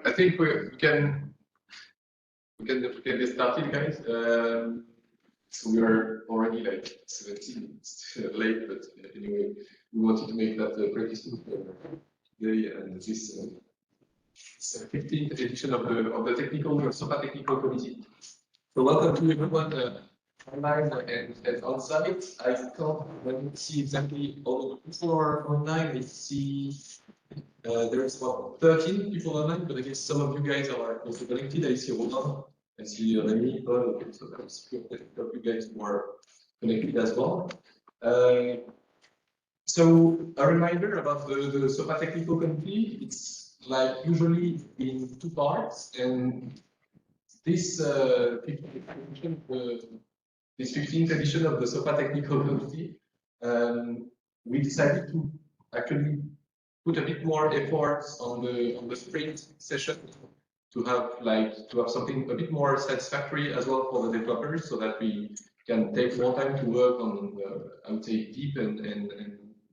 I think we can get started, guys. So we are already like 17 minutes late, but anyway, we wanted to make that pretty soon today, and this 15th edition of the technical SOPA technical committee. So welcome to everyone online and on site. I can't see exactly all the people are online. I see there's about 13 people online, but I guess some of you guys are also connected. I see Roland, I see Remy, okay, so there's a few of you guys who are connected as well. So a reminder about the SOPA technical committee. It's like usually in two parts, and this 15th edition of the SOPA technical committee, we decided to actually put a bit more efforts on the sprint session to have something a bit more satisfactory as well for the developers, so that we can take more time to work on I would say deep and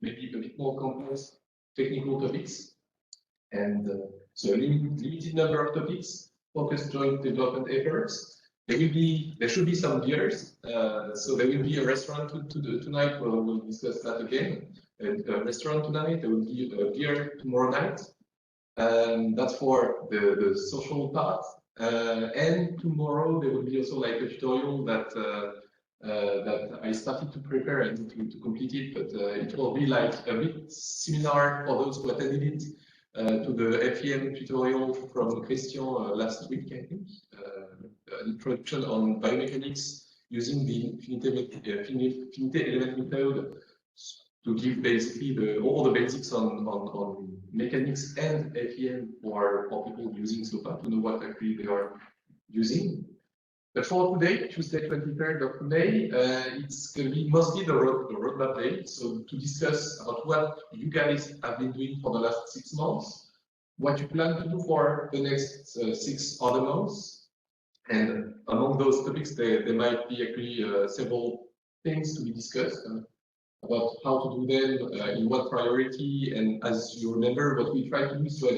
maybe a bit more complex technical topics, and so a limited number of topics, focused joint development efforts. There should be some beers, so there will be a restaurant tonight. We'll discuss that again. A restaurant tonight. There will be a beer tomorrow night. That's for the social part. And tomorrow there will be also like a tutorial that I started to prepare and to complete it, but it will be like a bit similar for those who attended it to the FEM tutorial from Christian last week, I think. An introduction on biomechanics using the finite element method to give basically all the basics on mechanics and FEM for people using SOPA to know what actually they are using. But for today, Tuesday 23rd of May, it's going to be mostly the roadmap day. So to discuss about what you guys have been doing for the last 6 months, what you plan to do for the next 6 other months. And among those topics, there might be actually several things to be discussed about how to do them, in what priority. And as you remember, what we try to do is to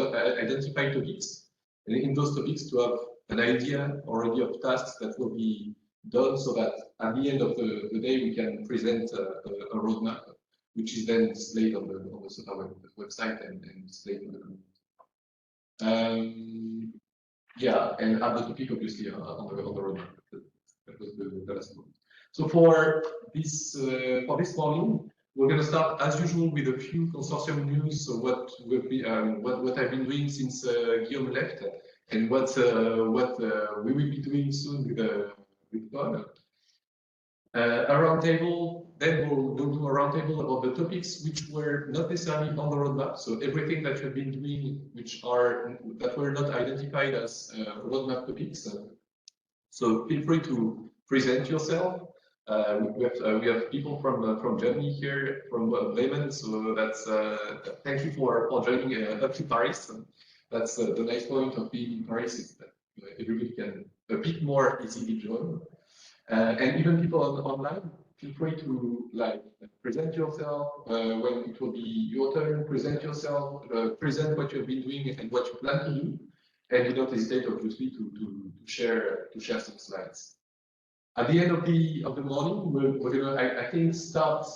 identify topics, and in those topics to have an idea already of tasks that will be done, so that at the end of the day we can present a roadmap, which is then displayed on the SOPA website and displayed in the community. Yeah, and add the topic obviously on the roadmap. That was the last one. So for this morning, we're going to start as usual with a few consortium news. So what I've been doing since Guillaume left, and what we will be doing soon with Paul. A roundtable. Then we'll do a roundtable about the topics which were not necessarily on the roadmap. So everything that you've been doing, that were not identified as roadmap topics. So feel free to present yourself. We have people from Germany here, from Bremen. So that's thank you for joining up to Paris. That's the nice point of being in Paris, is that everybody can a bit more easily join. And even people online, feel free to present yourself when it will be your turn. Present yourself, present what you've been doing and what you plan to do, and don't hesitate, obviously, to share some slides. At the end of the morning, we're gonna I think start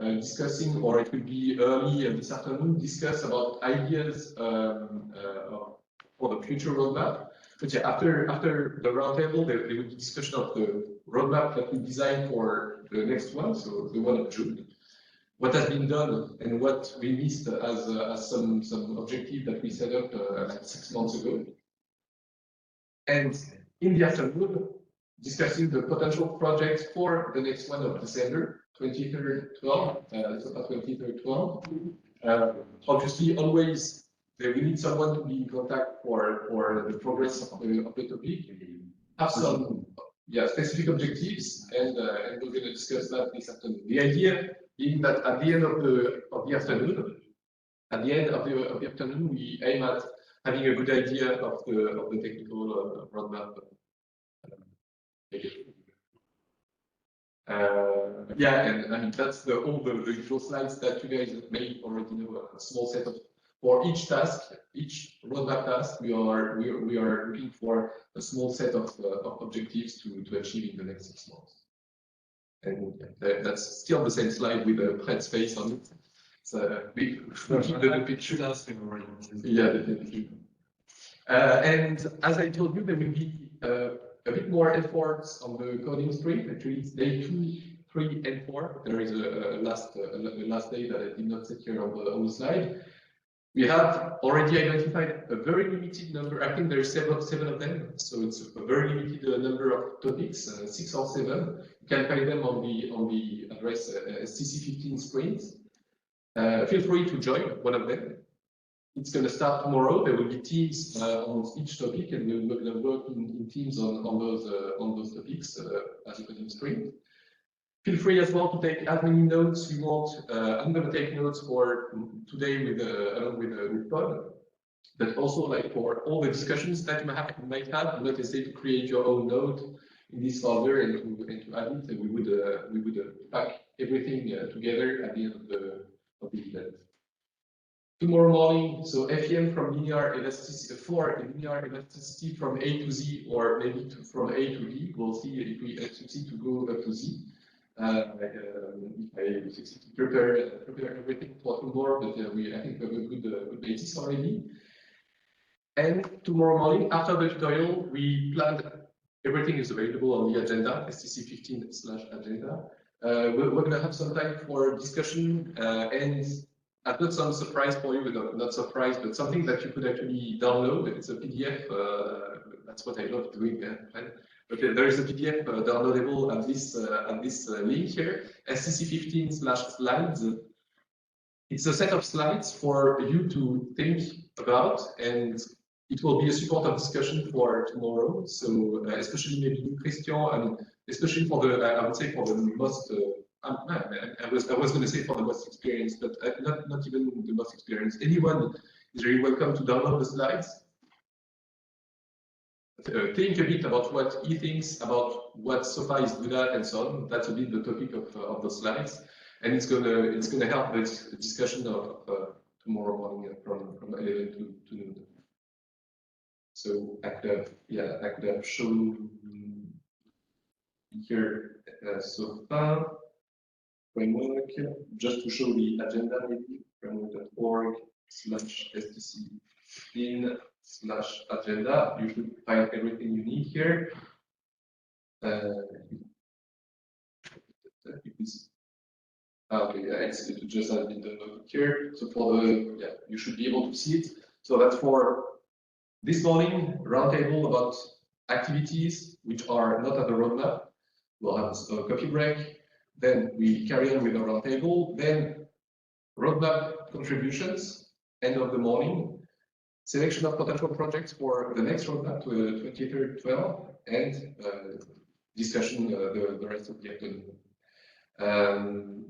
discussing, or it will be early this afternoon, discuss about ideas for the future roadmap. But yeah, after the roundtable, there will be discussion of the roadmap that we designed for the next one, so the one of June. What has been done and what we missed as some objective that we set up like 6 months ago. And in the afternoon, discussing the potential projects for the next one of December 23rd, 12. SOPA 23rd, 12. Obviously, always. We need someone to be in contact for the progress of the topic. Have some specific objectives, and we're going to discuss that this afternoon. The idea being that at the end of the afternoon, we aim at having a good idea of the technical roadmap. And I mean that's all the usual slides that you guys may already know. A small set of for each task, each roadmap task, we are looking for a small set of objectives to achieve in the next 6 months. And that's still the same slide with Fred's face on it. So we keep the picture. Yeah, definitely. And as I told you, there will be a bit more efforts on the coding sprint. Actually, it's day 2, 3, and 4. There is a last day that I did not set here on the slide. We have already identified a very limited number. I think there are seven of them, so it's a very limited number of topics, 6 or 7. You can find them on the address STC 15 sprint. Feel free to join one of them. It's going to start tomorrow. There will be teams on each topic, and we're going to work in teams on those topics as a coding sprint. Feel free as well to take as many notes you want. I'm going to take notes for today along with Pod, but also like for all the discussions that you might have. Not necessarily to create your own note in this folder and to add it. We would pack everything together at the end of the event. Tomorrow morning, so FEM from linear elasticity, for linear elasticity from A to Z, or maybe from A to B. We'll see if we succeed to go up to Z. If I succeed to prepare everything for tomorrow, but I think we have a good basis already. And tomorrow morning, after the tutorial, we planned everything is available on the agenda, STC 15/agenda. We're going to have some time for discussion, and I've got some surprise for you, not surprise, but something that you could actually download. It's a PDF. That's what I love doing. But there is a PDF downloadable at this link here, STC 15/slides. It's a set of slides for you to think about, and it will be a support of discussion for tomorrow. So especially maybe you, Christian, and especially for the, I would say for the most. I was going to say for the most experienced, but not even the most experienced. Anyone is very welcome to download the slides. Think a bit about what he thinks about what SOFA is good at and so on. That's a bit the topic of the slides, and it's gonna help this discussion of tomorrow morning from 11 to noon. So I could have shown here SOFA framework just to show the agenda, maybe framework.org/STC15/agenda. You should find everything you need here. It's just in the note here. So for the you should be able to see it. So that's for this morning roundtable about activities which are not at the roadmap. We'll have a coffee break. Then we carry on with the roundtable. Then roadmap contributions. End of the morning. Selection of potential projects for the next roadmap to 23rd 12, and discussion the rest of the afternoon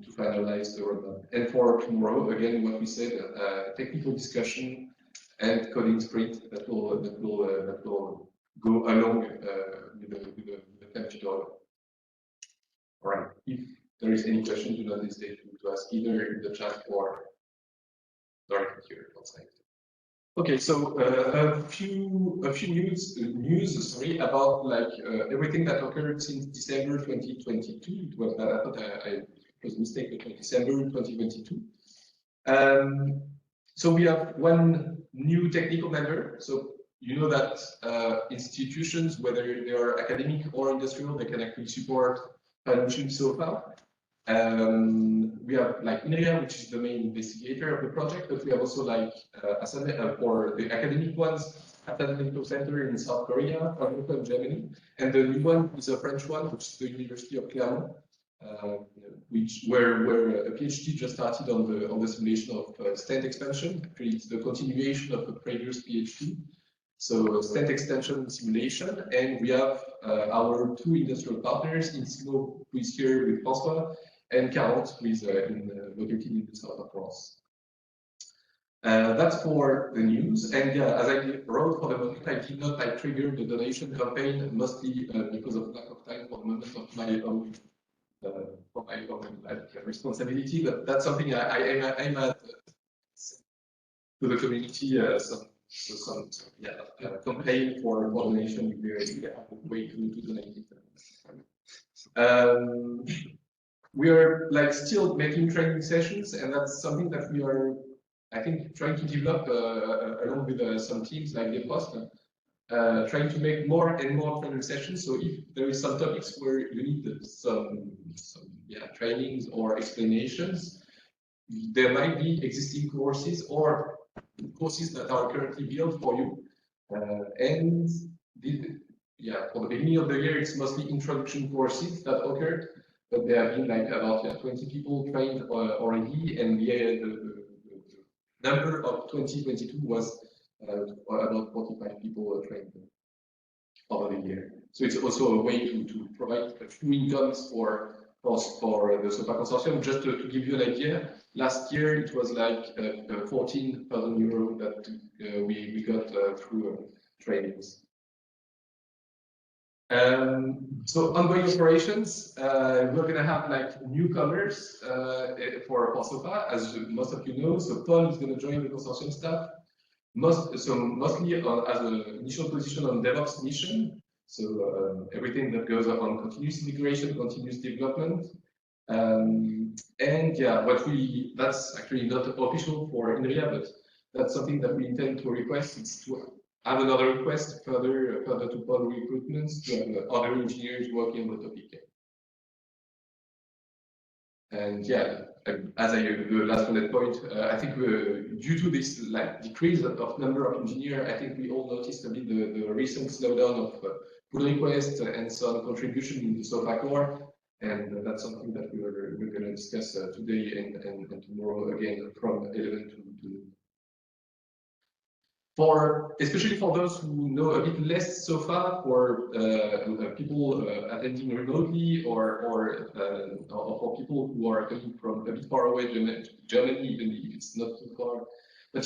to finalize the roadmap. And for tomorrow, again, what we said, technical discussion and coding sprint that will go along with the CapDigital. All right. If there is any question, do not hesitate to ask either in the chat or directly here on site. Okay, so a few news about like everything that occurred since December 2022. It was I thought it was a mistake, but December 2022. So we have one new technical member. So you know that institutions, whether they are academic or industrial, they can actually support financial SOFA. We have like INRIA, which is the main investigator of the project, but we have also like for the academic ones, Medical Center in South Korea, in Germany, and the new one is a French one, which is the University of Clermont, where a PhD just started on the simulation of stent expansion. Actually, it's the continuation of the previous PhD. So stent extension simulation, and we have our two industrial partners, Insimo, who is here with François, and 40, who is located in the south of France. That's for the news. And yeah, as I wrote for the moment, I did not trigger the donation campaign, mostly because of lack of time for the moment of my own responsibility. But that's something I aim at to the community some campaign for donation. We have a way to donate it. We are like still making training sessions, and that's something that we are, I think, trying to develop along with some teams like DevPost, trying to make more and more training sessions. So if there is some topics where you need some trainings or explanations, there might be existing courses or courses that are currently built for you. And for the beginning of the year, it's mostly introduction courses that occurred, but there have been like about 20 people trained already, and the number of 2022 was about 45 people trained over the year. So it's also a way to provide a few incomes for the SOFA consortium. Just to give you an idea, last year it was like 14,000 euro that we got through trainings. So ongoing operations, we're going to have like newcomers for SOFA, as most of you know. So Paul is going to join the consortium staff, mostly as an initial position on DevOps mission. So everything that goes on continuous integration, continuous development. That's actually not official for INRIA, but that's something that we intend to request. It's to have another request further to Paul recruitments to have other engineers working on the topic. And as the last bullet point, I think due to this decrease of number of engineers, I think we all noticed a bit the recent slowdown of pull requests and some contribution in the SOFA core, and that's something that we're going to discuss today and tomorrow again from 11 to noon. Especially for those who know a bit less SOFA, for people attending remotely, or for people who are coming from a bit far away, Germany, even if it's not too far. But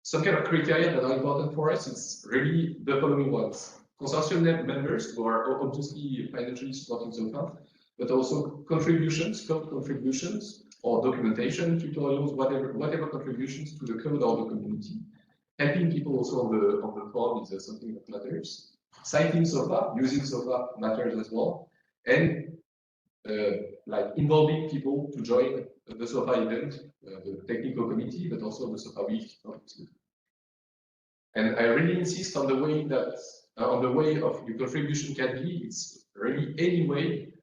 some kind of criteria that are important for us, it's really the following ones. Consortium members who are obviously financially supporting SOFA, but also contributions, code contributions, or documentation, tutorials, whatever contributions to the code or the community. Helping people also on the forum is something that matters. Citing SOFA, using SOFA matters as well, and involving people to join the SOFA event, the technical committee, but also the SOFA week. And I really insist on the way that of your contribution can be. It's really any way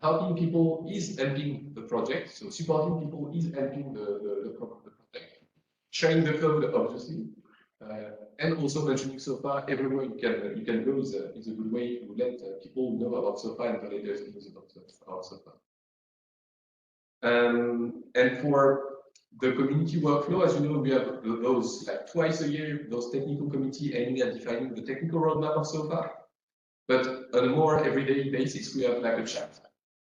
helping people is helping the project. So supporting people is helping the project. Sharing the code, obviously, and also mentioning SOFA everywhere you can go is a good way to let people know about SOFA and the latest news about SOFA. And for the community workflow, as you know, we have those twice a year, those technical committee aiming at defining the technical roadmap of SOFA. But on a more everyday basis, we have a chat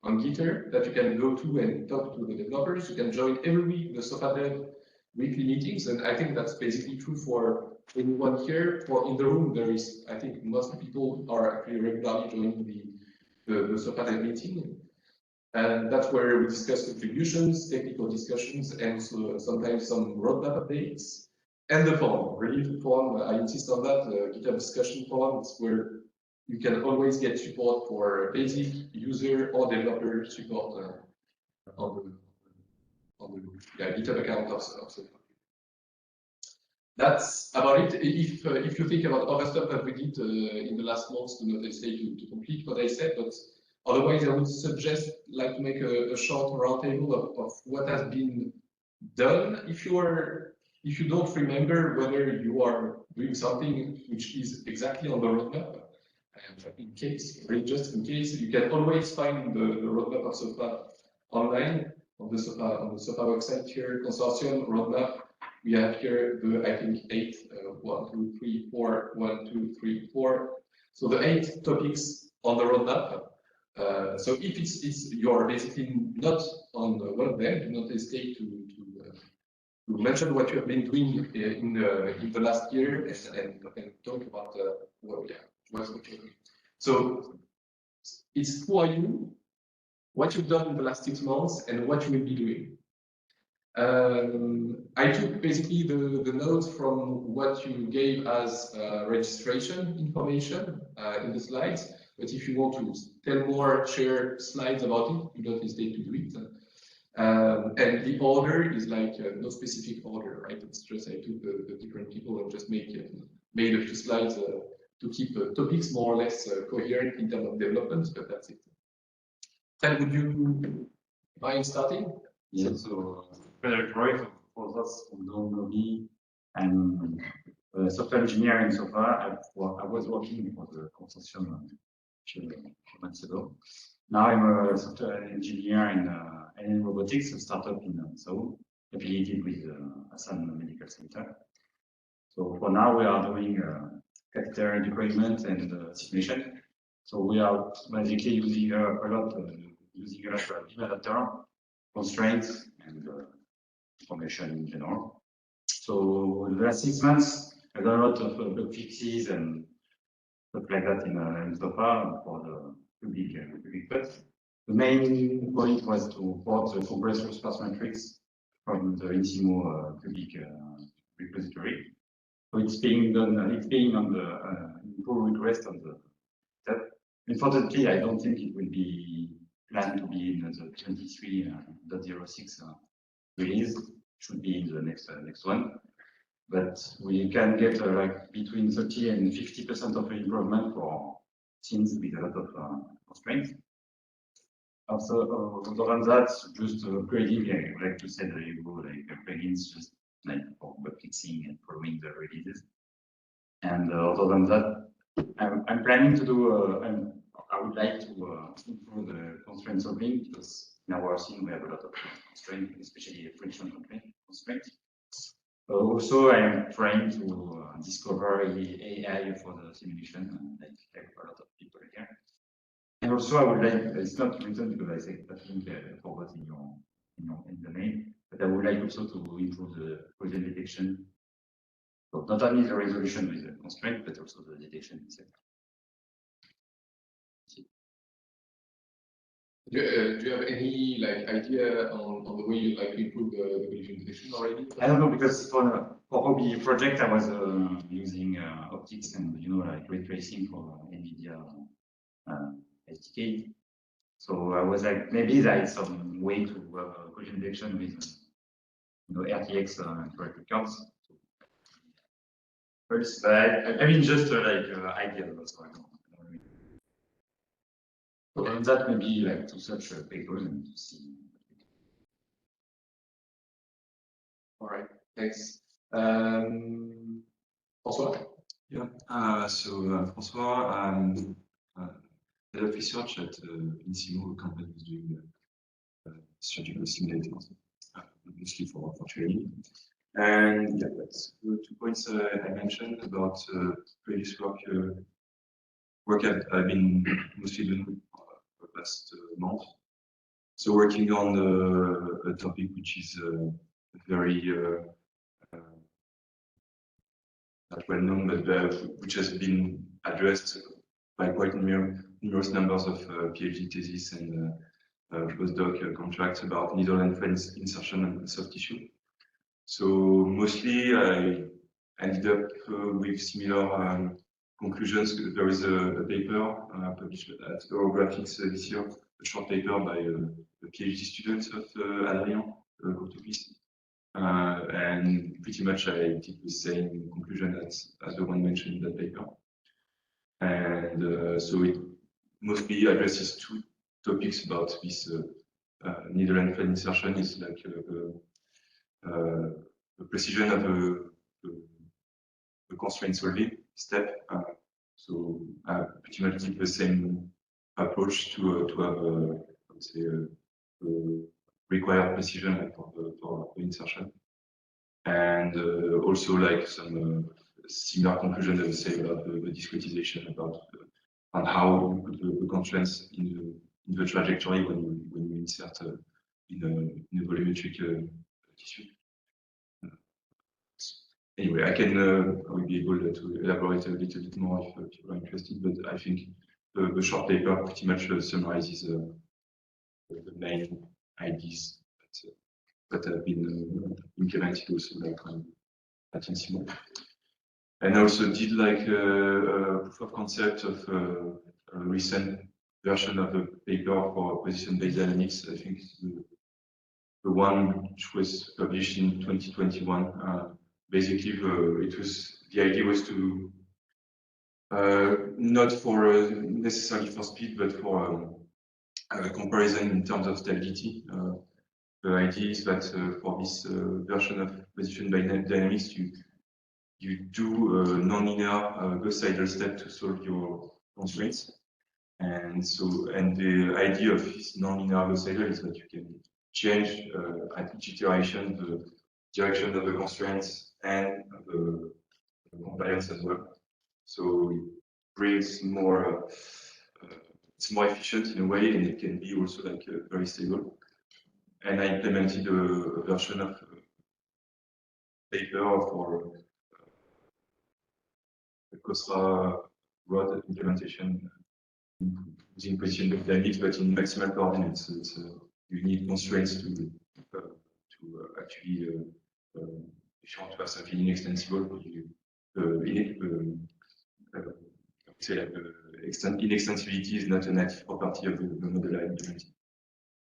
on Gitter that you can go to and talk to the developers. You can join every week the SOFA Dev weekly meetings, and I think that's basically true for anyone here. For in the room, there is, I think, most people are actually regularly joining the SOFA Dev meeting, and that's where we discuss contributions, technical discussions, and so sometimes some roadmap updates. And the forum, really the forum, I insist on that. GitHub discussion forum is where you can always get support for basic user or developer support on the GitHub account of SOFA. That's about it. If you think about other stuff that we did in the last months, do not hesitate to complete what I said. But otherwise, I would suggest to make a short roundtable of what has been done. If you don't remember whether you are doing something which is exactly on the roadmap, just in case, you can always find the roadmap of SOFA online on the SOFA website here, consortium roadmap. We have here I think 8, 1, 2, 3, 4, 1, 2, 3, 4. So the 8 topics on the roadmap. So if you're basically not on one of them, do not hesitate to mention what you have been doing in the last year and talk about what's okay. So it's who are you, what you've done in the last 6 months, and what you will be doing. I took basically the notes from what you gave as registration information in the slides. But if you want to tell more, share slides about it, you don't hesitate to do it. And the order is like no specific order, right? It's just I took the different people and just made a few slides to keep topics more or less coherent in terms of development, but that's it. Ted, would you mind starting? Yeah, so Frederick Roy, for those who don't know me, I'm a software engineer in so far. I was working for the consortium a few months ago. Now I'm a software engineer in robotics, a startup in Seoul, affiliated with Asan Medical Center. So for now, we are doing catheter deployment and simulation. So we are basically using a lot of beam adapter, constraints, and information in general. So the last 6 months, I've done a lot of bug fixes and stuff like that in so far for the public tests. The main point was to port the compressor sparse matrix from the Insimo public repository. So it's being done. It's being on the pull request on the step. Unfortunately, I don't think it will be planned to be in the 23.06 release. Should be in the next one. But we can get like between 30 and 50% of improvement for scenes with a lot of constraints. Also, other than that, just upgrading, I would like to say that you go like plugins just like for bug fixing and following the releases. And other than that, I'm planning to do. I would like to improve the constraint solving because in our scene we have a lot of constraints, especially friction constraints. Also, I am trying to discover AI for the simulation, like a lot of people here. And also, I would like, it's not written because I think I forgot in the name, but I would like also to improve the collision detection. So not only the resolution with the constraint, but also the detection itself. Do you have any like idea on the way you like to improve the collision detection already? I don't know, because for hobby project I was using optics and like ray tracing for NVIDIA SDK. So I was like, maybe there is some way to have collision detection with RTX corrected cards. First, I mean just like ideas also. So that maybe like to search papers and to see. All right, thanks. François? Yeah, so François, I'm head of research at Insimo, a company who's doing surgical simulators, mostly for training. And yeah, that's the 2 points I mentioned about previous work I've been mostly doing for the past month. So working on a topic which is very not well known, but which has been addressed by quite numerous numbers of PhD theses and postdoc contracts about needle and thread insertion and soft tissue. So mostly I ended up with similar conclusions. There is a paper published at Eurographics this year, a short paper by a PhD student of Adrien Courtopis. And pretty much I did the same conclusion as the one mentioned in that paper. And so it mostly addresses 2 topics about this needle and thread insertion. Is like the precision of the constraint solving step. So I pretty much did the same approach to have let's say required precision for the insertion, and also like some similar conclusion I would say about the discretization, about and how you put the constraints in the trajectory when you insert in a volumetric tissue. Anyway, I will be able to elaborate a little bit more if people are interested, but I think the short paper pretty much summarizes the main ideas that have been implemented also like at Insimo. And I also did like a proof of concept of a recent version of the paper for position-based dynamics. I think it's the one which was published in 2021. Basically, the idea was to not for necessarily for speed, but for comparison in terms of stability. The idea is that for this version of position-based dynamics, you do a non-linear Gauss-Seidel step to solve your constraints. And the idea of this non-linear Gauss-Seidel is that you can change at each iteration the direction of the constraints and the compliance as well. So it brings more, it's more efficient in a way, and it can be also like very stable. And I implemented a version of paper for the COSRA rod implementation using position-based dynamics, but in maximal coordinates. So you need constraints to actually, if you want to have something inextensible, say like inextensibility is not a native property of the model I implemented.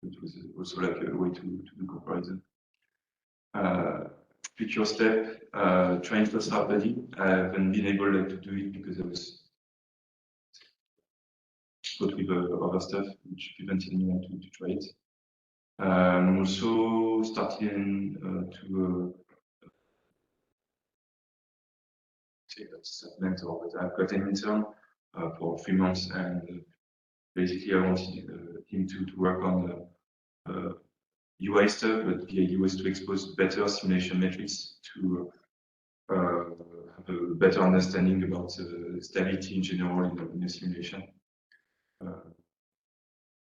It was also like a way to do comparison. Future step, trying to start padding. I haven't been able to do it because I was caught with other stuff, which prevented me to try it. Also starting to say that's a mentor, but I've got an intern for 3 months, and basically I wanted him to work on UI stuff, but the idea was to expose better simulation metrics to have a better understanding about stability in general in a simulation.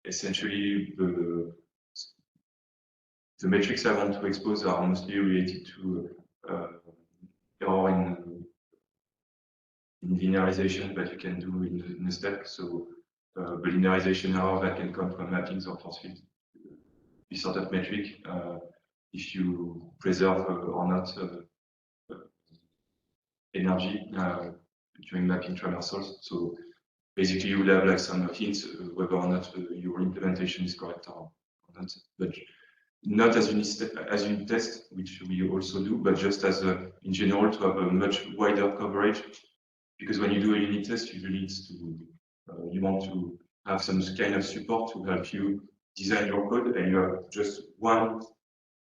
Essentially, the metrics I want to expose are mostly related to error in linearization that you can do in a step. So the linearization error that can come from mappings or force field. This sort of metric, if you preserve or not energy during mapping traversals. So basically, you will have like some hints whether or not your implementation is correct or not. But not as unit test, which we also do, but just as in general to have a much wider coverage. Because when you do a unit test, usually it's you want to have some kind of support to help you design your code, and you have just one,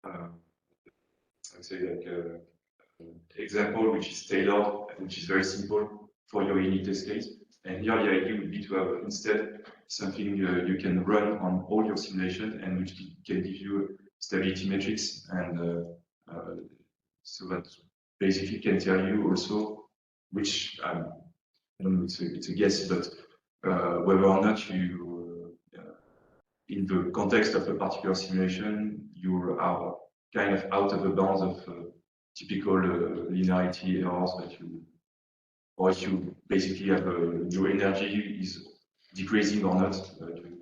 I'd say like example which is tailored, which is very simple for your unit test case. And here the idea would be to have instead something you can run on all your simulation, and which can give you stability metrics, and so that basically can tell you also which I don't know, it's a guess, but whether or not you, in the context of a particular simulation, you are kind of out of the bounds of typical linearity errors that you, or if you basically have your energy is decreasing or not during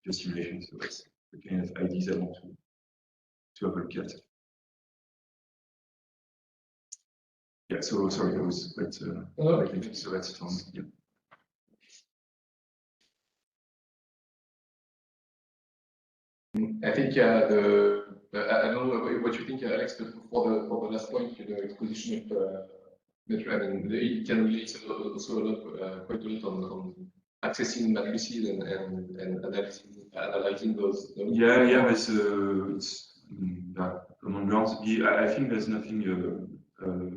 your simulation. So that's the kind of ideas I want to have a look at. Yeah, so sorry, I was quite so that's it on. Yeah. I think I don't know what you think, Alex, but for the last point, the exposition of metric, I mean, it can relate also a lot, quite a lot on accessing matrices and analyzing those. Yeah, it's common ground. I think there's nothing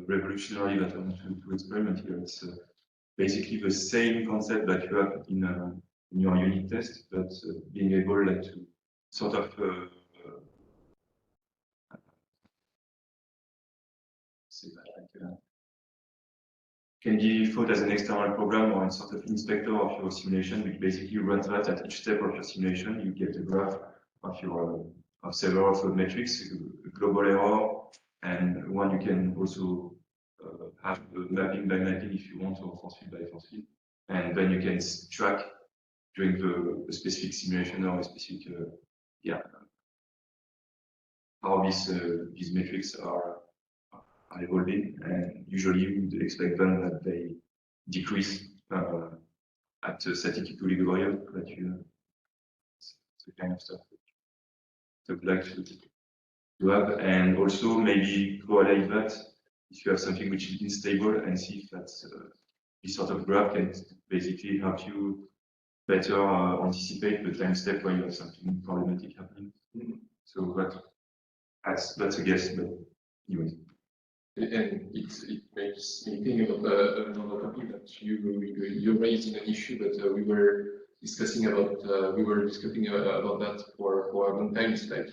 revolutionary that I want to experiment here. It's basically the same concept that you have in your unit test, but being able to sort of say that like can be thought as an external program or a sort of inspector of your simulation, which basically runs that at each step of your simulation. You get a graph of your of several of the metrics, a global error, and one you can also have mapping by mapping if you want, or force field by force field, and then you can track during the specific simulation or a specific how these metrics are evolving, and usually you would expect them that they decrease at a static equilibrium, that the kind of stuff that I'd like to have, and also maybe correlate that if you have something which is unstable and see if that this sort of graph can basically help you better anticipate the time step when you have something problematic happening. So that's a guess, but anyway. And it makes me think about another topic that you raised in an issue that we were discussing about that for a long time. It's like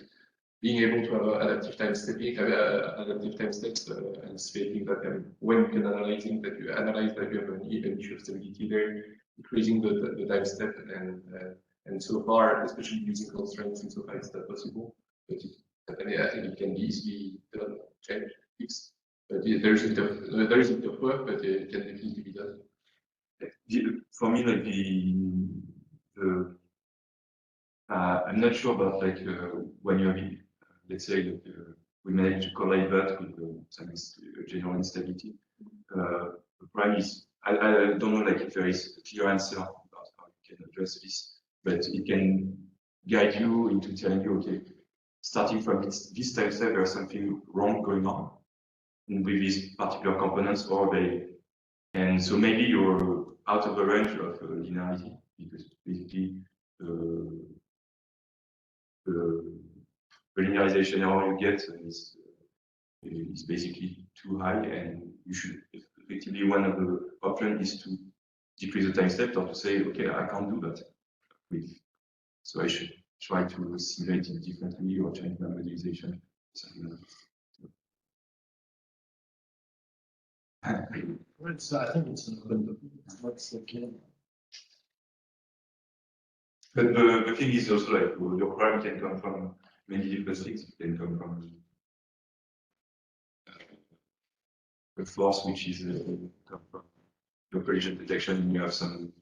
being able to have adaptive time stepping, adaptive time steps, anticipating that when you can analyze that you have an issue of stability there, increasing the time step, and so far, especially using constraints, and so far it's not possible. But I think it can be easily done, changed, fixed. But there is a bit of work, but it can definitely be done. For me, like I'm not sure about like when you're let's say we manage to correlate that with some general instability. The prime is I don't know like if there is a clear answer about how you can address this, but it can guide you into telling you, okay, starting from this time step, there's something wrong going on with these particular components, or and so maybe you're out of the range of linearity, because basically the linearization error you get is basically too high, and you should effectively, one of the options is to decrease the time step, or to say, okay, I can't do that so I should try to simulate it differently or change my modelization, something like that. I think it's an open what's the key. But the thing is also like your prime can come from many different things. It can come from a force which is come from your collision detection, and you have some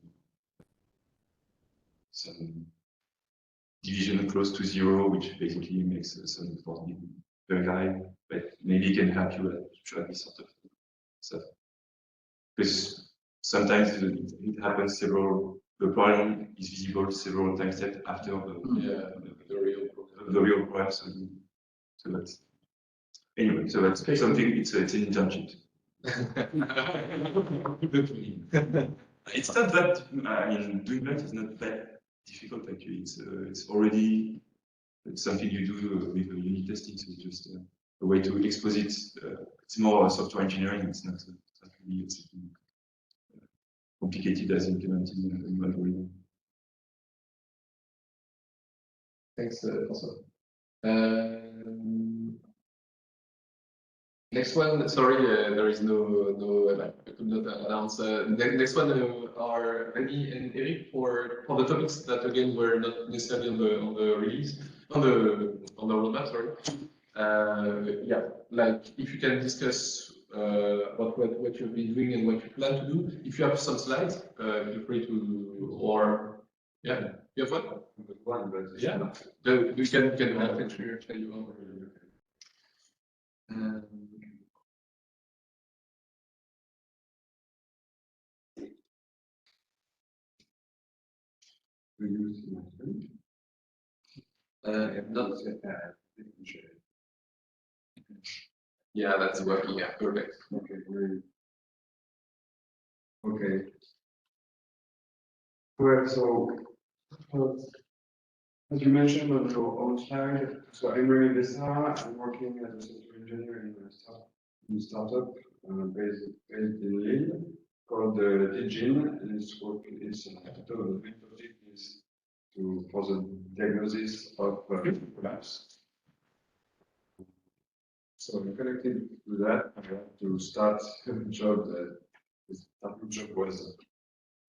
division close to zero, which basically makes some force very high, but maybe it can help you try this sort of stuff. Because sometimes it happens the problem is visible several time steps after the real problem. So that's anyway. So that's something. It's an internship. It's not that. I mean, doing that is not that difficult actually. It's already something you do with unit testing. So it's just a way to expose it. It's more software engineering. It's not really something complicated as implementing in algorithm. Thanks, François. Next one, sorry, there is no I could not announce. Next one are Remy and Eric for the topics that again were not necessarily on the release, on the roadmap. Sorry. Yeah, like if you can discuss what you've been doing and what you plan to do. If you have some slides, feel free to, or yeah, you have one? Yeah, we can tell you over. Not yeah, that's working. Yeah, perfect. Okay, great. Okay. Well, so as you mentioned on your own slide, so I'm Remy Bessard. I'm working as a software engineer in a startup based in Lille called Digin, and it's the main project is for the diagnosis of collapse. So connected to that, I had to start a job that the starting job was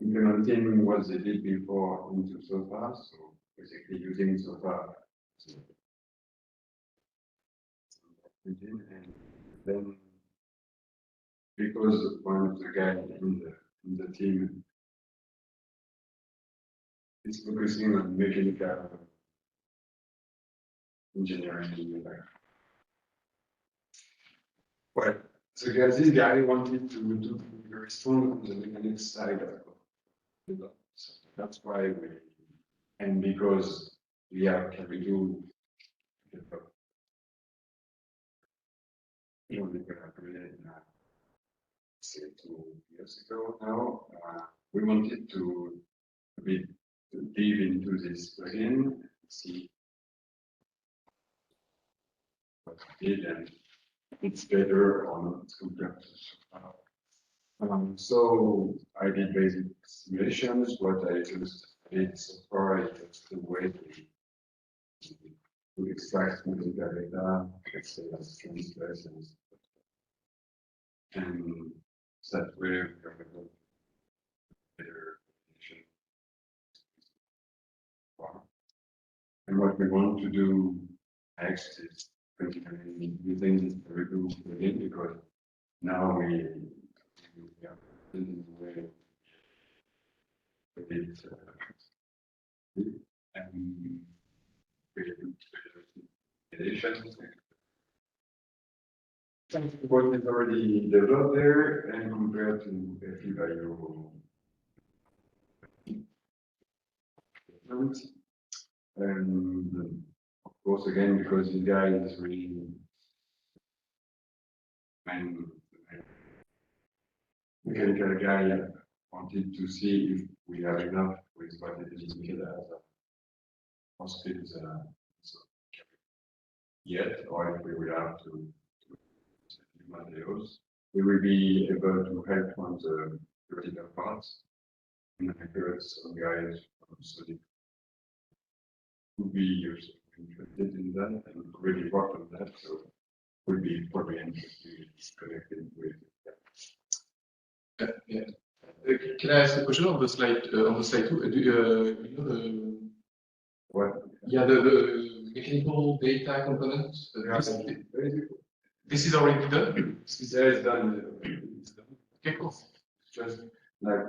implementing what they did before into SOFA. So basically using SOFA and then because one of the guys in the team is focusing on mechanical engineering, Well, so guys, this guy wanted to be very strong on the mechanics side of it. So that's why we, and because we have CapDigital, we collaborated, say 2 years ago now, we wanted to dive into this plugin, see what we did, and it's better or not compared to so I did basic simulations. What I just did so far is just the way to extract medical data, let's say as strings, lessons, and that way we have a better definition. And what we want to do next is using this very good plugin, because now we are in the way with it and create editions. What is already developed there and compared to FEBio. And of course, again, because this guy is really mechanical guy, wanted to see if we have enough with what it is needed as a hospital yet, or if we will have to materials. We will be able to help on the critical parts. And I heard some guys from Sonic would be interested in that and really work on that, so would be probably interested connected with Yeah. Can I ask a question on the slide 2? Do you know the what? Yeah, the mechanical data component. This is already done. This is done. It's done. Okay, cool. It's just like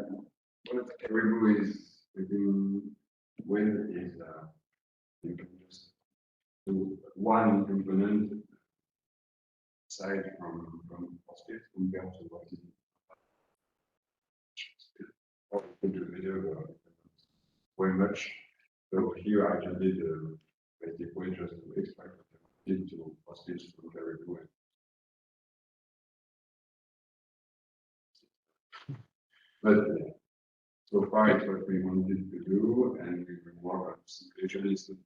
what Caribou is within when is you can just do one component aside from hospital compared to what is or into video very much. So here I just did the basic way just to extract into hospitals from Caribou. But so far it's what we wanted to do, and we will work on simulations.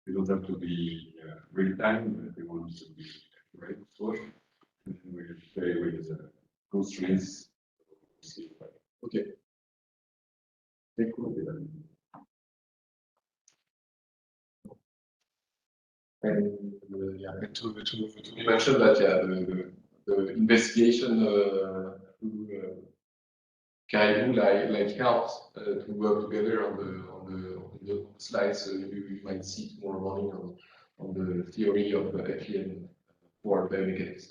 We don't have to be real time, but we want to be right source. And we will play with the constraints. Okay. Take cool. And yeah, to mention that the investigation through Caribou like helps to work together on the slides. You might see tomorrow morning on the theory of FEM for biomechanics.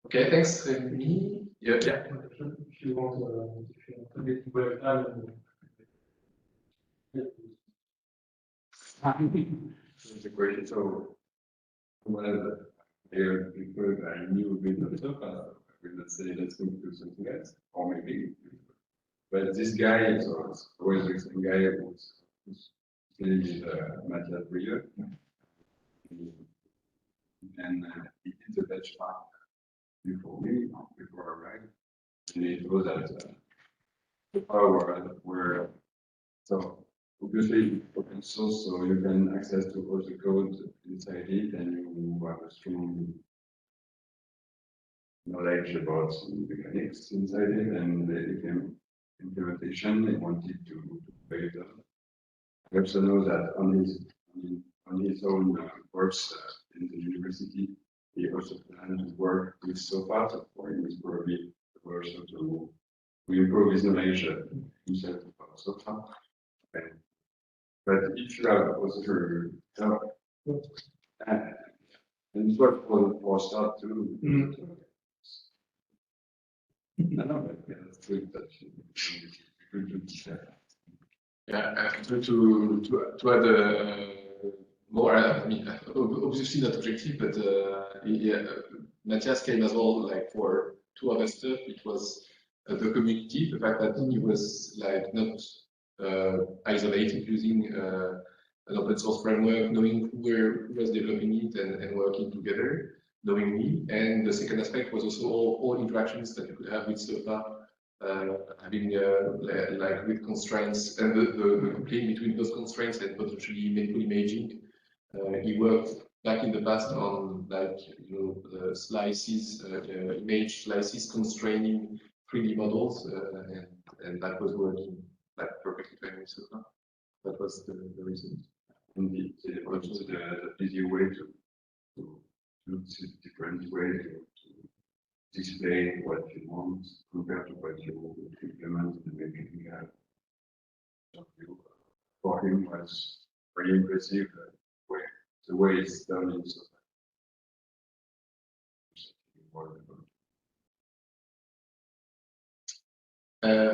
Okay, thanks, Rémi. Yeah. If you want to get well done. It's a question. So, well, because I knew a bit of stuff, I will not say let's go to something else, or maybe. But this guy is always the same guy who's playing the material breeder. And he did the benchmark before me, before I arrived. And it was at the power where, so obviously open source, so you can access to all the code inside it, and you have a strong knowledge about mechanics inside it, and the implementation they wanted to pay them. I also know that on his own works in the university, he also planned to work with SOFA, so for him is probably also to improve his knowledge himself about SOFA. But if you have also and it's work for start to I know, but yeah, that's good that you Yeah, to add more, I mean, obviously not objective, but yeah, Matthias came as well, like for two other stuff. It was the community, the fact that he was like not isolated using an open source framework, knowing who was developing it and working together, knowing me. And the second aspect was also all interactions that you could have with SOFA, having like with constraints and the coupling between those constraints and potentially medical imaging. He worked back in the past on like slices, image slices constraining 3D models, and that was working like perfectly fine with SOFA. That was the reason. And also the easy way to different way to display what you want compared to what you implement in the beginning. For him was very impressive the way it's done in SOFA.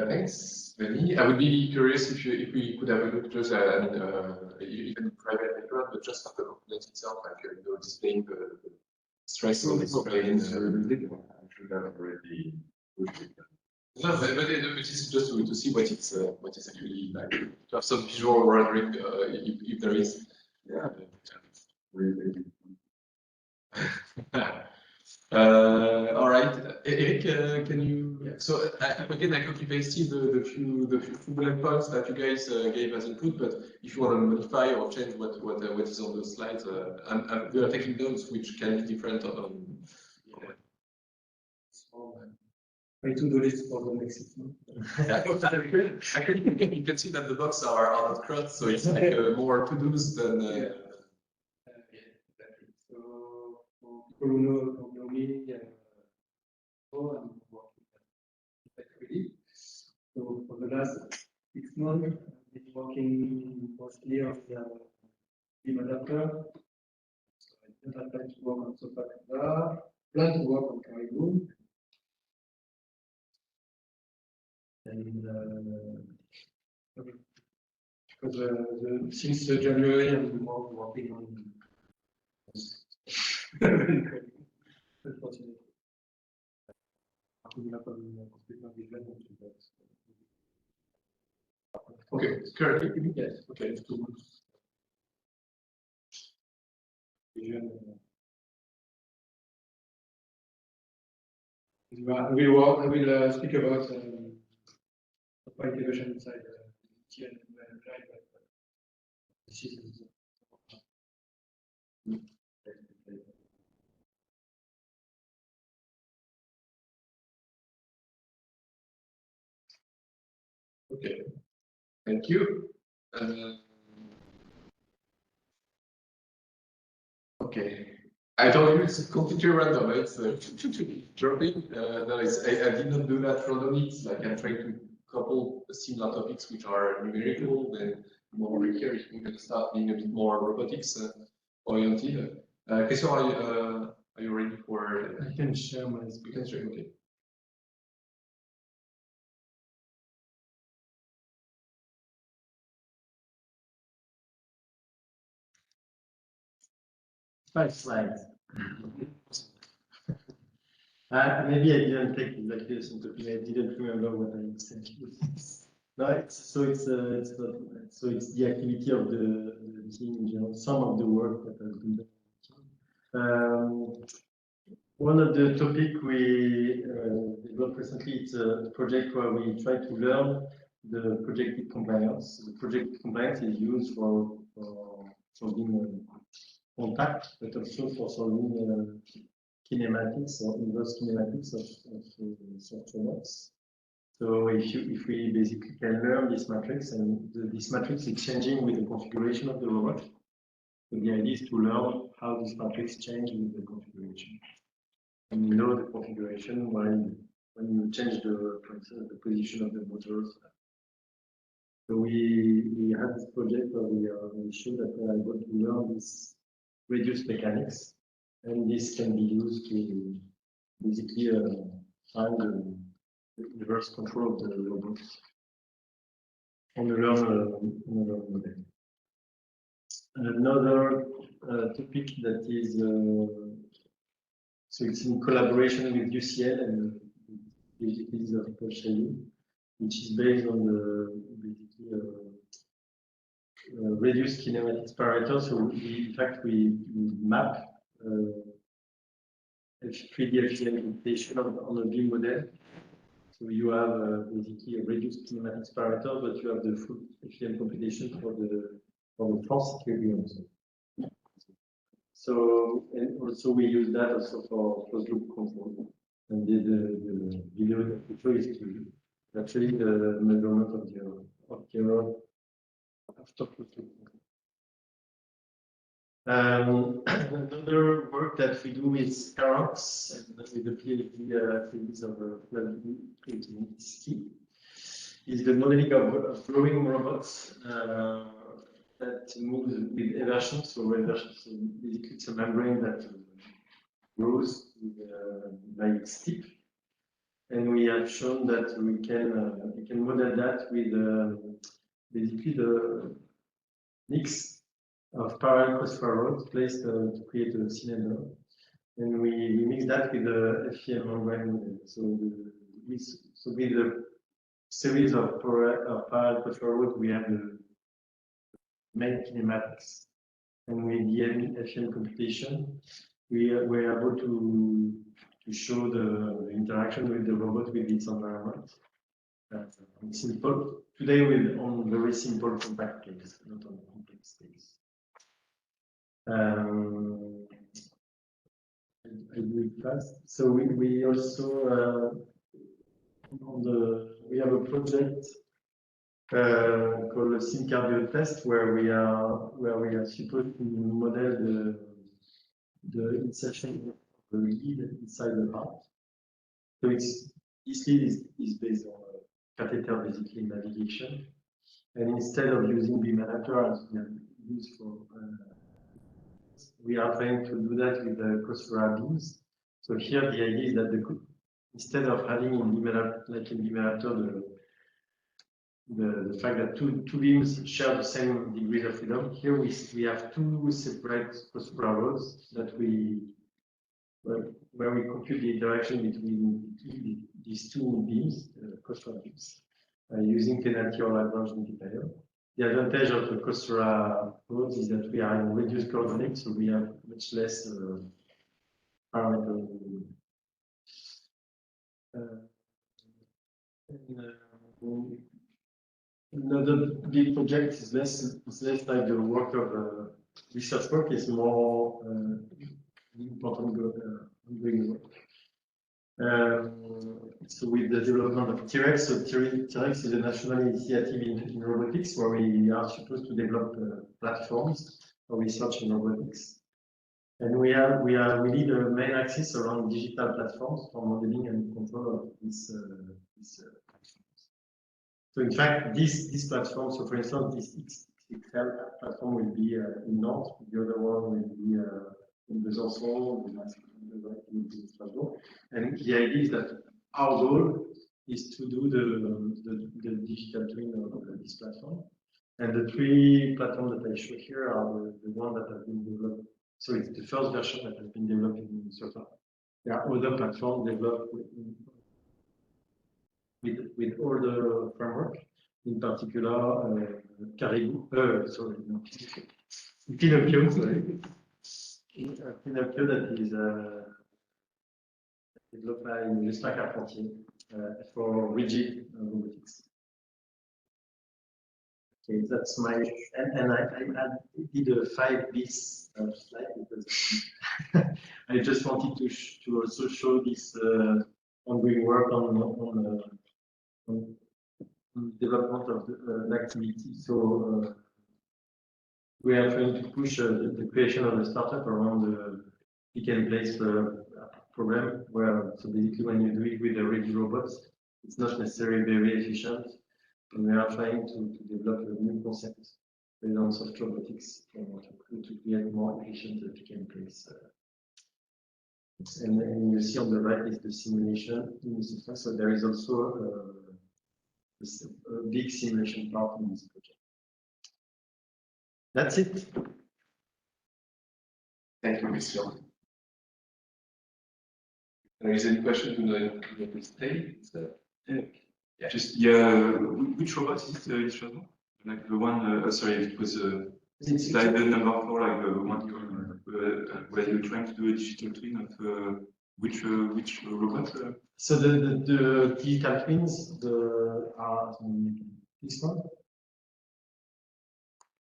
Thanks, Benny. I would be curious if we could have a look just even private background, but just on the component itself, like displaying the stress on the component. I should have already pushed it. No, but it's just to see what it's actually like. To have some visual rendering, if there is. Yeah. Really. All right, Eric, can you? Yeah. So again, I copy pasted the few bullet points that you guys gave as input. But if you want to modify or change what is on the slides, we are taking notes which can be different on. My to-do list for the next 6 months. Actually, you can see that the boxes are not crossed, so it's like more to-dos than. Yeah, exactly. So for people who know me, I'm working at really. So for the last 6 months, I've been working mostly on the beam adapter. So I didn't have time to work on SOFA, plan to work on Caribou. And because since January, I'm more working on unfortunately. Okay, currently, yes. Okay, I will speak about software integration inside TN and this is okay. Thank you. Okay. I told you it's completely random. It's dropping. No, I did not do that randomly. It's like I'm trying to couple similar topics which are numerical, then more here if we're going to start being a bit more robotics oriented. Christian, are you ready for? I can share my You can share. Okay. Five slides. Maybe I didn't take exactly the same topic. I didn't remember what I said. No, it's the activity of the team in general. Some of the work that has been done. One of the topic we developed recently, it's a project where we try to learn the projected compliance. The projected compliance is used for solving contact, but also for solving kinematics or inverse kinematics of software robots. So if we basically can learn this matrix, and this matrix is changing with the configuration of the robot, so the idea is to learn how this matrix changes with the configuration. And you know the configuration when you change for instance, the position of the motors. So we have this project where we show that we are able to learn this reduced mechanics, and this can be used to basically find the reverse control of the robots on the learn model. Another topic that is so it's in collaboration with UCL and the utilities of Porsche, which is based on the basically reduced kinematics parameters. So in fact we map 3D FEM computation on a beam model. So you have basically a reduced kinematics parameter, but you have the full FEM computation for the force equilibrium. So and also we use that also for closed loop control. And the video that we show is actually the measurement of the error after closed loop. Another work that we do is Carox and with the PhD theories of is the modeling of growing robots that moves with eversion. So eversion, so basically it's a membrane that grows by its tip, and we have shown that we can model that with basically the mix of parallel crossfire rods placed to create a cylinder, and we mix that with the FEM membrane model. So with the series of parallel crossfire rods, we have the main kinematics, and with the FEM computation, we were able to show the interaction with the robot with its environment. Simple today on very simple compact case, not on complex case. I do it fast. So we also we have a project called the sim cardio test where we are supposed to model the insertion of the lead inside the heart. So this lead is based on a catheter basically navigation, and instead of using beam adapter as we have used for we are trying to do that with the crossfire beams. So here the idea is that instead of having in beam adapter the fact that two beams share the same degree of freedom, here we have two separate crossfire rods that where we compute the interaction between these two beams, crossfire beams, using penalty or Lagrange multiplier. The advantage of the crossfire rods is that we are in reduced coordinates, so we have much less parameter. Another big project is less like the work of research work, is more important ongoing work. So with the development of T-Rex, so T-Rex is a national initiative in robotics where we are supposed to develop platforms for research in robotics. And we lead a main axis around digital platforms for modeling and control of these platforms. So in fact, this platform, so for instance, this XXL platform will be in Nantes, the other one will be in Besançon, in Strasbourg. And the idea is that our goal is to do the digital twin of this platform. And the three platforms that I show here are the ones that have been developed. So it's the first version that has been developed in so far. There are other platforms developed with all the framework, in particular Caribou, Pinocchio, sorry. Pinocchio that is developed by Justin Carpentier for rigid robotics. Okay, that's my, and I did a 5-piece slide because I just wanted to also show this ongoing work on development of the activity. So we are trying to push the creation of a startup around the pick and place program, where so basically when you do it with the rigid robots, it's not necessarily very efficient. And we are trying to develop a new concept based on soft robotics to create more efficient pick and place. And you see on the right is the simulation in the software. So there is also a big simulation part in this project. That's it. Thank you, Christian. There is any question to the state? Yeah. Just yeah, which robot is this robot? Like the one, sorry, it was slide number 4, like the one where you're trying to do a digital twin of which robot? So the digital twins are this one.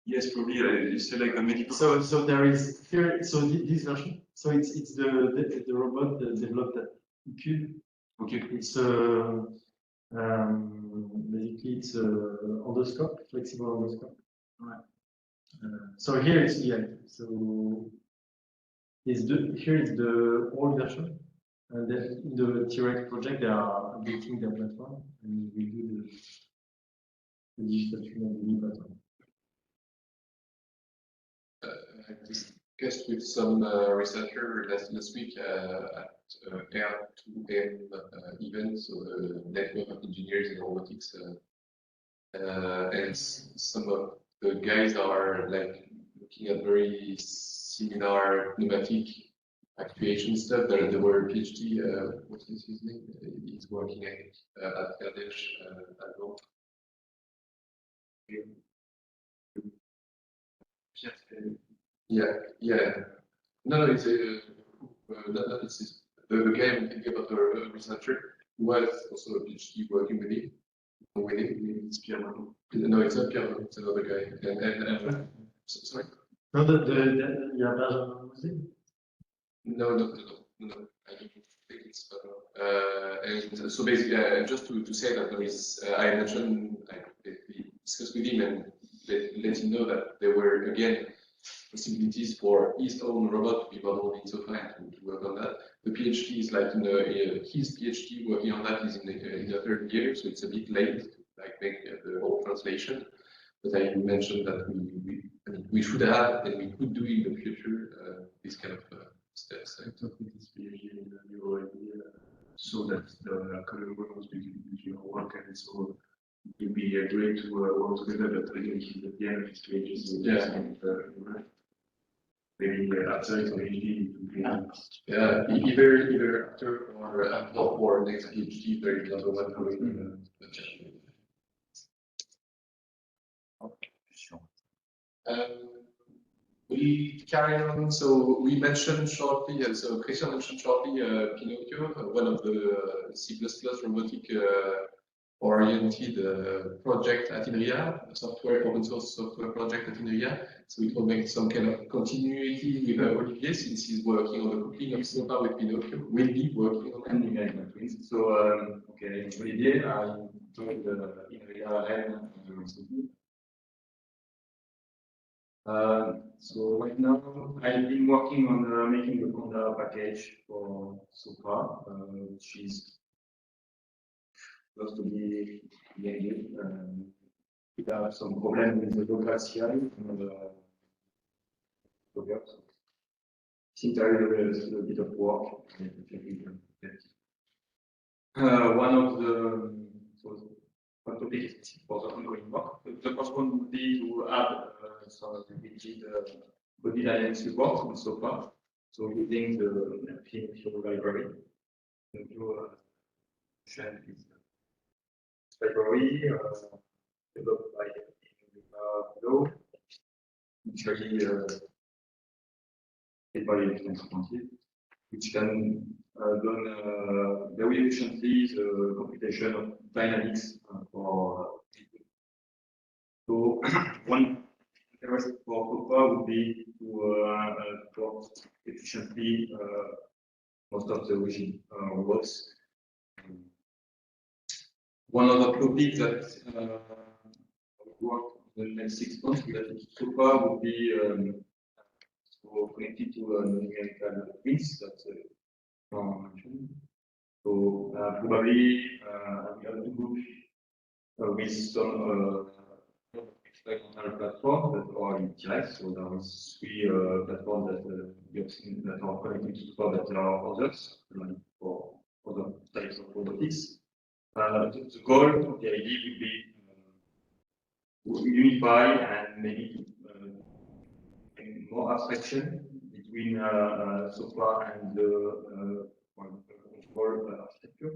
Yes, probably. You say like a medical. So there is here. So this version. So it's the robot developed at Cube. Okay. It's basically it's endoscope, flexible endoscope. Right. So here it's so here is the old version, and then in the T-Rex project they are updating their platform, and we do the digital twin of the new platform. I discussed with some researcher last week at R2M event, so the network of engineers in robotics, and some of the guys are like looking at very similar pneumatic actuation stuff. There were a PhD, what is his name? He's working at CapDigital as well. Yeah. No, it's it's the guy I'm thinking about, the researcher who was also a PhD working with him. It's Pierre. No, it's not Pierre. It's another guy. And sorry. No, yeah, Benjamin Mouzé. No. I don't think it's. And so basically, just to say that there is, I mentioned, we discussed with him and let him know that there were again possibilities for his own robot to be modeled in software and to work on that. The PhD is like his PhD working on that is in the third year, so it's a bit late to like make the whole translation. But I mentioned that we should have and we could do in the future this kind of steps. I talked with this PhD in the new idea, so that the collaborators between your work, and so it would be great to work together. But again, he's at the end of his stages, so Yeah. Maybe after his PhD, yeah, either after or next PhD, there is another one coming. We carry on. So we mentioned shortly, so Christian mentioned shortly Pinocchio, one of the C++ robotic oriented project at INRIA, open source software project at INRIA. So it will make some kind of continuity with Olivier, since he's working on the cooking of SOPA with Pinocchio. Will be working on that. So, okay, Olivier, I joined the INRIA Rennes recently. So right now, I've been working on making the Conda package for SOPA, which is close to be ended. We have some problem with the local CI and the program. Since there is a bit of work, one of the one topic is for the ongoing work. The first one would be to add some rigid body dynamic support with SOPA. So using the PNP library, the new chain is library developed by Law, which really very responsive, which can done very efficiently the computation of dynamics for people. So one interest for SOPA would be to support efficiently most of the rigid robots. One other topic that work in the next 6 months related to SOPA would be so connected to numerical twins that mentioned. So probably we have to book with some external platforms that are in T-Rex. So there is 3 platforms that we have seen that are connected to SOPA, that there are others for other types of robotics. The goal of the idea would be to unify and maybe more abstraction between between software and the control architecture.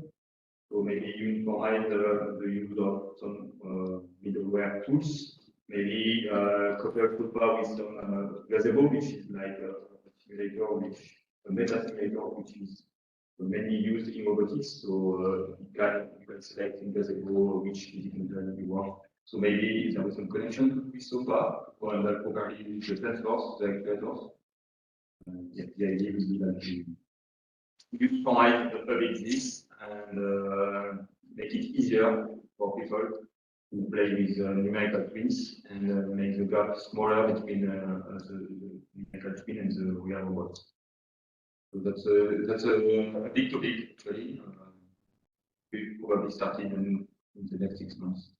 So maybe uniformize the use of some middleware tools. Maybe couple software with some gazebo, which is like a simulator, a meta simulator, which is mainly used in robotics. So you can select in gazebo which physical design you want. So maybe there was some connection with software, or that properly use the sensors, the actuators. The idea would be that you uniformize the public this and make it easier for people to play with numerical twins and make the gap smaller between the numerical twin and the real robot. So that's a big topic actually. We'll probably start in the next 6 months.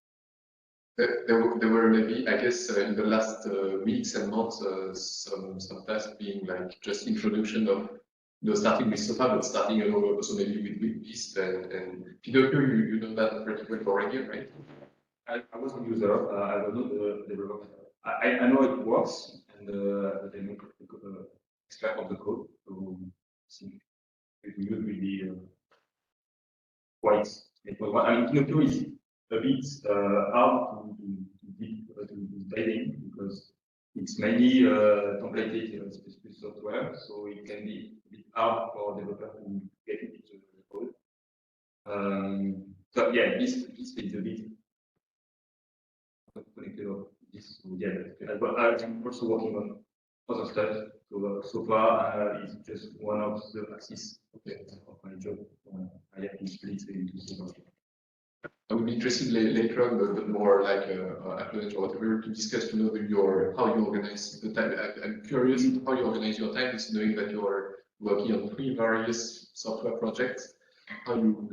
There were maybe, I guess, in the last weeks and months, some tasks being like just introduction of, starting with SOFA, but starting also maybe with BISP and Pinocchio. You know that pretty well already, right? I was a user. I don't know the development. I know it works, and they make extract of the code. So I think it will be quite. I mean, Pinocchio is a bit hard to dive in because it's mainly templated specific software, so it can be a bit hard for developers to get into the code. So yeah, this is a bit connected of this. So yeah, but I'm also working on other stuff. So far, it's just one of the axes of my job. I have to split into several. I would be interested later on, but more like after or whatever, to discuss, how you organize the time. I'm curious how you organize your time, knowing that you are working on 3 various software projects. How you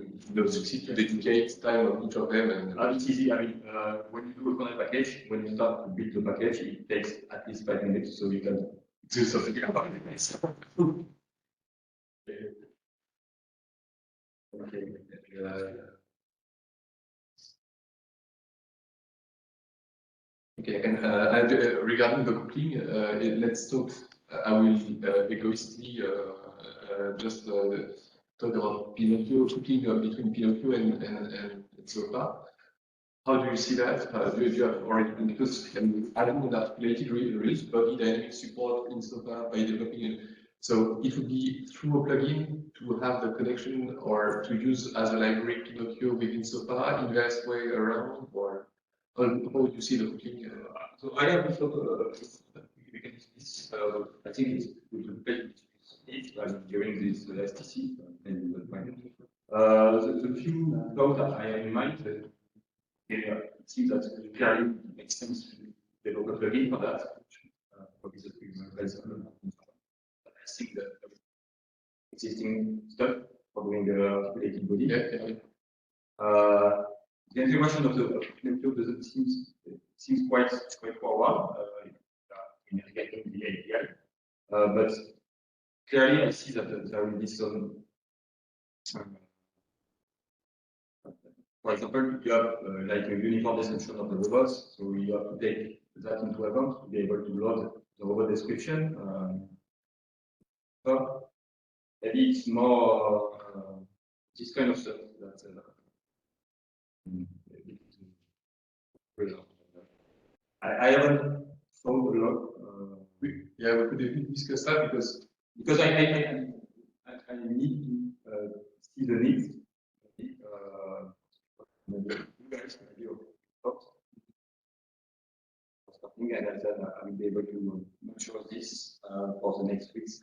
succeed to dedicate time on each of them? And it's easy. I mean, when you do a connect package, when you start to build the package, it takes at least 5 minutes, so you can do something about it. Okay, and regarding the cooking, let's talk. I will egoistically just talk about Pinocchio, cooking between Pinocchio and SOFA. How do you see that? Do you have already, because I don't know that related release body dynamic support in SOFA by developing it. So it would be through a plugin to have the connection or to use as a library Pinocchio within SOFA, invest way around, or how do you see the cooking? So I have thought we can use this. I think it's good to play during this STC and the few thoughts that I have in mind. It seems that it clearly makes sense to develop a plugin for that. I think that existing stuff for doing the articulated body. The integration of the Pinocchio doesn't seems quite forward in getting the API, but clearly I see that there will be some. For example, you have like a uniform description of the robots, so you have to take that into account to be able to load the robot description. So maybe it's more this kind of stuff that I haven't thought a lot. We could discuss that because I need to see the needs. Maybe you guys maybe thought something, and then I will be able to mature this for the next weeks.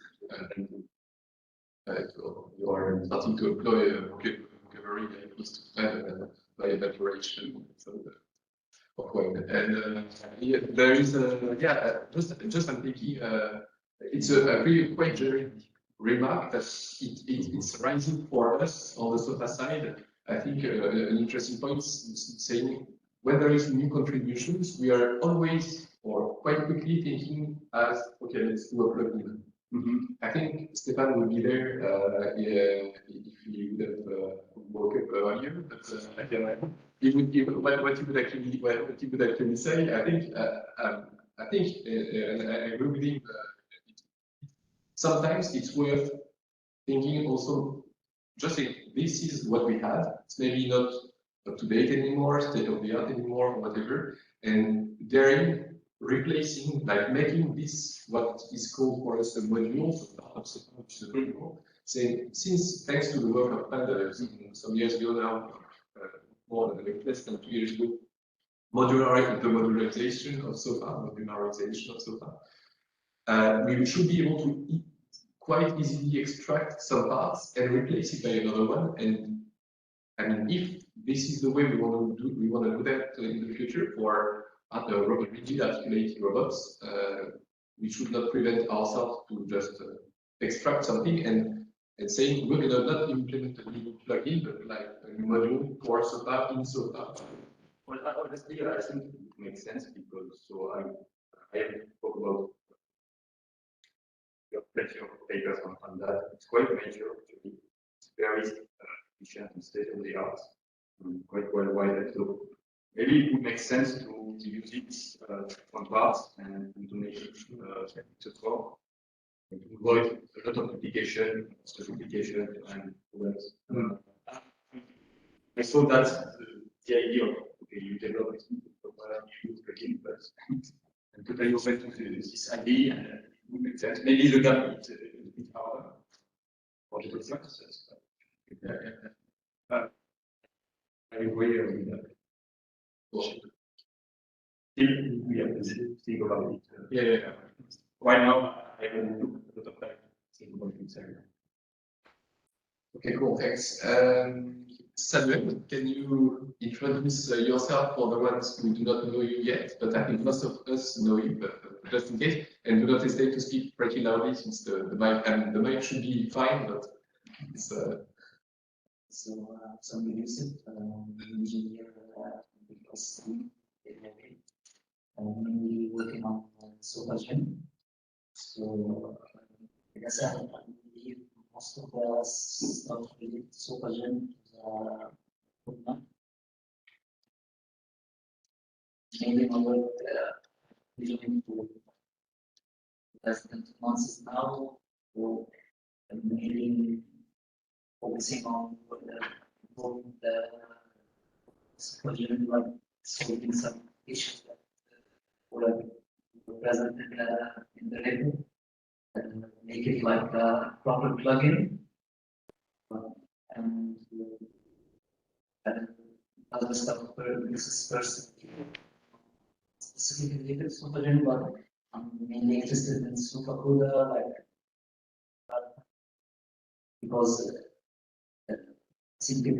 You are starting to employ a vocabulary close to 10 by evaluation. So, and there is just I'm thinking it's a really quite generic remark that it's rising for us on the SOFA side. I think an interesting point is saying when there is new contributions, we are always or quite quickly thinking as okay, let's do a plugin. I think Stefan would be there if he would have woke up earlier. But he would give what he would actually say. I think, and I agree with him. sometimes it's worth thinking also, just say, this is what we have. It's maybe not up to date anymore, state of the art anymore, or whatever. And daring replacing, like making this what is called for us a module, which is a protocol, saying, since thanks to the work of Panda some years ago now, more than less than 2 years ago, modularization of SOFA, we should be able to quite easily extract some parts and replace it by another one. And I mean, if this is the way we want to do that in the future for rigid articulated robots, we should not prevent ourselves to just extract something and saying we're gonna not implement a new plugin, but like a new module for SOFA in SOFA. Well, honestly, I think it makes sense because I have talked about your plenty of papers on that. It's quite major, actually. It's very efficient and state of the art, quite worldwide. So maybe it would make sense to use it on parts and to make it support and to avoid a lot of duplication, and problems. I thought that's the idea of you develop it, you use plugin, but and totally open to this idea, and it would make sense. Maybe the gap is a bit harder for the success. I agree with that. Still, we have to think about it. Yeah. Right now, I haven't looked a lot of time to think about it. Okay, cool, thanks. Samuel, can you introduce yourself for the ones who do not know you yet? But I think most of us know you, but just in case, and do not hesitate to speak pretty loudly since the mic, and the mic should be fine, but it's So, I'm Yusuf, engineer because I'm mainly working on SOFA Gym. So, I guess I believe most of the stuff related to SOFA Gym is mainly my work usually for less than 2 months now. So, I'm mainly focusing on the solution, like solving some issues that were present in the repo, and make it like a proper plugin. And other stuff this is personally specifically related to solution, but I'm mainly interested in SuperCoda, because simply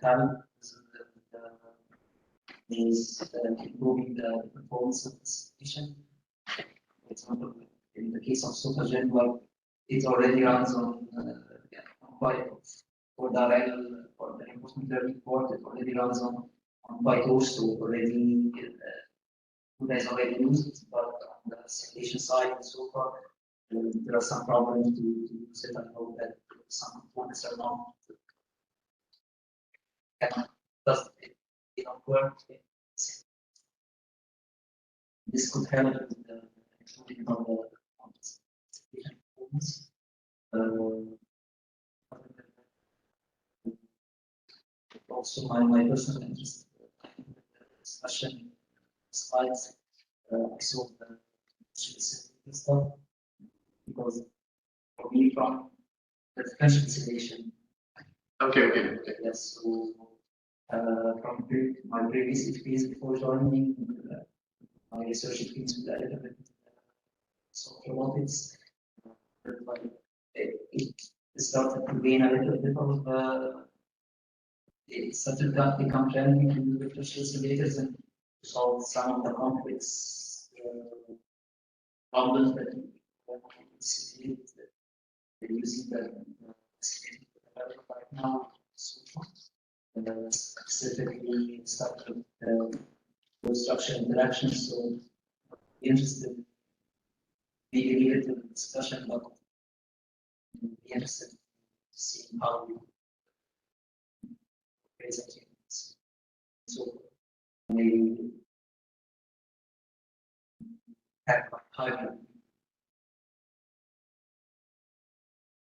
have is improving the performance of the solution. For example, in the case of SuperGen, well, it already runs on quite for the reinforcement learning port. It already runs on PyTorch, so already you guys already use it. But on the simulation side and so far, there are some problems to use it. I hope that some components are not does it don't work. This could help with the improving on the performance. Also, my personal interest in the discussion slides. I saw the stuff because for me, from the differential simulation. okay. Yes, so from my previous experience before joining my research experience with the software robotics, it started to gain a little bit of it started to become challenging to use differential simulators and to solve some of the complex problems that you using the right now. Specifically started with structure interactions. So interested, maybe leave it to the discussion, but be interested to see how we raise it. So maybe have my hybrid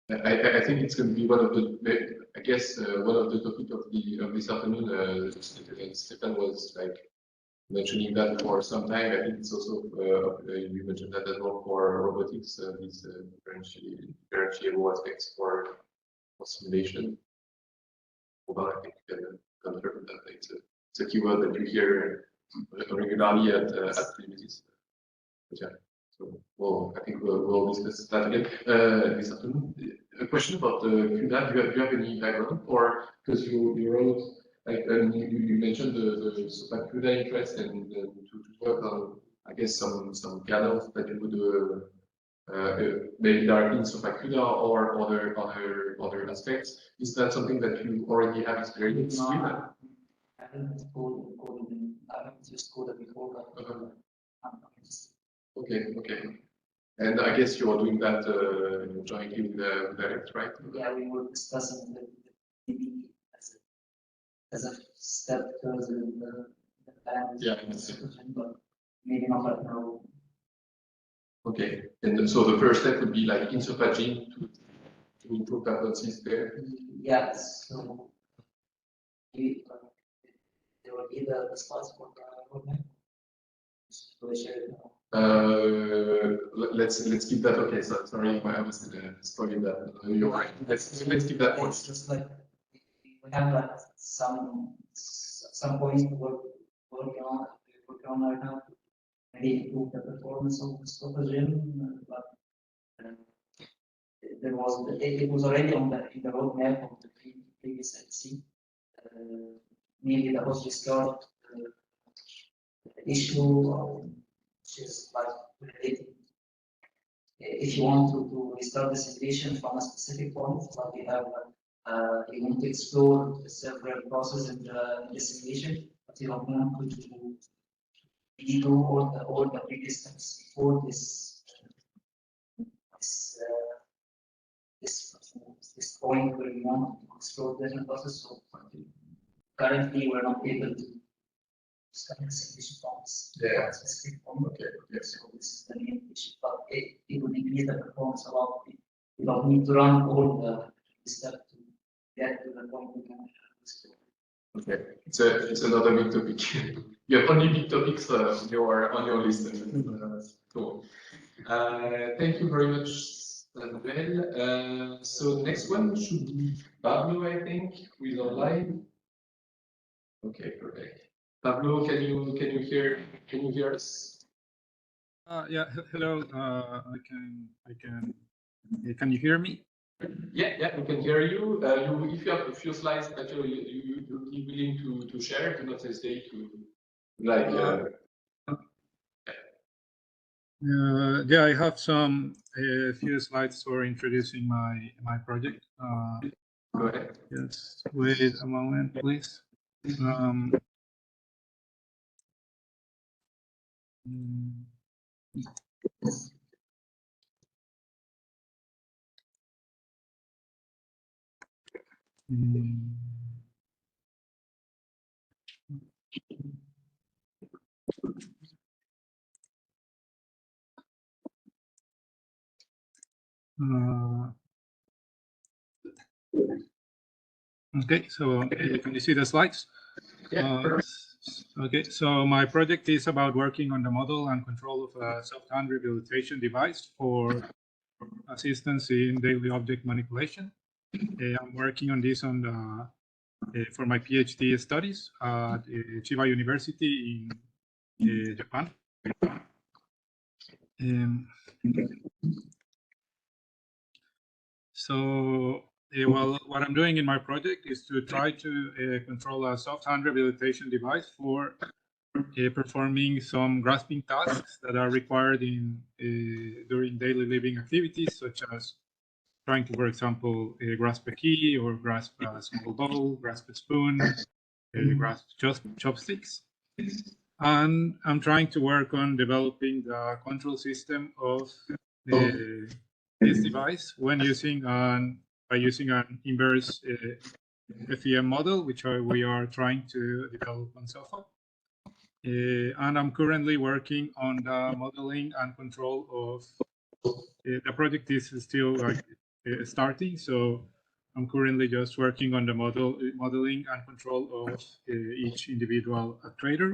I think it's going to be one of the, I guess, one of the topic of this afternoon. Stefan was like mentioning that for some time. I think it's also you mentioned that as well for robotics. These differentiable aspects for simulation. Well, I think you can confirm that it's a keyword that you hear regularly at communities. Yeah. So, well, I think we'll discuss that again this afternoon. A question about the CUDA. Do you have any background, or because you wrote like you mentioned the SOFA CUDA interest and to work on, I guess, some kernels that you would maybe directly in SOFA CUDA or other aspects. Is that something that you already have experience with? I haven't coded in, I haven't used Coda before, but I'm interested. Okay. And I guess you are doing that jointly with Alex, right? Yeah, we were discussing maybe as a step further in the plan. Yeah, but maybe not right now. Okay, and so the first step would be like in SOFA-Gym to improve capabilities there. Yeah, so there will be the spots for the roadmap. So share it now. Let's keep that. Okay, so sorry, I was spoiling that. You're right. Let's keep that one. It's just like we have like some points to work on right now. Maybe improve the performance of the SOFA-Gym, but there was it was already on in the roadmap of the previous STC. Maybe the host restart issue, which is like related. If you want to restart the simulation from a specific point, like you have, you want to explore several processes in the simulation, but you don't want to redo all the previous steps before this point where we want to explore different processes. So currently, we're not able to start the simulation from Yeah. specific point. Okay. Yes. So this is the main issue, but it would increase the performance a lot. We don't need to run all the steps to get to the point we want to explore. Okay, it's another big topic. You have only big topics on your list. Cool. Thank you very much, Samuel. So next one should be Pablo, I think, who is online. Okay, perfect. Pablo, can you hear us? Yeah. Hello. Can you hear me? Yeah, we can hear you. If you have a few slides that you're willing to share, do not hesitate to like. Yeah, I have a few slides for introducing my project. Go ahead. Just wait a moment, please. Okay, so can you see the slides? Yeah. Okay, so my project is about working on the model and control of a soft-hand rehabilitation device for assistance in daily object manipulation. I'm working on this for my PhD studies at Chiba University in Japan. So, well, what I'm doing in my project is to try to control a soft-hand rehabilitation device for performing some grasping tasks that are required during daily living activities, such as trying to, for example, grasp a key or grasp a small bowl, grasp a spoon, grasp chopsticks. And I'm trying to work on developing the control system of this device when by using an inverse FEM model, which we are trying to develop on SOFA. And I'm currently working on the modeling and control of the project is still like starting. So I'm currently just working on the modeling and control of each individual actuator.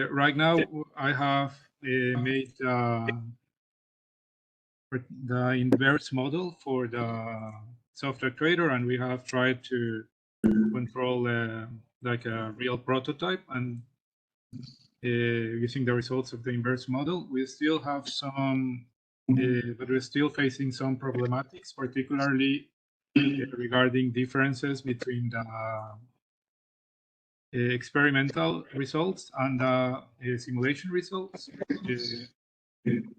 Right now, I have made the inverse model for the soft actuator, and we have tried to control like a real prototype, and using the results of the inverse model, we still have some, but we're still facing some problematics, particularly regarding differences between the experimental results and the simulation results.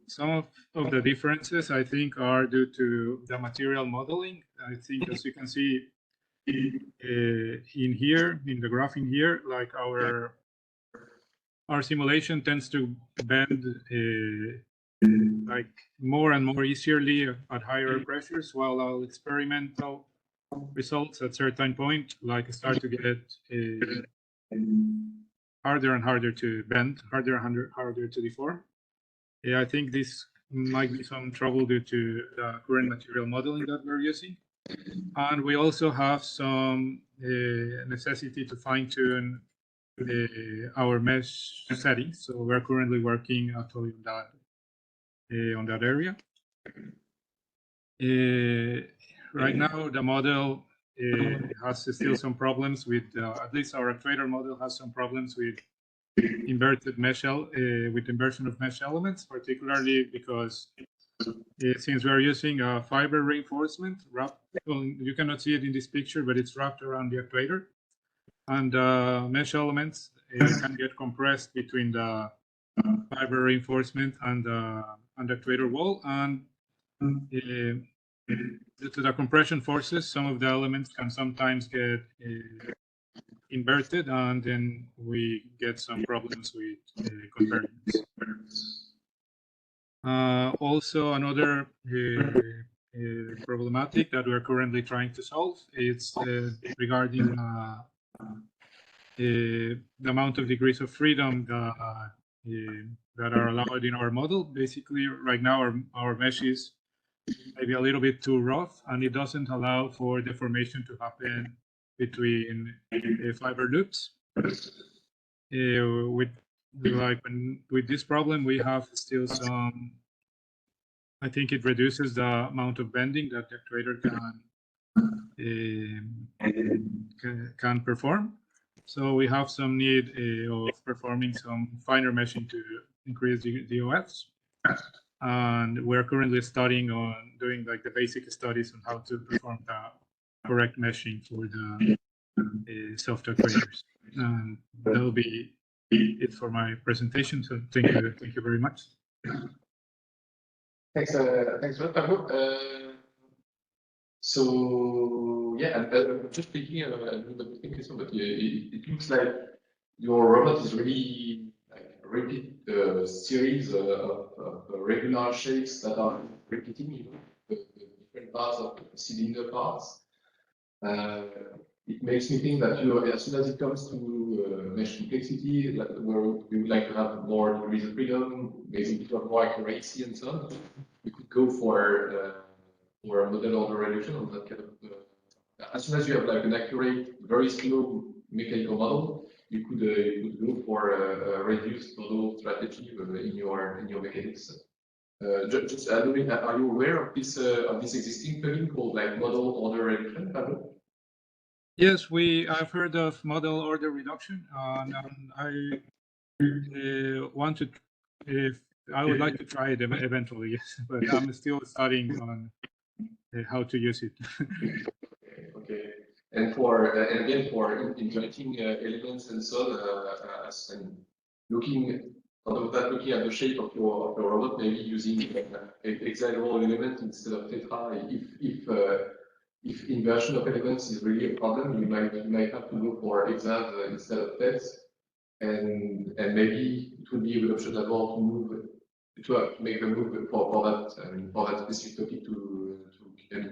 Some of the differences, I think, are due to the material modeling. I think, as you can see in here, in the graph in here, like our simulation tends to bend like more and more easily at higher pressures, while our experimental results at certain point like start to get harder and harder to bend, harder and harder to deform. I think this might be some trouble due to the current material modeling that we're using. And we also have some necessity to fine-tune our mesh settings. So we're currently working actually on that area. Right now, the model has still some problems with, at least our actuator model has some problems with inverted mesh, with inversion of mesh elements, particularly because since we are using a fiber reinforcement wrapped, well, you cannot see it in this picture, but it's wrapped around the actuator, and mesh elements can get compressed between the fiber reinforcement and the actuator wall, and due to the compression forces, some of the elements can sometimes get inverted, and then we get some problems with convergence. Also, another problematic that we're currently trying to solve is regarding the amount of degrees of freedom that are allowed in our model. Basically, right now our mesh is maybe a little bit too rough, and it doesn't allow for deformation to happen between fiber loops. With this problem, we have still some. I think it reduces the amount of bending that the actuator can perform. So we have some need of performing some finer meshing to increase the OFs. And we're currently studying on doing like the basic studies on how to perform the correct meshing for the soft actuators. And that'll be it for my presentation. So thank you very much. Thanks a lot, Pablo. So yeah, and just thinking a little bit thinking, but it looks like your robot is really like a repeat series of regular shapes that are repeating, you know, the different parts of the cylinder parts. It makes me think that, you know, as soon as it comes to mesh complexity, like, where we would like to have more degrees of freedom, maybe to have more accuracy and so on, we could go for a model order reduction on that kind of. As soon as you have like an accurate, very slow mechanical model, you could go for a reduced model strategy in your mechanics. Just are you aware of this existing plugin called like model order reduction, Pablo? Yes, I've heard of model order reduction, and I wanted, if I would like to try it eventually, yes, but I'm still studying on how to use it. Okay. And again for integrating elements and so on, and looking at the shape of your robot, maybe using hexagonal element instead of tetra. If inversion of elements is really a problem, you might have to go for hexad instead of tets, and maybe it would be a good option as well to make the move for that specific topic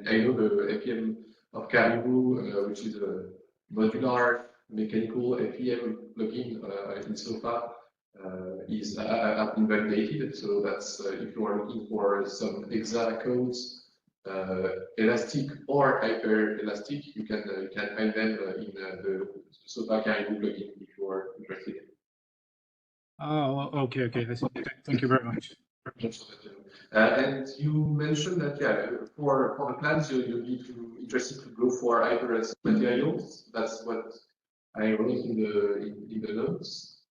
I know the FEM of Caribou, which is a modular mechanical FEM plugin in SOFA, have been validated. So that's if you are looking for some exact codes, elastic or hyper elastic, you can find them in the SOPA Caribou plugin if you are interested. Oh, okay. I see. Thank you very much. And you mentioned that for the plans you'll be interested to go for hyper materials. That's what I wrote in the notes.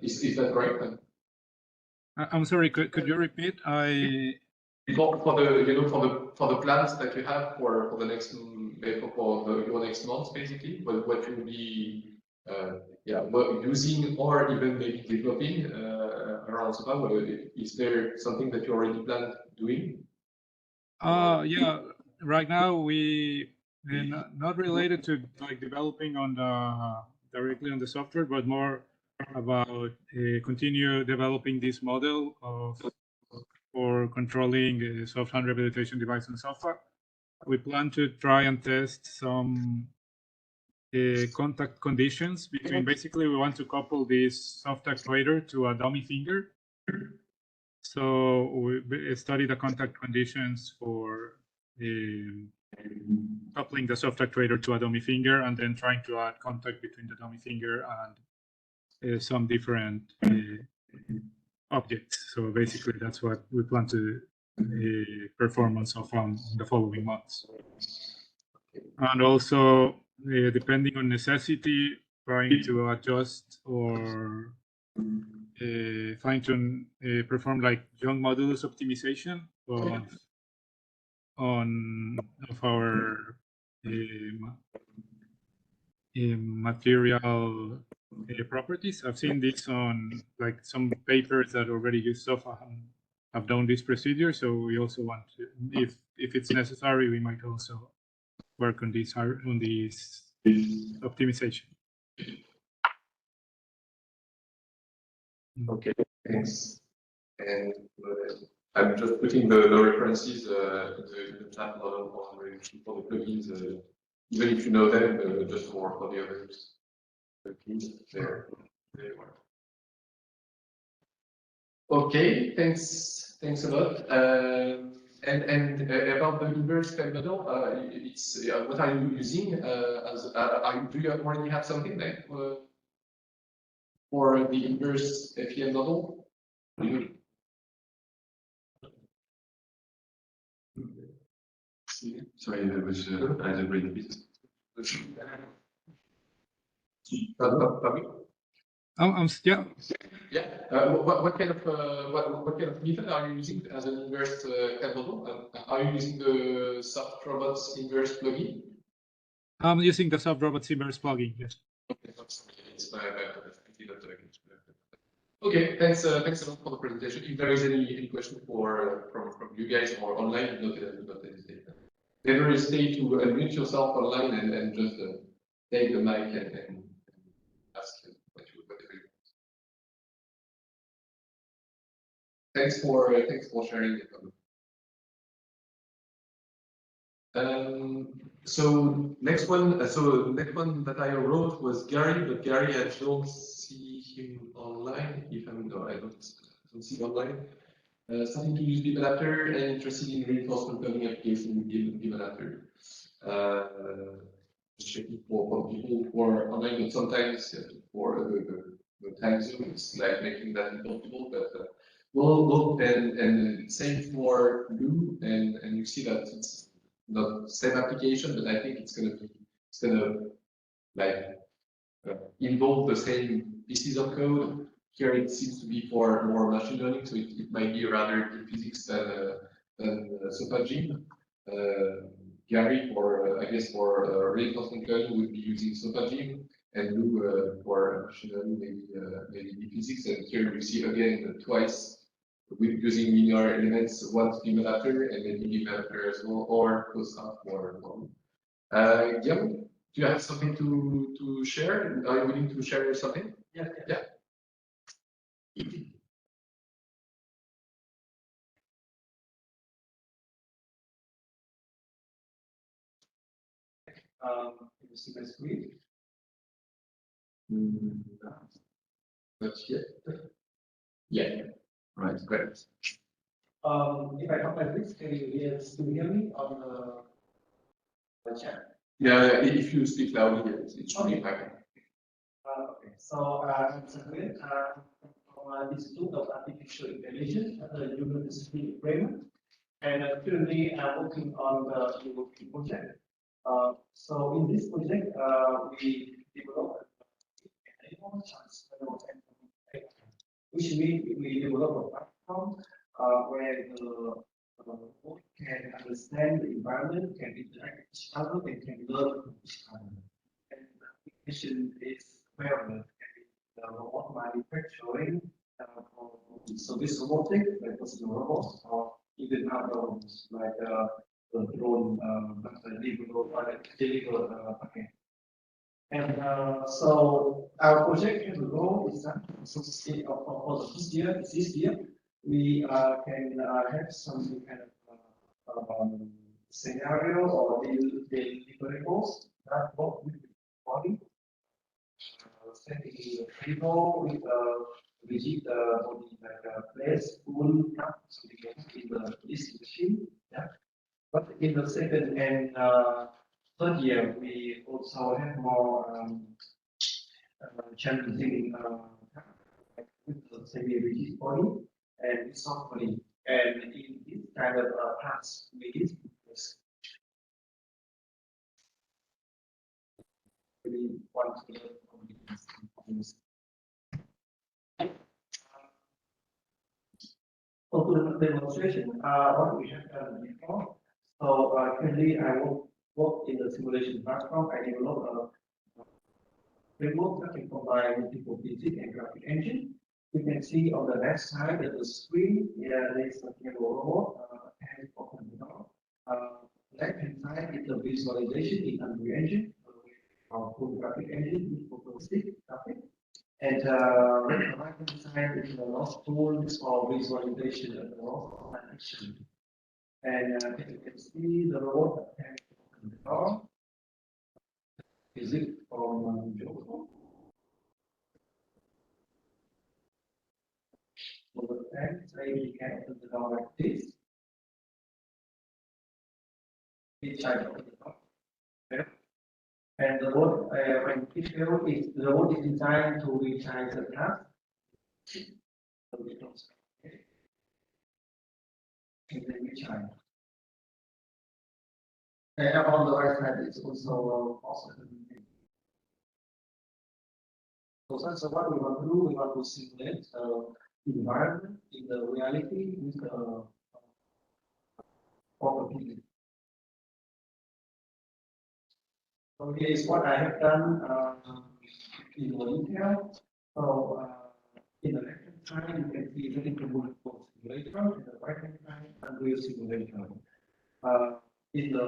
Is that correct? I'm sorry. Could you repeat? For the plans that you have for the next your next month, basically, what you will be using or even maybe developing around SOPA. Is there something that you already planned doing? Yeah. Right now we're not related to like developing on directly on the software, but more about continue developing this model for controlling a soft hand rehabilitation device on software. We plan to try and test some contact conditions between. Basically, we want to couple this soft actuator to a dummy finger. So we study the contact conditions for coupling the soft actuator to a dummy finger, and then trying to add contact between the dummy finger and some different objects. So basically, that's what we plan to perform on SOFA in the following months. And also, depending on necessity, trying to adjust or fine-tune, perform like young modulus optimization of our material properties. I've seen this on like some papers that already use SOFA and have done this procedure. So we also want to, if it's necessary, we might also work on this optimization. Okay, thanks. And I'm just putting the references in the chat for the plugins, even if you know them, just for the others. Okay, there you are. Okay, thanks a lot. And about the inverse time model, it's what are you using do you already have something like for the inverse FEM model? Sorry, I was I didn't read the bit. Yeah. Yeah. What kind of method are you using as an inverse CAD model? Are you using the soft robots inverse plugin? I'm using the soft robots inverse plugin. Yes. Okay. Thanks a lot for the presentation. If there is any question from you guys or online, do not hesitate. Never hesitate to unmute yourself online and just take the mic and ask whatever you want. Thanks for sharing it. So next one that I wrote was Gary, but Gary, I don't see him online. I don't see him online. Starting to use BIM adapter and interested in reinforcement learning application with BIM adapter. Just checking for people who are online, but sometimes for the time zone, it's like making that impossible. But we'll and same for Lou, and you see that it's not the same application, but I think it's gonna like involve the same pieces of code. Here it seems to be for more machine learning, so it might be rather in physics than SOPA GIM. Gary I guess for reinforcement learning would be using SOPA GIM, and Lou for machine learning maybe physics. And here you see again twice with using linear elements, one BIM adapter and maybe BIM adapter as well, or close up or one. Guillaume, do you have something to share? Are you willing to share something? Yeah. You see my screen? Not yet. Yeah. Right. Great. If I come like this, can you hear me on the chat? Yeah. If you speak loudly, it should be fine. Okay. So I'm Samuel. From the Institute of Artificial Intelligence at the University of Bremen, and currently I'm working on the European project. So in this project, we develop which means we develop a platform where the robot can understand the environment, can interact with each other, and can learn from each other. And the application is wearable, the robot manufacturing for service robotic, like personal robots, or even other robots like the drone, okay. And so our project has a goal is that for the first year, this year, we can have some kind of scenario or deliverables that work with the body. Setting the table with rigid body like a place, spoon, cup, something in this machine. Yeah. But in the second and third year, we also have more challenging with the semi-rigid body and with soft body. And in this kind of parts, we need this. We want to learn from this. So to the demonstration, what we have done before. So currently, I work in the simulation platform. I develop a framework that can combine multiple physics and graphic engine. You can see on the left side of the screen, there is a yellow robot, and open the door. Left hand side is the visualization in Unreal Engine, our full graphic engine with photorealistic graphic. And the right hand side is the loss tool for visualization of the loss action. And you can see the robot can open the door. Is it from Joe? So the end, say we can open the door like this. Which I open the door. Okay. And the robot, when it is the robot is designed to resize the task. So we don't say, okay. And then we try. And on the right side, it's also possible. So that's what we want to do. We want to simulate the environment in the reality with the property. So here is what I have done in more detail. So in the left hand side, you can see the multiple simulator. In the right hand side, Unreal simulator. In the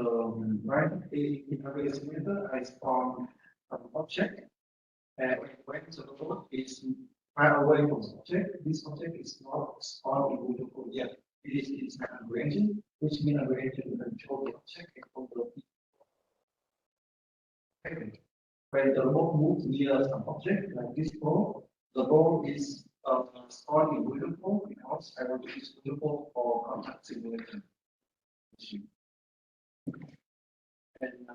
right in Unreal simulator, I spawn an object. And when the robot is far away from the object, this object is not spawned in Google code yet. It is inside Unreal Engine, which means Unreal Engine will control the object and control the people. When the robot moves near some object like this ball, the ball is spawned in Google code because I want to use Google code for contact simulation. And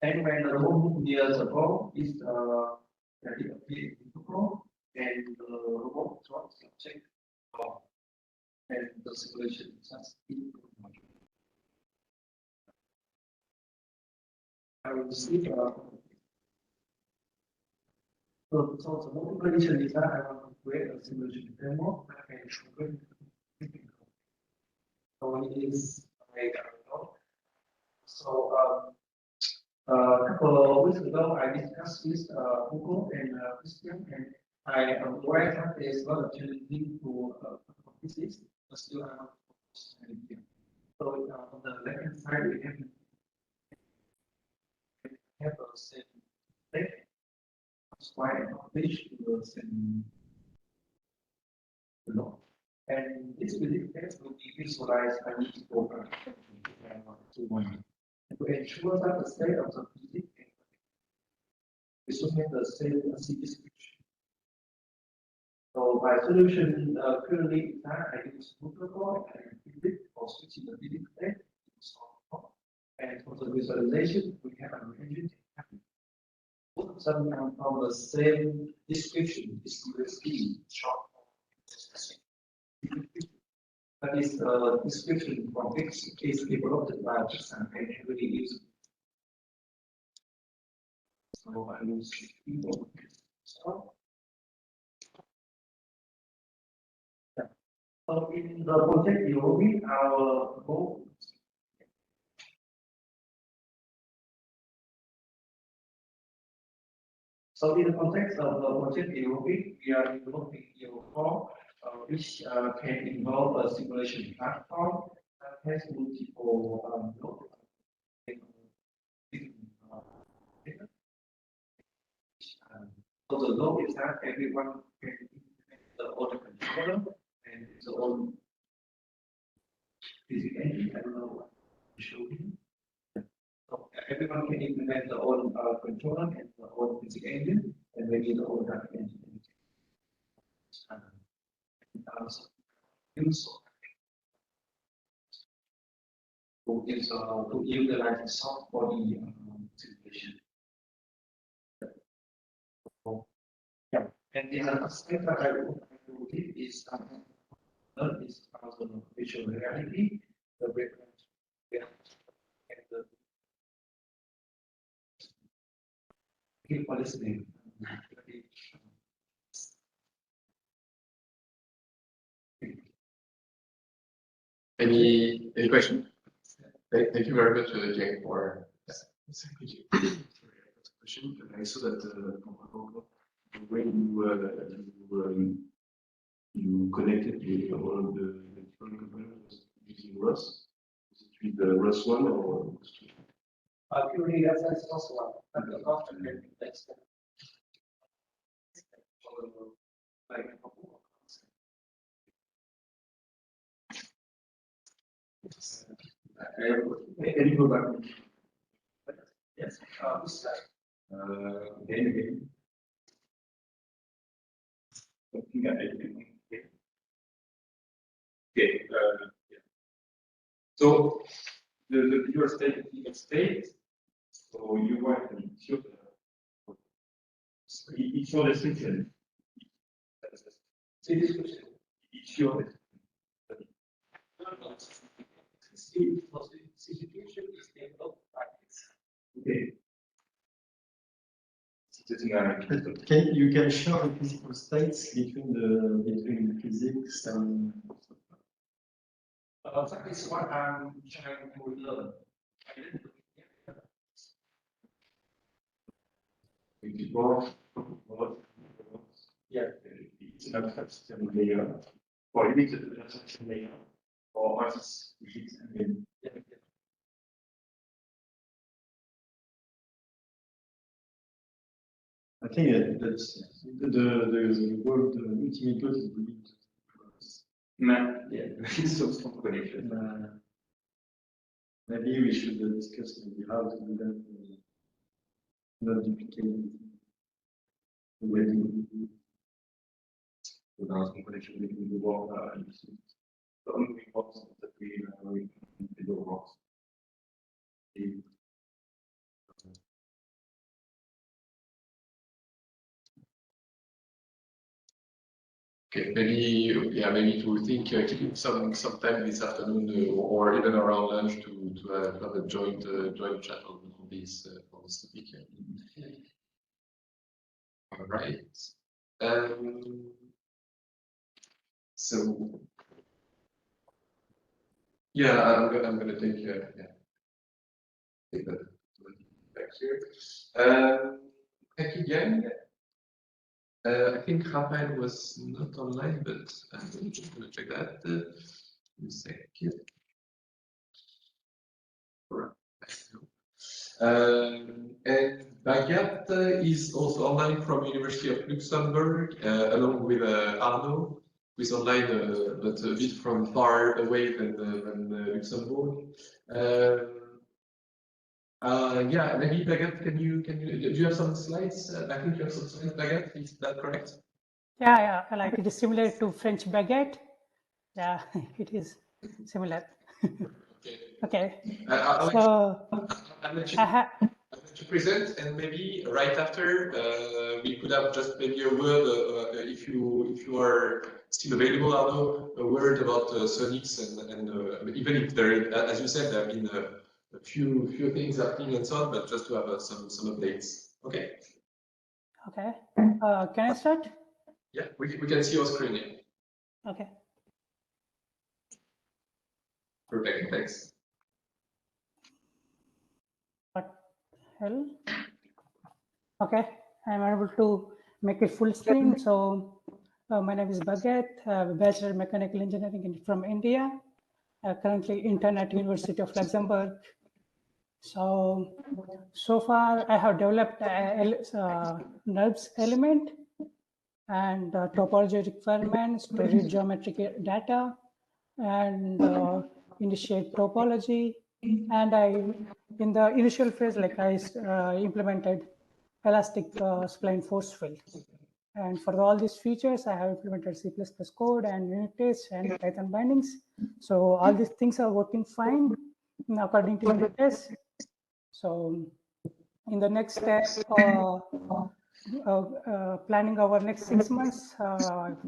and when the robot near the ball is ready to appear in the ball, and the robot drops the object off, and the simulation starts in. I will see so the multiplication is that I want to create a simulation framework that can show. So it is like so a couple of weeks ago, I discussed with Google and Christian, and I am aware that there is a lot of challenging to physics, but still I want to focus on it. So on the left hand side, we have a same thing. That's why I publish to the same law. And this belief test will be visualized by each program to ensure that the state of the physics also have the same C description. So my solution currently is that I use protocol and build for switching the building plate. And for the visualization, we have an engine. Both of them come from the same description, is USB short. That is the description from which is developed by Jason and heavily used. So I will switch people. So in the project EOB, our goal. So in the context of the project EOB, we are developing EO4, which can involve a simulation platform that has multiple so the goal is that everyone can implement the auto controller and the own physics engine. I don't know what to show you. So everyone can implement the own controller and the own physics engine, and maybe the own graphic engine. To utilize the soft body simulation. Yeah, and the other aspect that I would give is also visual reality, the reference, and the keep listening. Any question? Thank you very much, Jane, for Thank you. Question. I saw that the way you connected with all of the electronic components using Rust. Is it with the Rust one or? Purely that's also one. But the often that's Can you go back? yes. Again. I think I can. Okay. Yeah. So the pure state. So you want to show it's your description. It's your Situation is developed by this. okay. You can show the physical states between physics and. That is what I'm trying to learn. Yeah, it's an abstraction layer, or it is an abstraction layer, or us, I think that's the word ultimate goal is really yeah, so strong connection. maybe we should discuss maybe how to do that. Not duplicate. Without some connection between the work and the only box that we do rocks. Okay, maybe to think keep some time this afternoon or even around lunch to have a joint chat on this topic. All right. So yeah, I'm gonna take take that back here. Thank you again. I think Rafael was not online, but I'm just going to check that in a second. And Bagat is also online from University of Luxembourg, along with Arnaud, who is online, but a bit from far away than Luxembourg. Yeah, maybe Baguette, do you have some slides? I think you have some slides, Baguette, is that correct? Yeah, like it is similar to French baguette. Yeah, it is similar. Okay. I'll let I have. to present, and maybe right after we could have just maybe a word if you are still available, Arnaud, a word about Sonics and even if there, as you said, there have been a few things happening and so on, but just to have some updates. Okay. Okay. Can I start? Yeah, we can see your screen. Yeah. Okay. Perfect. Thanks. What hell? Okay, I'm able to make it full screen. So my name is Baguette, Bachelor of Mechanical Engineering from India, currently intern at University of Luxembourg. So far I have developed a NURBS element and topology requirements to read geometric data and initiate topology. And in the initial phase, like I implemented elastic spline force field. And for all these features, I have implemented C++ code and unit tests and Python bindings. So all these things are working fine according to unit tests. So in the next step, planning our next 6 months,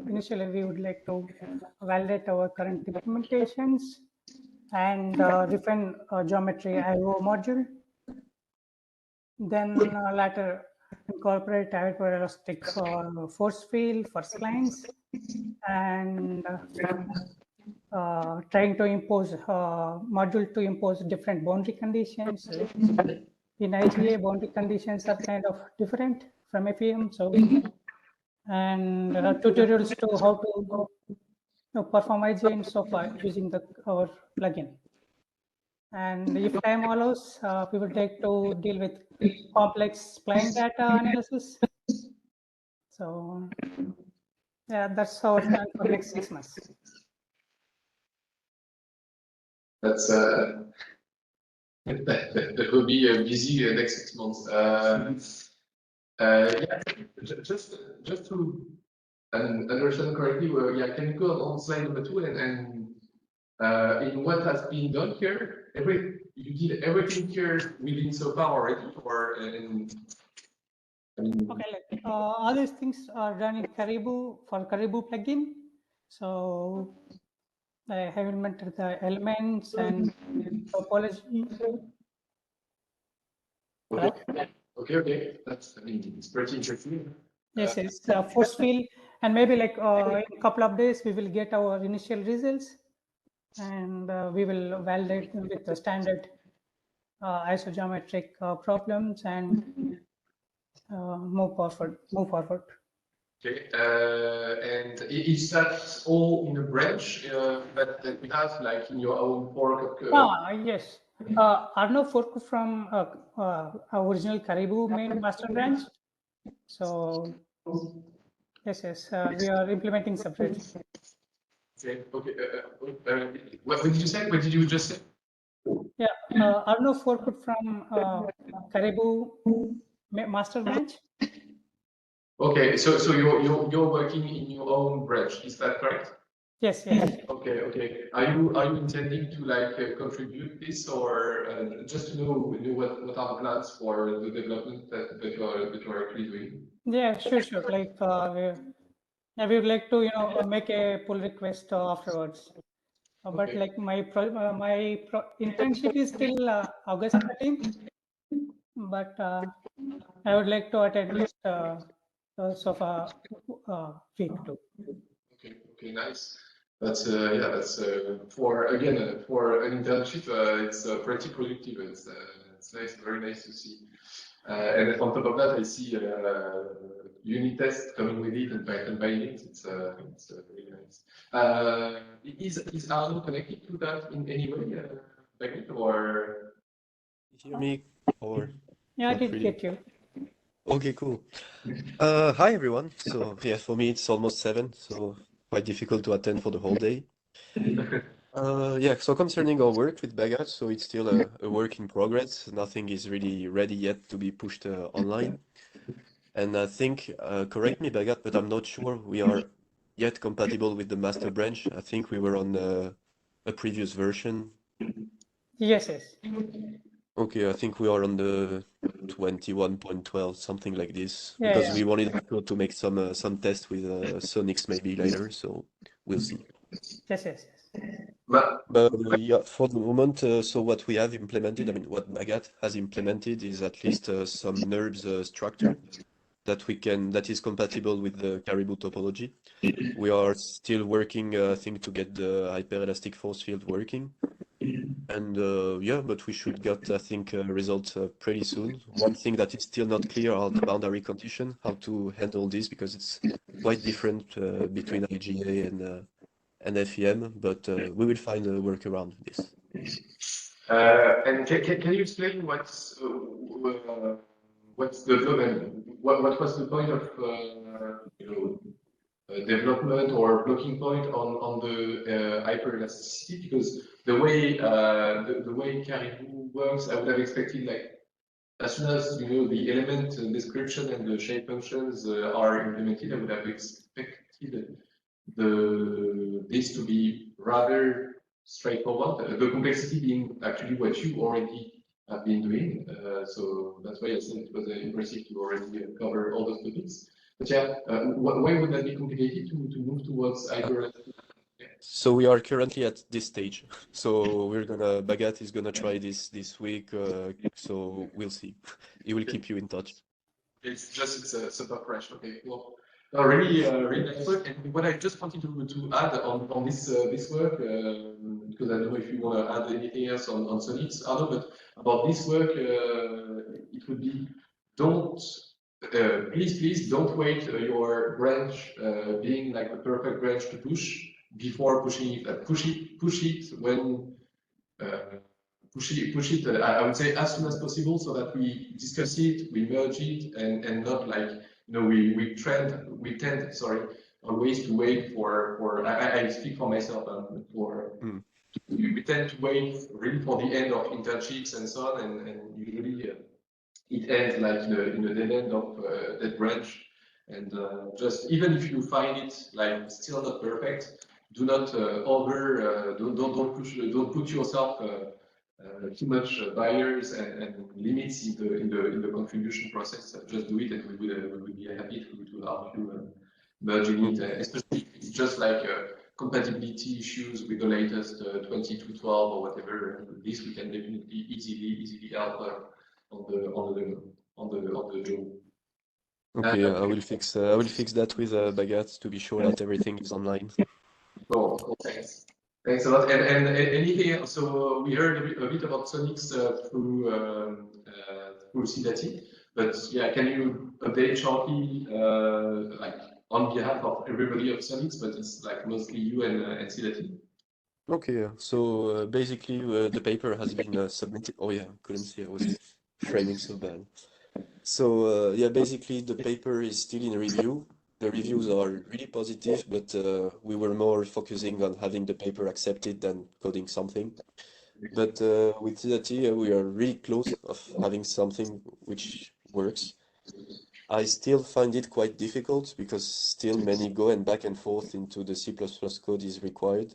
initially we would like to validate our current implementations and refine geometry IO module. Then later incorporate elastic force field for splines and trying to impose module to impose different boundary conditions. In IGA, boundary conditions are kind of different from FEM. So, and tutorials to how to perform IGA and so far using our plugin. And if time allows, we would like to deal with complex spline data analysis. So, yeah, that's our plan for next 6 months. That's that will be busy next 6 months. Yeah, just to understand correctly, yeah, can you go on slide number 2 and in what has been done here? You did everything here within so far already, or okay, like all these things are done in Caribou for Caribou plugin. So I have implemented the elements and topology. Okay. That's, I mean, it's pretty interesting. Yes, force field, and maybe like in a couple of days we will get our initial results, and we will validate them with the standard isogeometric problems and move forward. Okay, and is that all in a branch that we have, like in your own fork? Yes. Arno fork from our original Caribou main master branch. So yes, we are implementing separately. Okay. What did you say? What did you just say? Yeah, Arno fork from Caribou master branch. Okay, so you're working in your own branch, is that correct? Yes. Okay. Are you intending to like contribute this, or just to know what are the plans for the development that you are actually doing? Yeah, sure. Like we would like to make a pull request afterwards. But Okay. like my internship is till August 13th, but I would like to attend least so far week 2. Okay, nice. That's that's for an internship. It's pretty productive. It's nice, very nice to see. And on top of that, I see unit test coming with it and Python bindings. It's really nice. Is Arno connected to that in any way, Beckett, or? You hear me or? Yeah, I did get you. Okay, cool. Hi everyone. So yeah, for me it's almost 7, so quite difficult to attend for the whole day. Yeah, so concerning our work with Bagat, so it's still a work in progress. Nothing is really ready yet to be pushed online. And I think, correct me, Bagat, but I'm not sure we are yet compatible with the master branch. I think we were on a previous version. Yes, yes. Okay, I think we are on the 21.12, something like this, Yeah, because yeah. we wanted also to make some tests with Sonics maybe later, so we'll see. Yes, yes, yes. But But yeah, for the moment, so what we have implemented, I mean, what Bagat has implemented is at least some NURBS structure that is compatible with the Caribou topology. We are still working, I think, to get the hyperelastic force field working. And yeah, but we should get, I think, results pretty soon. One thing that is still not clear are the boundary condition, how to handle this, because it's quite different between IGA and FEM, but we will find a workaround with this. and can you explain what's the what was the point of development or blocking point on the hyperelasticity? Because the way the way Caribou works, I would have expected like as soon as the element description and the shape functions are implemented, I would have expected this to be rather straightforward. The complexity being actually what you already have been doing. So that's why I said it was impressive to already cover all those topics. But yeah, why would that be complicated to move towards hyper? So we are currently at this stage. So Bagat is gonna try this week. So we'll see. He will keep you in touch. It's a super fresh. Okay, well, really, really nice work. And what I just wanted to add on this work, because I don't know if you want to add anything else on Sonics, Arno, but about this work, it would be please don't wait your branch being like the perfect branch to push before pushing it. Push it when. Push it, I would say as soon as possible so that we discuss it, we merge it, and not like, we tend, sorry, always to wait for I speak for myself, we tend to wait really for the end of internships and so on, and usually it ends like in the dead end of that branch. And just even if you find it like still not perfect, do not don't put yourself too much barriers and limits in the contribution process. Just do it, and we would be happy to help you merging it, especially if it's just like compatibility issues with the latest 2212 or whatever. This we can definitely easily help on the job. Okay, I will fix that with Bagat to be sure that everything is online. Cool, thanks. Thanks a lot. And anything else? So we heard a bit about Sonics through CDATI, but yeah, can you update shortly, like on behalf of everybody of Sonics, but it's like mostly you and CDATI? Okay, so basically the paper has been submitted. Oh yeah, couldn't see, I was framing so bad. So yeah, basically the paper is still in review. The reviews are really positive, but we were more focusing on having the paper accepted than coding something. But with CDATI, we are really close of having something which works. I still find it quite difficult because still many go and back and forth into the C++ code is required,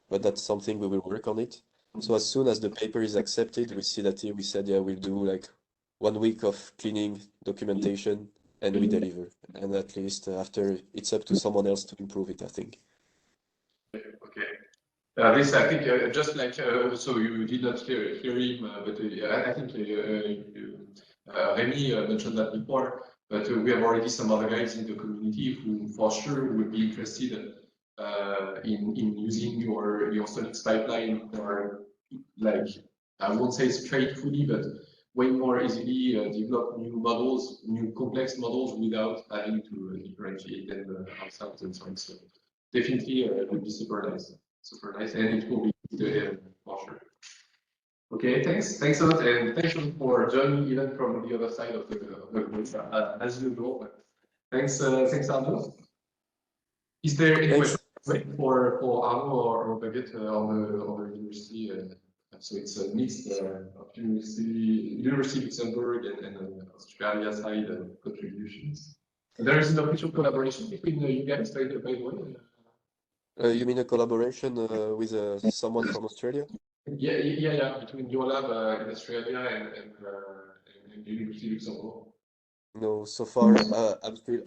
but that's something we will work on it. So as soon as the paper is accepted with CDATI, we said, yeah, we'll do like 1 week of cleaning documentation and we deliver. And at least after, it's up to someone else to improve it, I think. Okay. This, I think, just like, so you did not hear him, but I think Remy mentioned that before, but we have already some other guys in the community who for sure would be interested in using your Sonics pipeline for, like, I won't say straightfully, but way more easily develop new models, new complex models without having to differentiate them ourselves and so on. So definitely it would be super nice. Super nice, and it will be the for sure. Okay, thanks a lot, and thanks for joining even from the other side of the group as usual. Thanks, Arno. Is there any question? Wait for Arno or Baguette on the university. So it's a mix of University of Luxembourg and Australia side contributions. There is an official collaboration between you guys, by the way. You mean a collaboration with someone from Australia? Yeah. Between your lab in Australia and University of Luxembourg. No, so far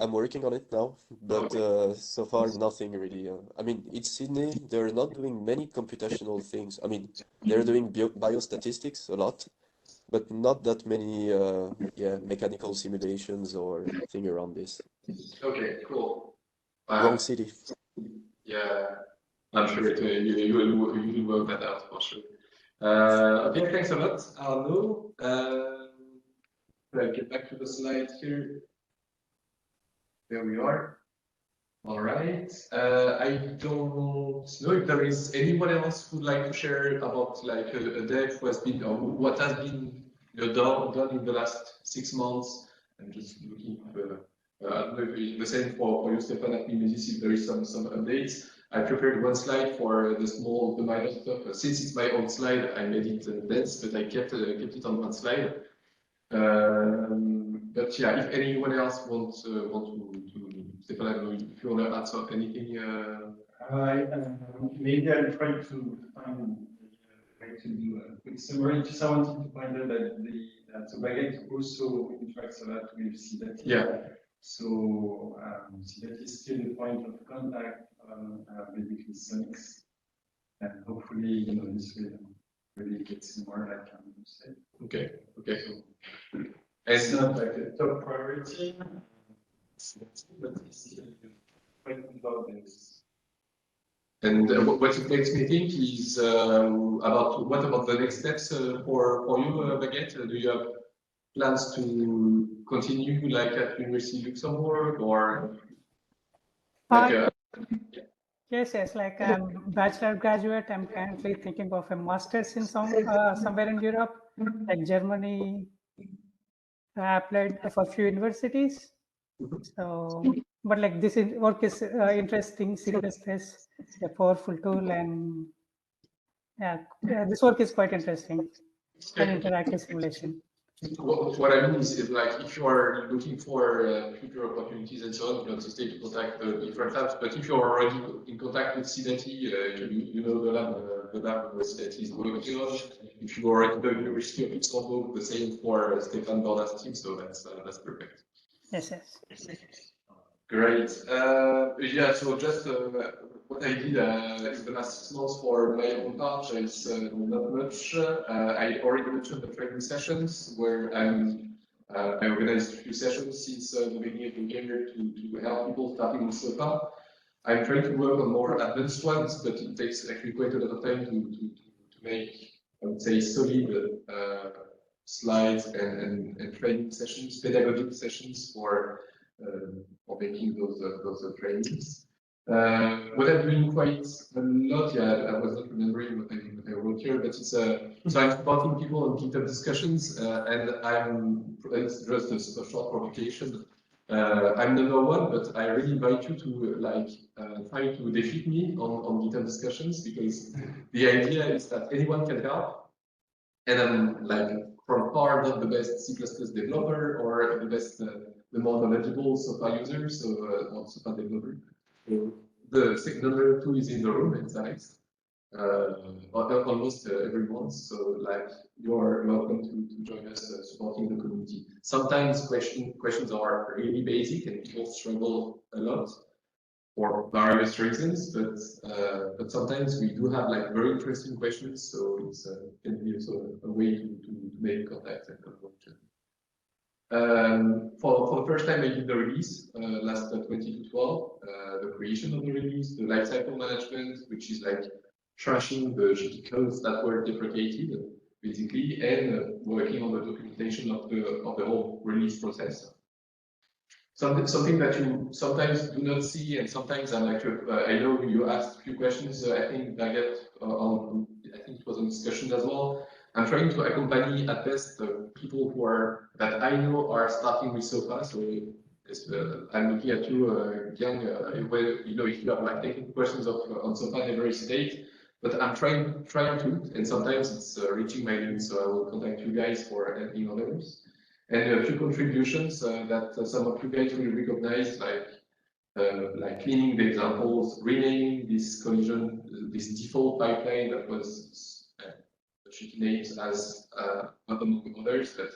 I'm working on it now, but so far nothing really. I mean, in Sydney they're not doing many computational things. I mean, they're doing biostatistics a lot, but not that many mechanical simulations or thing around this. Okay, cool. Wrong city. Yeah, I'm sure you will work that out for sure. Okay, thanks a lot, Arno. I'll get back to the slide here. There we are. All right. I don't know if there is anyone else who would like to share about like a dev who has been or what has been done in the last 6 months. I'm just looking. I don't know if the same for you, Stefan, at Mimesis, if there is some updates. I prepared one slide for the minor stuff. Since it's my own slide, I made it dense, but I kept it on one slide. But yeah, if anyone else wants to Stefan, I don't know if you want to add anything. Maybe I'll try to find a way to do a quick summary. Just I wanted to point out that the Baguette also interacts a lot with CDAT. Yeah. So CDAT is still the point of contact basically since, and hopefully this will really get more like I'm say. Okay. So it's not like a top priority, but it's quite about this. And what it makes me think is what about the next steps for you, Baguette? Do you have plans to continue like at University of Luxembourg or like? Yes. Like I'm bachelor graduate. I'm currently thinking of a master's in somewhere in Europe, like Germany. I applied for a few universities. So, but like this work is interesting. C++, a powerful tool, and this work is quite interesting. An interactive simulation. What I mean is like if you are looking for future opportunities and so on, you don't stay to contact the different labs. But if you're already in contact with CDAT, you know the lab CDAT is working on. If you already know the University of Luxembourg, the same for Stefan Borda's team. So that's perfect. Yes. Great. Yeah. So just what I did in the last 6 months for my own part is not much. I already mentioned the training sessions where I organized a few sessions since the beginning of the year to help people starting with SOPA. I'm trying to work on more advanced ones, but it takes actually quite a lot of time to make, I would say, solid slides and training sessions, pedagogic sessions for making those trainings. What I'm doing quite a lot, I was not remembering what I wrote here, but it's so I'm supporting people on GitHub discussions, and it's just a short provocation. I'm number one, but I really invite you to try to defeat me on GitHub discussions, because the idea is that anyone can help, and I'm like from far not the best C++ developer or the best, the more knowledgeable SOPA user, so or SOPA developer. So the number 2 is in the room, it's Alex. Almost every month, so like you're welcome to join us supporting the community. Sometimes questions are really basic and people struggle a lot for various reasons, but sometimes we do have like very interesting questions, so it's can be also a way to make contact and conversation. For the first time, I did the release last 2012, the creation of the release, the lifecycle management, which is like trashing the GT codes that were deprecated, basically, and working on the documentation of the whole release process. Something that you sometimes do not see, and sometimes I'm like, I know you asked a few questions. I think Baguette, I think it was a discussion as well. I'm trying to accompany at best the people that I know are starting with SOPA, so I'm looking at you, Yang, where, you know, if you have like technical questions on SOFA, never hesitate. But I'm trying to, and sometimes it's reaching my limit, so I will contact you guys for helping others. And a few contributions that some of you guys will recognize, like cleaning the examples, renaming this collision, this default pipeline that was names as among others, but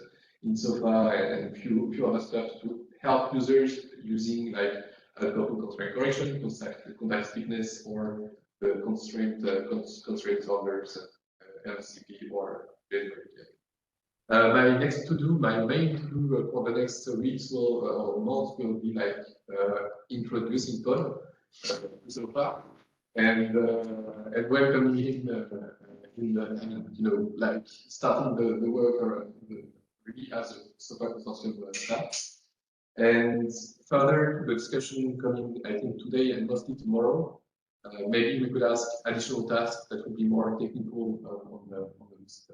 in SOFA and few other stuff to help users using like a couple constraint correction, context thickness, or the constraint solvers, LCP or Bedrock. My next to do, my main to do for the next weeks or months will be like introducing Pod so far and welcoming him you know, like starting the work really as a software consortium staff. And further to the discussion coming, I think today and mostly tomorrow, maybe we could ask additional tasks that would be more technical on the list.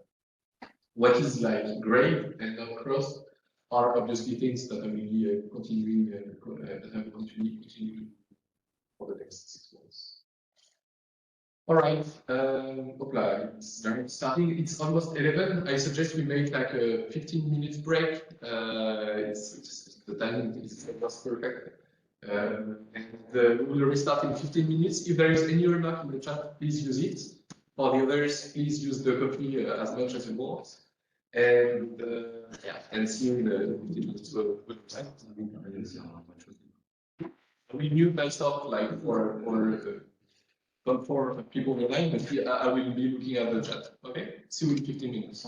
What is like gray and not cross are obviously things that are really continuing that have continued for the next 6 months. All right, it's starting. It's almost 11. I suggest we make like a 15-minute break. The timing is just perfect. And we will restart in 15 minutes. If there is any remark in the chat, please use it. For the others, please use the copy as much as you want. And and see you in the 15 minutes. We mute myself like for people online, but I will be looking at the chat. Okay, see you in 15 minutes.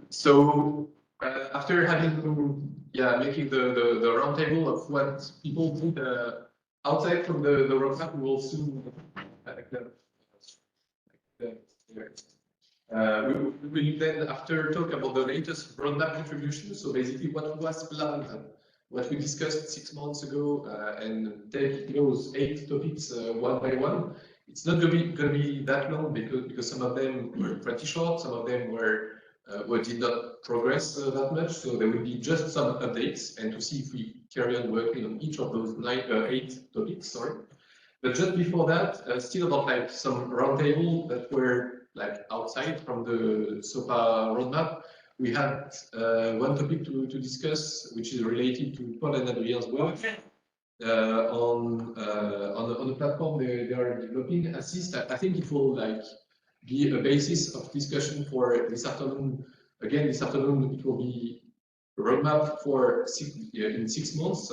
So after having making the roundtable of what people did outside from the roadmap, we will soon we will then after talk about the latest roadmap contribution. So basically what was planned, what we discussed 6 months ago, and take those 8 topics one by one. It's not going to be that long because some of them were pretty short, some of them did not progress that much. So there will be just some updates and to see if we carry on working on each of those 8 topics. Sorry, but just before that, still about like some roundtable that were like outside from the SOPA roadmap. We had one topic to discuss, which is related to Paul and Adrien's work on the platform they are developing. Assist, I think it will like be a basis of discussion for this afternoon. Again, this afternoon it will be a roadmap for in 6 months,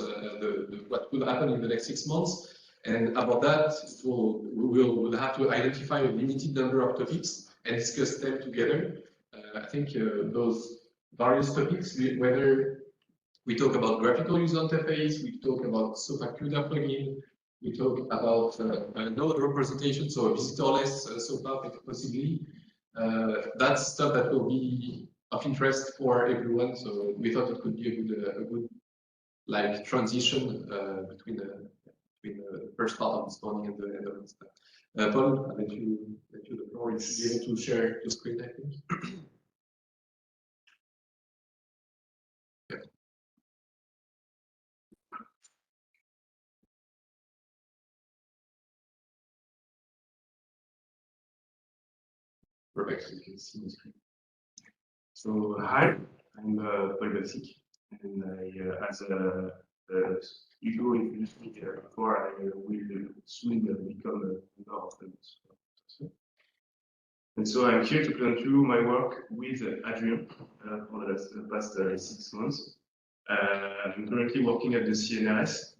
what will happen in the next 6 months. And about that, we'll have to identify a limited number of topics and discuss them together. I think those various topics, whether we talk about graphical user interface, we talk about SOPA CUDA plugin, we talk about node representation, so a visitorless SOPA possibly. That's stuff that will be of interest for everyone. So we thought it could be a good like transition between the first part of this morning and the end of this time. Paul, I'll let you the floor. You should be able to share the screen, I think. Yeah. Perfect. You can see the screen. So hi, I'm Paul Basic, and I, as Hugo introduced me before, I will soon become a member of the. And so I'm here to present you my work with Adrien for the past 6 months. I'm currently working at the CNRS,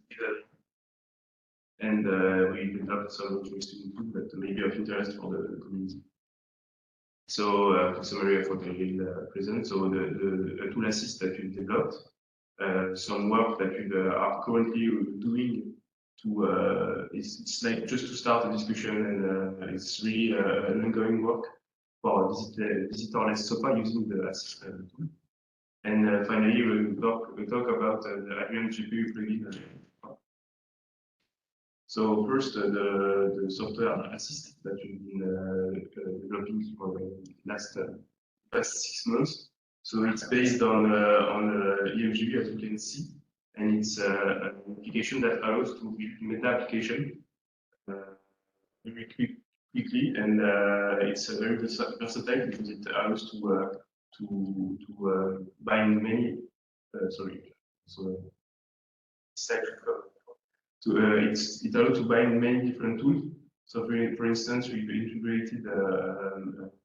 and we developed some interesting tools that may be of interest for the community. So, for summary of what I will present, so the tool assist that we've developed, some work that we are currently doing to, it's like just to start a discussion, and it's really an ongoing work for visitorless SOPA using the assist tool. And finally, we'll talk about the Adrien GPU plugin. So first, the software assist that we've been developing for the past 6 months. So it's based on EMGB, as you can see, and it's an application that allows to build meta application very quickly, and it's very versatile because it allows to bind many. It allows to bind many different tools. So for instance, we've integrated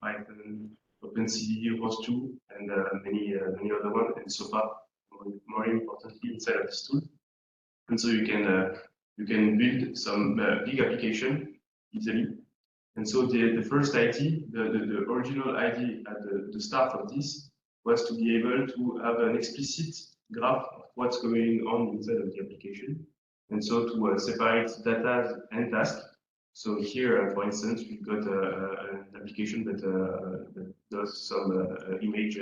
Python, OpenCV, ROS2, and many other ones, and SOPA, more importantly, inside of this tool. And so you can build some big application easily. And so the first idea, the original idea at the start of this was to be able to have an explicit graph of what's going on inside of the application. And so to separate data and tasks. So here, for instance, we've got an application that does some image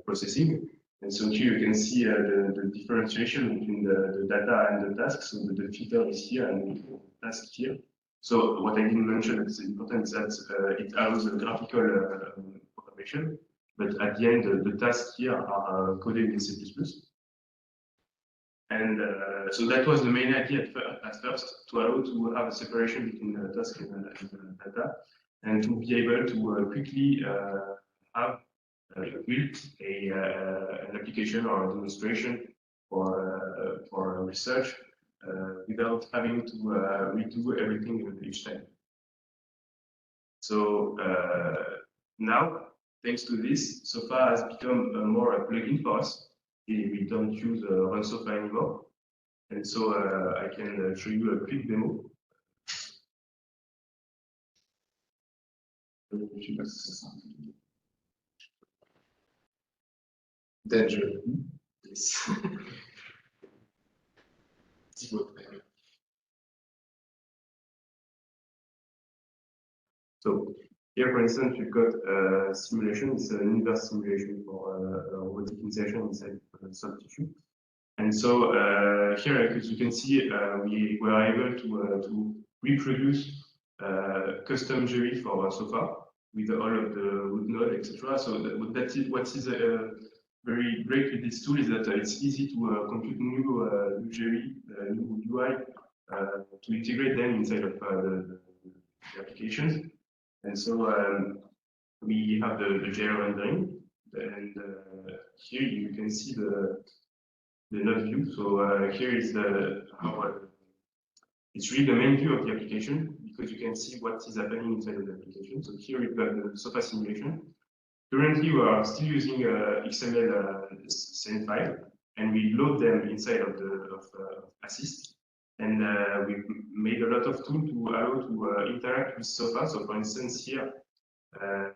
processing. And so here you can see the differentiation between the data and the tasks. So the filter is here and the task here. So what I didn't mention that's important is that it allows a graphical automation. But at the end, the tasks here are coded in C++. And so that was the main idea at first, to allow to have a separation between the task and data, and to be able to quickly have built an application or a demonstration for research without having to redo everything each time. So now, thanks to this, SOPA has become more a plugin for us. We don't use run SOPA anymore. And so I can show you a quick demo. Danger. Yes. So here, for instance, we've got a simulation. It's an inverse simulation for robotic insertion inside soft tissue. And so here, as you can see, we were able to reproduce custom jury for sofa with all of the wood node, etc. So that is what is very great with this tool is that it's easy to compute new jury, new UI, to integrate them inside of the applications. And so we have the JR rendering, and here you can see the node view. So here is how it's really the main view of the application because you can see what is happening inside of the application. So here we've got the sofa simulation. Currently, we are still using XML scene file, and we load them inside of Assist. And we made a lot of tools to allow to interact with sofa. So for instance, here, I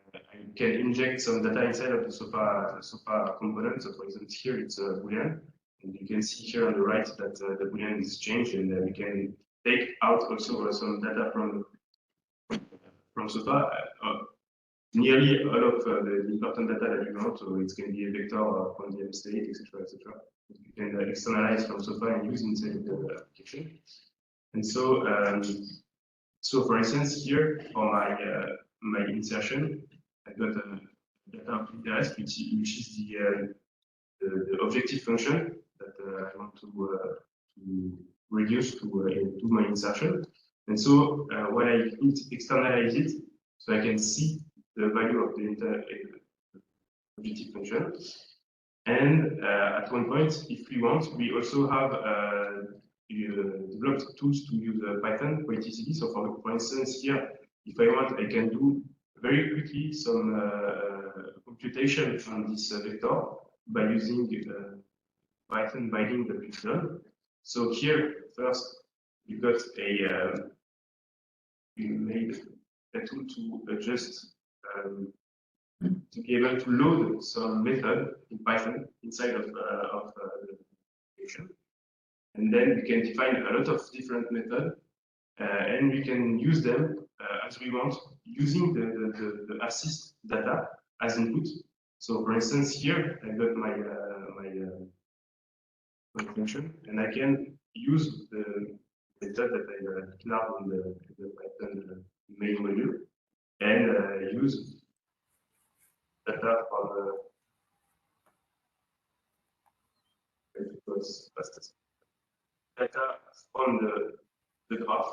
can inject some data inside of the sofa component. So for instance, here it's a Boolean. And you can see here on the right that the Boolean is changed, and we can take out also some data from sofa. Nearly all of the important data that you want, so it can be a vector from the state, etc., etc. You can externalize from sofa and use inside of the application. And so, so for instance, here for my insertion, I've got a data of interest, which is the objective function that I want to reduce to my insertion. And so when I externalize it, so I can see the value of the objective function. And at one point, if we want, we also have developed tools to use Python quite easily. So for instance, here, if I want, I can do very quickly some computation on this vector by using Python binding that we've done. So here, first, we've got we made a tool to adjust to be able to load some method in Python inside of the application. And then we can define a lot of different methods, and we can use them as we want, using the assist data as input. So for instance, here I've got my function, and I can use the method that I declared in the Python main module, and use data from data from the graph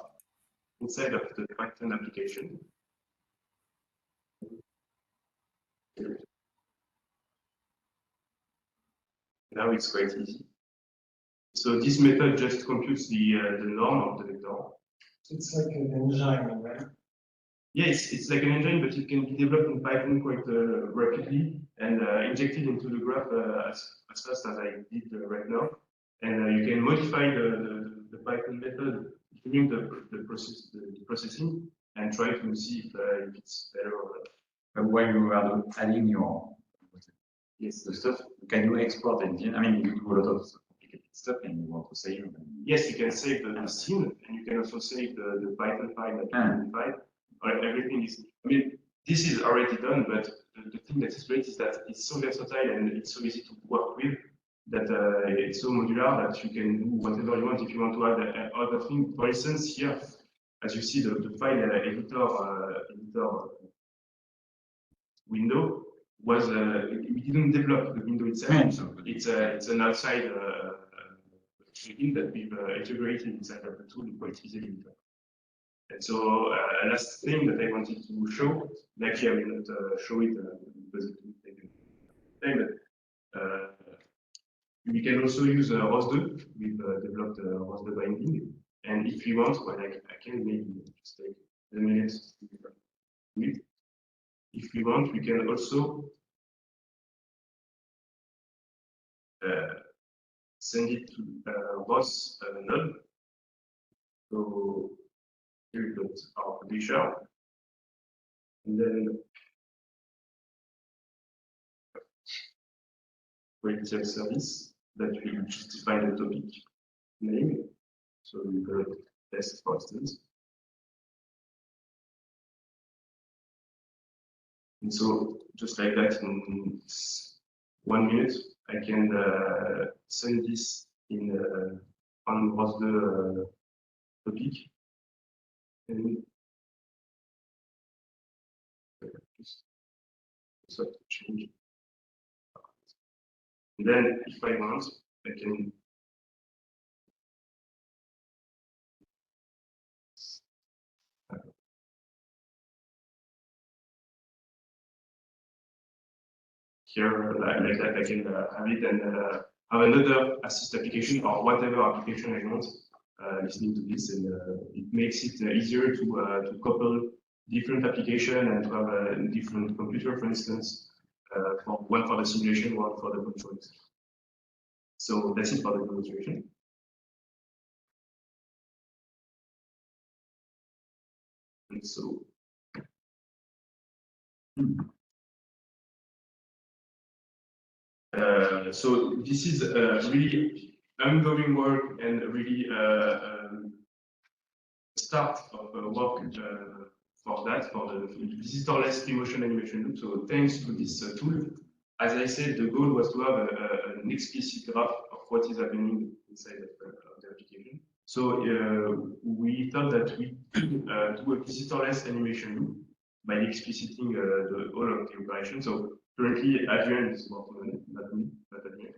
inside of the Python application. Now it's quite easy. So this method just computes the norm of the vector. It's like an engine, right? Yes, it's like an engine, but it can be developed in Python quite rapidly and injected into the graph as fast as I did right now. And you can modify the Python method during the processing and try to see if it's better or not. When you are adding your Yes, the stuff, can you export engine? I mean, you do a lot of complicated stuff and you want to save them. Yes, you can save the scene, and you can also save the Python file that you modified. Everything is, I mean, this is already done, but the thing that is great is that it's so versatile and it's so easy to work with that it's so modular that you can do whatever you want. If you want to add other things, for instance, here, as you see, the file editor window was we didn't develop the window itself. So it's an outside plugin that we've integrated inside of the tool quite easily. And so last thing that I wanted to show, actually I will not show it because it will take time, but we can also use ROS2. We've developed ROS2 binding, and if you want, well, I can maybe just take a minute to do it. If we want, we can also send it to ROS node. So here we've got our publisher, and then quality of service that we just define the topic name. So we could test, for instance. And so just like that, in 1 minute, I can send this in on the topic. And just change. And then if I want, I can here like that I can have it and have another assist application or whatever application I want listening to this, and it makes it easier to couple different application and to have a different computer, for instance, for one for the simulation, one for the control. So that's it for the demonstration. And so so this is really ongoing work and really start of work for that, for the visitorless emotion animation loop. So thanks to this tool, as I said, the goal was to have an explicit graph of what is happening inside of the application. So we thought that we could do a visitorless animation loop by expliciting all of the operation. So currently, Adrian is working on it, not me, but Adrian.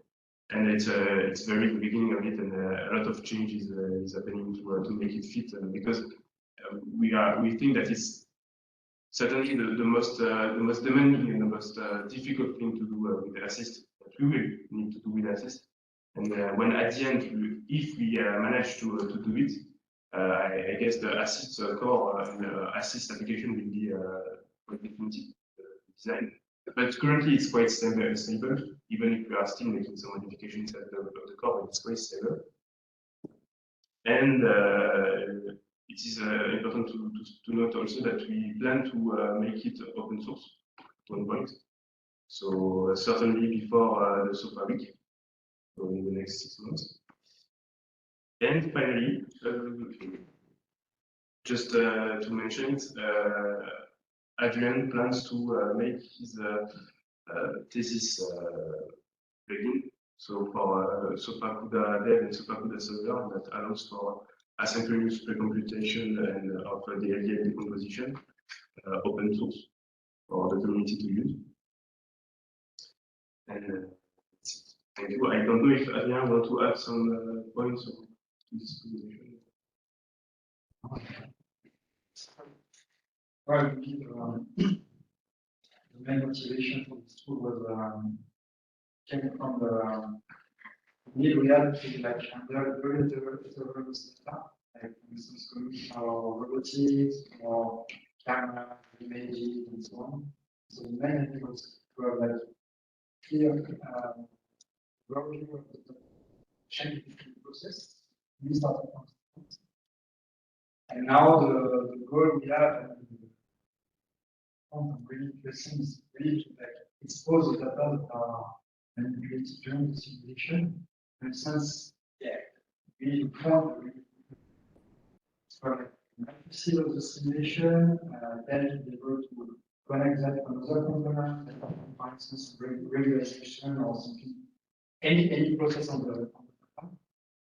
And it's very the beginning of it, and a lot of changes is happening to make it fit, because we think that it's certainly the most demanding and the most difficult thing to do with the assist that we will need to do with assist. And when at the end, if we manage to do it, I guess the assist core and assist application will be quite definitive design. But currently it's quite stable, even if we are still making some modifications at the core, but it's quite stable. And it is important to note also that we plan to make it open source at one point. So certainly before the SOFA week, so in the next 6 months. And finally, just to mention it, Adrian plans to make his thesis plugin. So for SOFA CUDA dev and SOFA CUDA server that allows for asynchronous pre-computation and of the LDL decomposition, open source for the community to use. And thank you. I don't know if Adrian want to add some points to this presentation. Well, the main motivation for this tool was came from the need we had to like handle very heterogeneous data, like for instance, or robotics, or camera, images, and so on. So the main idea was to have like clear overview of the change process. We started from start. And now the goal we have, and really interesting, is really to like expose the data that are manipulated during the simulation. For instance, we found for see of the simulation, then be able to connect that to another component, for instance, regularization or something, any process on the program,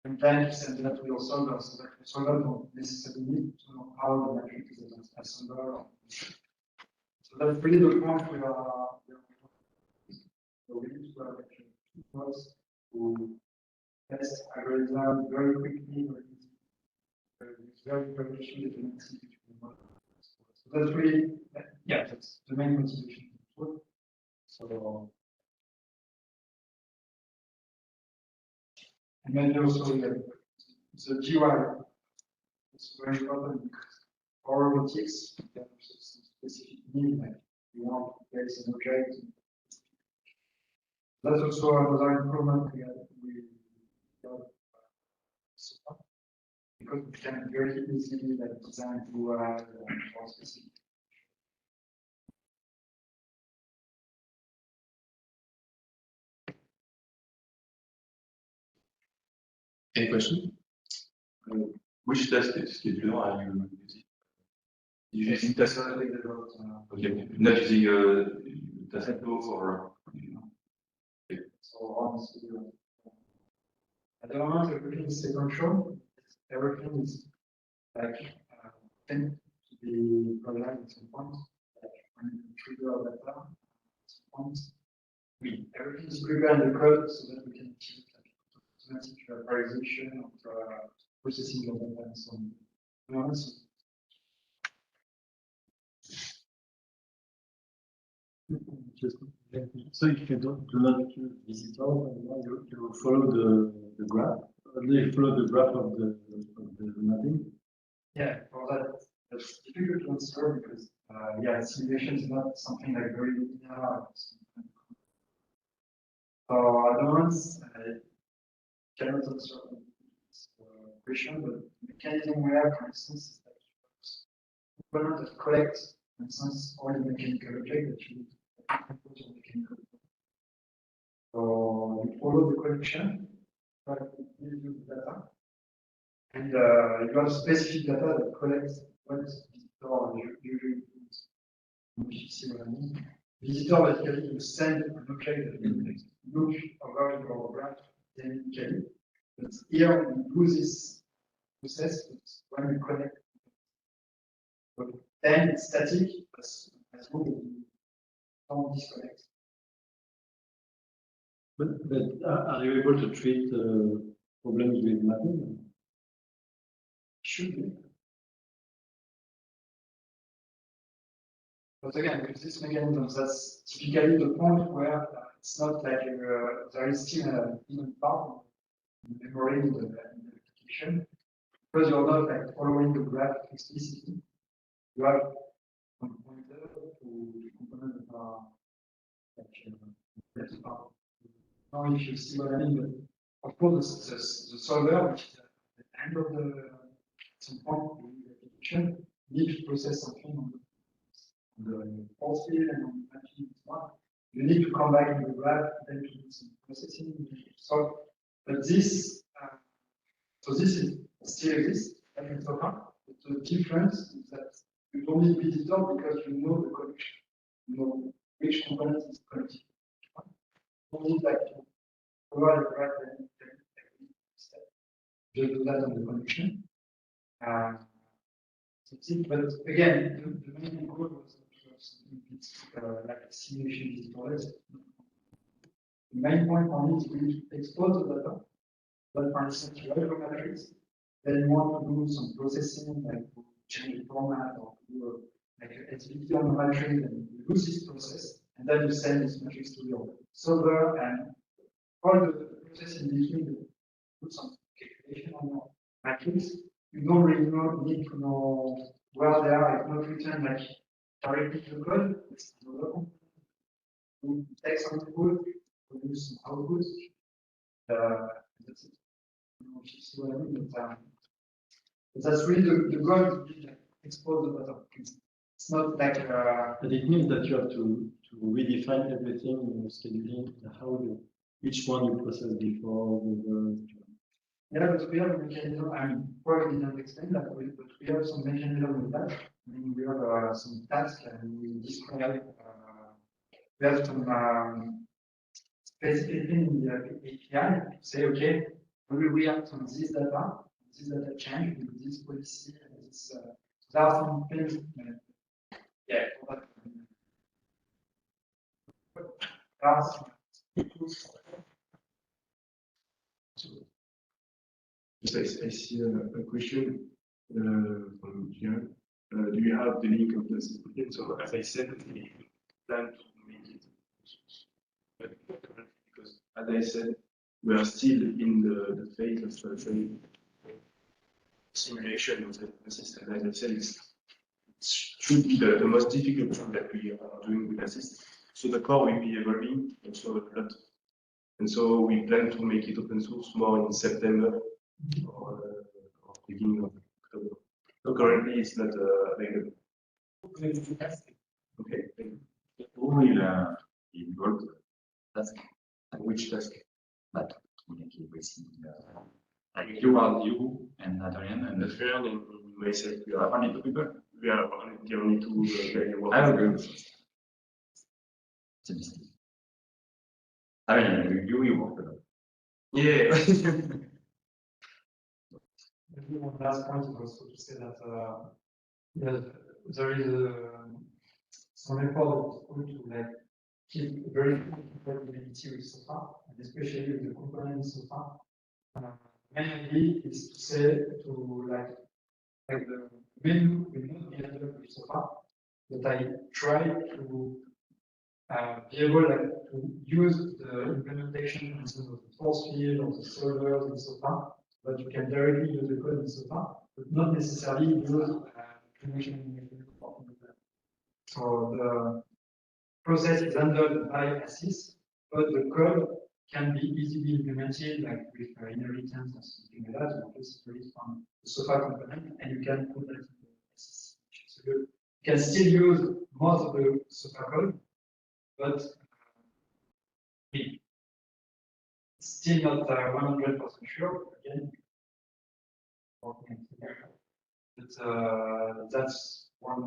and then send that to your solver, so that the solver don't necessarily need to know how the matrix is assembled. So that's really the point we are. So we need to have actually two points to test algorithm very quickly, very easy. It's very efficient dependency between one. So that's really, that's the main motivation for the tool. So, and then also the GUI is very important because for robotics, we have some specific need, like you want to place an object. That's also another improvement we got because we can very easily like design UI for specific. Any question? Which task scheduler are you using? You using task? Okay, not using task flow for. So honestly, at the moment, everything is sequential. Everything is like tend to be programmed at some point. Like when you trigger data at some point, everything is prepared in the code so that we can achieve like automatic prioritization of processing of data and so on. So if you do not use visitor, you follow the graph. You follow the graph of the mapping. Yeah, for that, that's difficult to answer because simulation is not something like very linear. So at the moment, I cannot answer this question, but the mechanism we have, for instance, is that component that collects, for instance, all the mechanical object that you need to compose your mechanical object. So you follow the collection, but you use data. And you have specific data that collects what visitor usually use. If you see what I mean. Visitor basically will send an object that will look over your graph dynamically. But here we do this process when we connect. But then it's static as long as you don't disconnect. But are you able to treat problems with mapping? Should be. But again, with this mechanism, that's typically the point where it's not like there is still an hidden part of the memory in the application, because you're not like following the graph explicitly. You have one pointer to the component that are like now if you see what I mean, but of course the solver, which is at the end of some point in the application, needs to process something on the force field and on the matching one. You need to come back in the graph, then to do some processing. So, but this, so this is still exists, like in Soha. But the difference is that you don't need visitor because you know the connection. You know which component is connected. You don't need like to provide the graph and step. Just do that on the connection. But again, the main goal was like a simulation visitor. The main point for me is to expose the data. But for instance, you have a matrix, then you want to do some processing, like to change the format or do like an SVT on the matrix, and you do this process, and then you send this matrix to your solver, and all the process in between, you put some calculation on your matrix. You don't really need to know where they are. It's not written like directly to the code. It's another one. You take some input, produce some output. That's it. If you see what I mean, but that's really the goal to expose the data. It's not like. But it means that you have to redefine everything in your scheduling, how each one you process before. Yeah, but we have a mechanism. I mean, probably didn't explain that, but we have some mechanism with that. I mean, we have some tasks and we describe. We have some specification in the API to say, okay, we will react on this data change with this policy, and this. There are some things. Yeah. I see a question from here. Do you have the link of this? So as I said, we plan to make it because, as I said, we are still in the phase of simulation of the system. As I said, it should be the most difficult thing that we are doing with Assist. So the core will be evolving also a lot. And so we plan to make it open source more in September or beginning of October. So currently it's not available. Okay. Who will involve the task? And which task? But to make everything Like you are you and Adrian and The third, and you may say we are only 2 people. We are only the only 2 I agree with this. It's a mistake. I mean, you work a lot. Yeah. Maybe one last point is also to say that there is some effort to like keep very good compatibility with SOFA, and especially with the component SOFA. Main idea is to say to like the menu will not be handled with SOFA, but I try to be able to use the implementation in terms of the force field or the servers in SOFA, but you can directly use the code in SOFA, but not necessarily use implementation. So the process is handled by ASYS, but the code can be easily implemented like with inheritance or something like that. You just read from the SOFA component and you can put that in the ASYS. So you can still use most of the SOFA code, but it's still not 100% sure. Again, but that's one.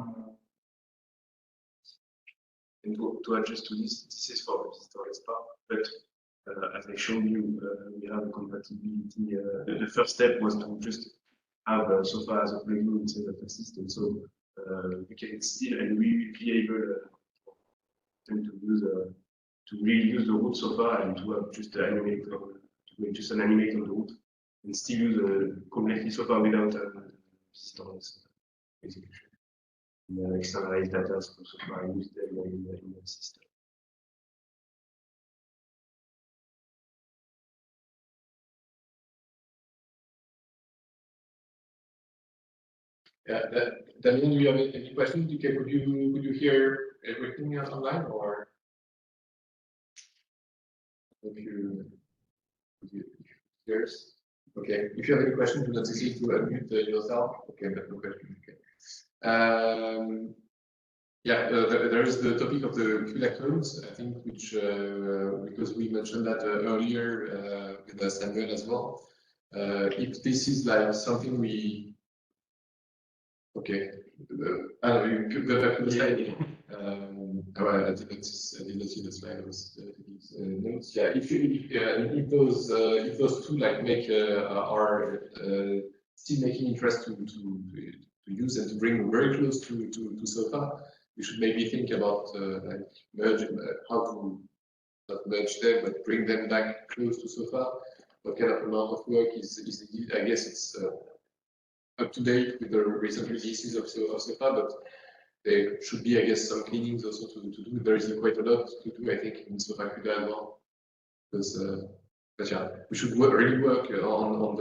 And to adjust to this is for the storage part. But as I showed you, we have a compatibility. The first step was to just have SOFA as a plugin instead of a system. So we can still and we will be able to use to really use the root SOFA and to have just the animate to make just an animate on the root and still use completely SOFA without storage execution. And externalize data so SOFA use them in the system. Yeah, Daniel, do you have any questions? Okay, could you hear everything online or? If you hears, okay. If you have any questions, do not hesitate to unmute yourself. Okay, that's no question. Okay. Yeah, there is the topic of the QLAC codes, I think, which because we mentioned that earlier with the Samuel as well. If this is like something we, okay, I don't know, you could go back to the slide. I didn't see the slide. I was notes. Yeah, if those two like make are still making interest to use and to bring very close to SOFA, we should maybe think about like merging how to not merge them but bring them back close to SOFA. What kind of amount of work is needed? I guess it's up to date with the recent releases of SOFA, but there should be, I guess, some cleanings also to do. There is quite a lot to do, I think, in SOFA CUDA as well. Because, but yeah, we should really work on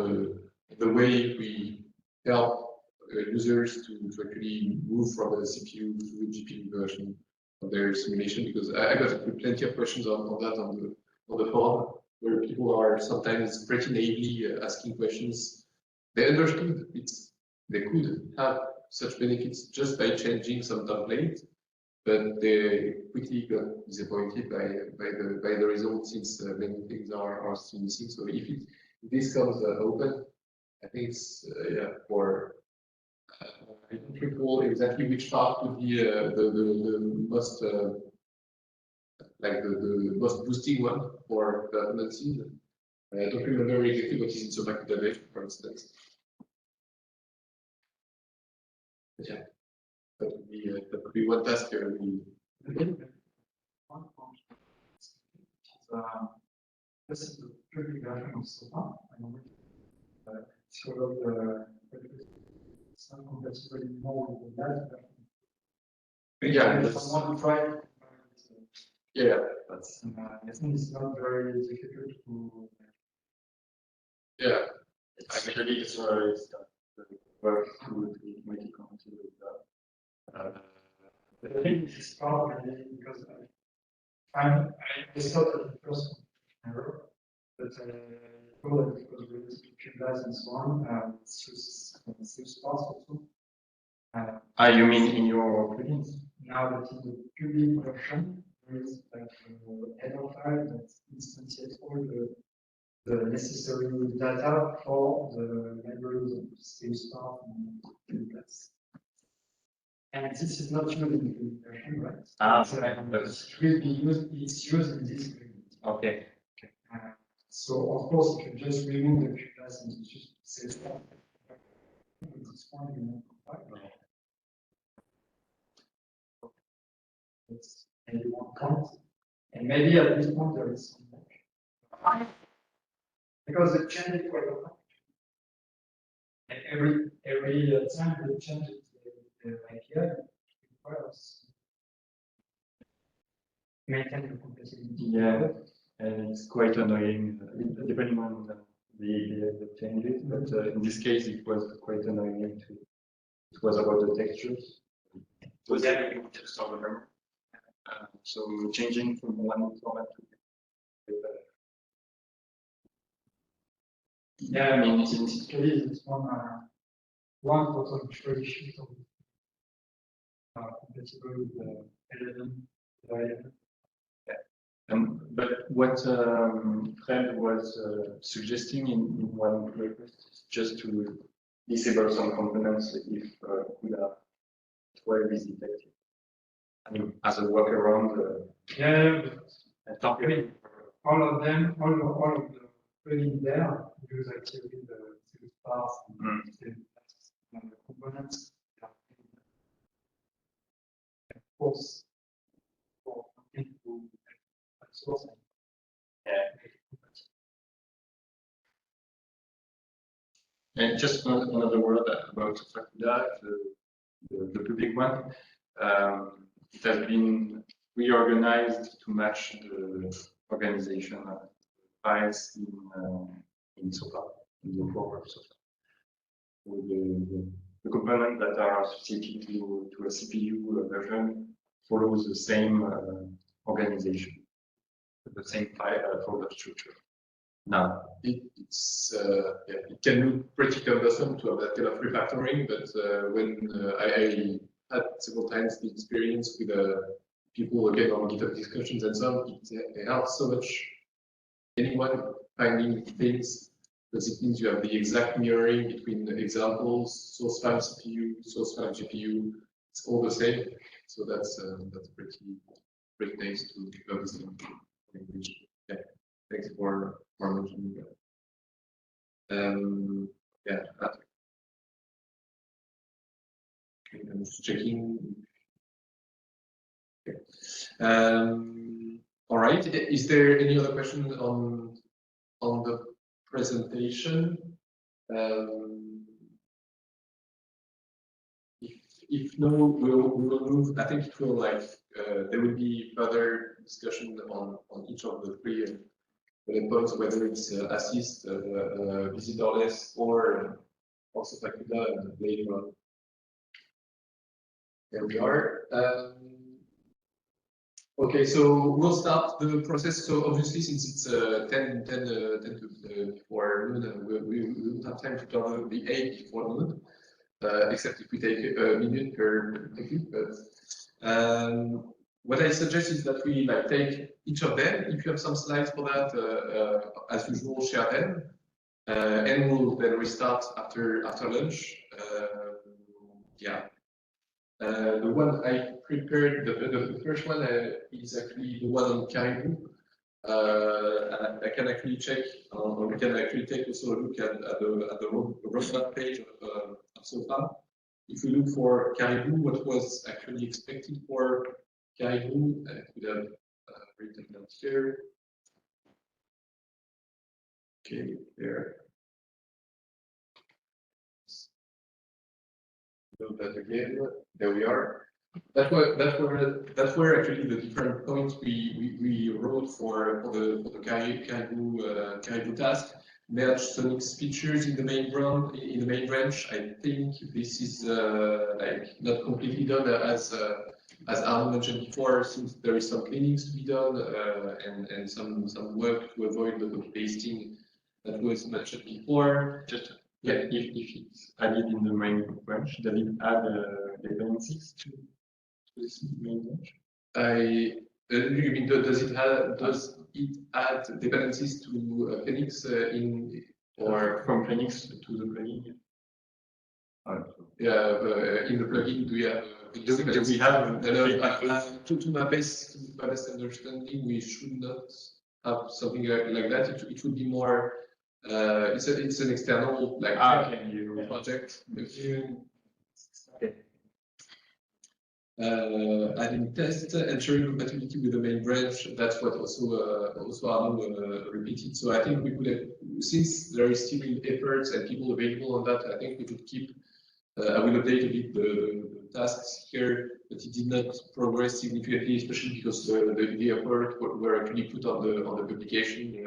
the way we help users to actually move from a CPU to a GPU version of their simulation. Because I got plenty of questions on that on the forum, where people are sometimes pretty naively asking questions. They understood they could have such benefits just by changing some template, but they quickly got disappointed by the results since many things are still missing. So if this comes open, I think it's yeah for I don't recall exactly which part would be the most like the most boosting one for performances. I don't remember exactly what is in SOFA CUDA, for instance. But yeah, that would be one task we. This is the previous version of SOFA. Sort of some compatibility more with the last version. Yeah, someone tried. Yeah, that's. I think it's not very difficult to. Yeah, Actually, it's work to make it compatible with that. I think this is part of it because I thought at the first error, but I know that because we use CapDigital and so on, it's used parts also. You mean in your plugins? Now that in the public version, there is like a header file that instantiates all the the necessary data for the libraries of same stuff and that's. And this is not used in the version, right? It will be used, it's used in this agreement. Okay. So of course, if you just remove the class and you just say stuff, at this point, you know, it's maybe one count. And maybe at this point there is some more. Because the change is quite often. And every time they change the API, it requires maintain the complexity. Yeah, and it's quite annoying, depending on the changes, but in this case, it was quite annoying to, it was about the textures. It was just over memory. So changing from one format to yeah, I mean, in this case, it's one total tree sheet of compatible with the 11. But what Fred was suggesting in one request is just to disable some components if CUDA 12 is detected. I mean, as a workaround. Yeah, all of them, all of the coding there use actually the path and the components. Of course, for people source. And just another word about CUDA, the public one. It has been reorganized to match the organization files in SOPA, in the core of SOPA. So the components that are associated to a CPU version follows the same organization, the same file folder structure. Now, it can look pretty cumbersome to have that kind of refactoring, but when I had several times the experience with people again on GitHub discussions and so on, it helps so much. Anyone finding things, because it means you have the exact mirroring between the examples, source file CPU, source file GPU. It's all the same, so that's pretty nice to have this language. Yeah, thanks for mentioning that. Yeah. Okay, I'm just checking. Okay. All right. Is there any other question on the presentation? If no, we'll move. I think it will there will be further discussion on each of the three bullet points, whether it's assist, visitorless, or also CUDA later on. There we are. Okay, so we'll start the process. So obviously, since it's 10 to before noon, we won't have time to cover the 8 before noon, except if we take a minute per technique. But what I suggest is that we take each of them. If you have some slides for that, as usual, share them, and we'll then restart after lunch. Yeah. The one I prepared, the first one is actually the one on Caribou. I can actually check, or we can actually take also a look at the roadmap page of SOPA. If we look for Caribou, what was actually expected for Caribou, I could have written that here. Okay, there. Do that again. There we are. That's where actually the different points we wrote for the Caribou task. Merge Sonic's features in the main branch. I think this is not completely done as Arnaud mentioned before, since there is some cleanings to be done and some work to avoid the copy pasting that was mentioned before. Just if it's added in the main branch, does it add dependencies to this main branch? You mean, does it add dependencies to Phoenix or from Phoenix to the plugin? Yeah, in the plugin, do we have? Do we have? To my best understanding, we should not have something like that. It would be more. It's an external project. Adding test, ensuring compatibility with the main branch. That's what also Arnaud repeated. So I think we could have, since there is still efforts and people available on that, I think we could keep. I will update a bit the tasks here, but it did not progress significantly, especially because the effort were actually put on the publication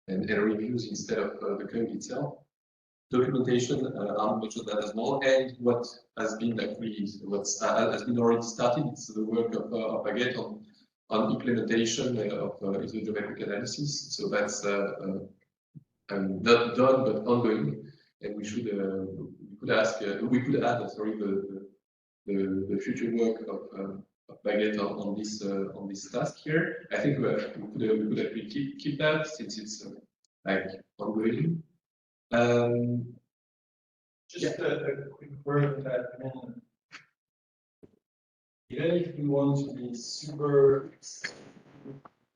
and reviews instead of the code itself. Documentation, I'll mention that as well, and what has been actually has been already started. It's the work of Baguette on implementation of isogeometric analysis. So that's not done but ongoing, and we should we could add the future work of Baguette on this task here. I think we could actually keep that since it's like ongoing. Just a quick word on that. I mean, even if we want to be super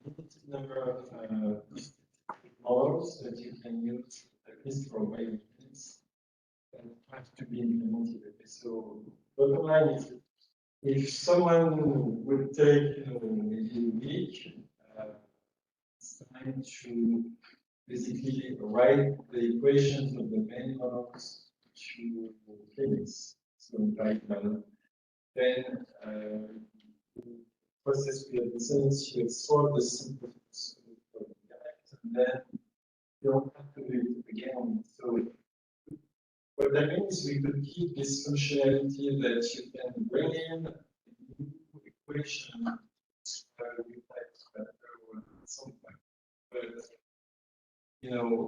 limited number of models that you can use, at least for wave units, and have to be implemented. So bottom line is, if someone would take maybe a week, it's time to basically write the equations of the main models to Phoenix. So like then process with the descendants, you export the simple and then you don't have to do it again. So what that means, we could keep this functionality that you can bring in a new equation but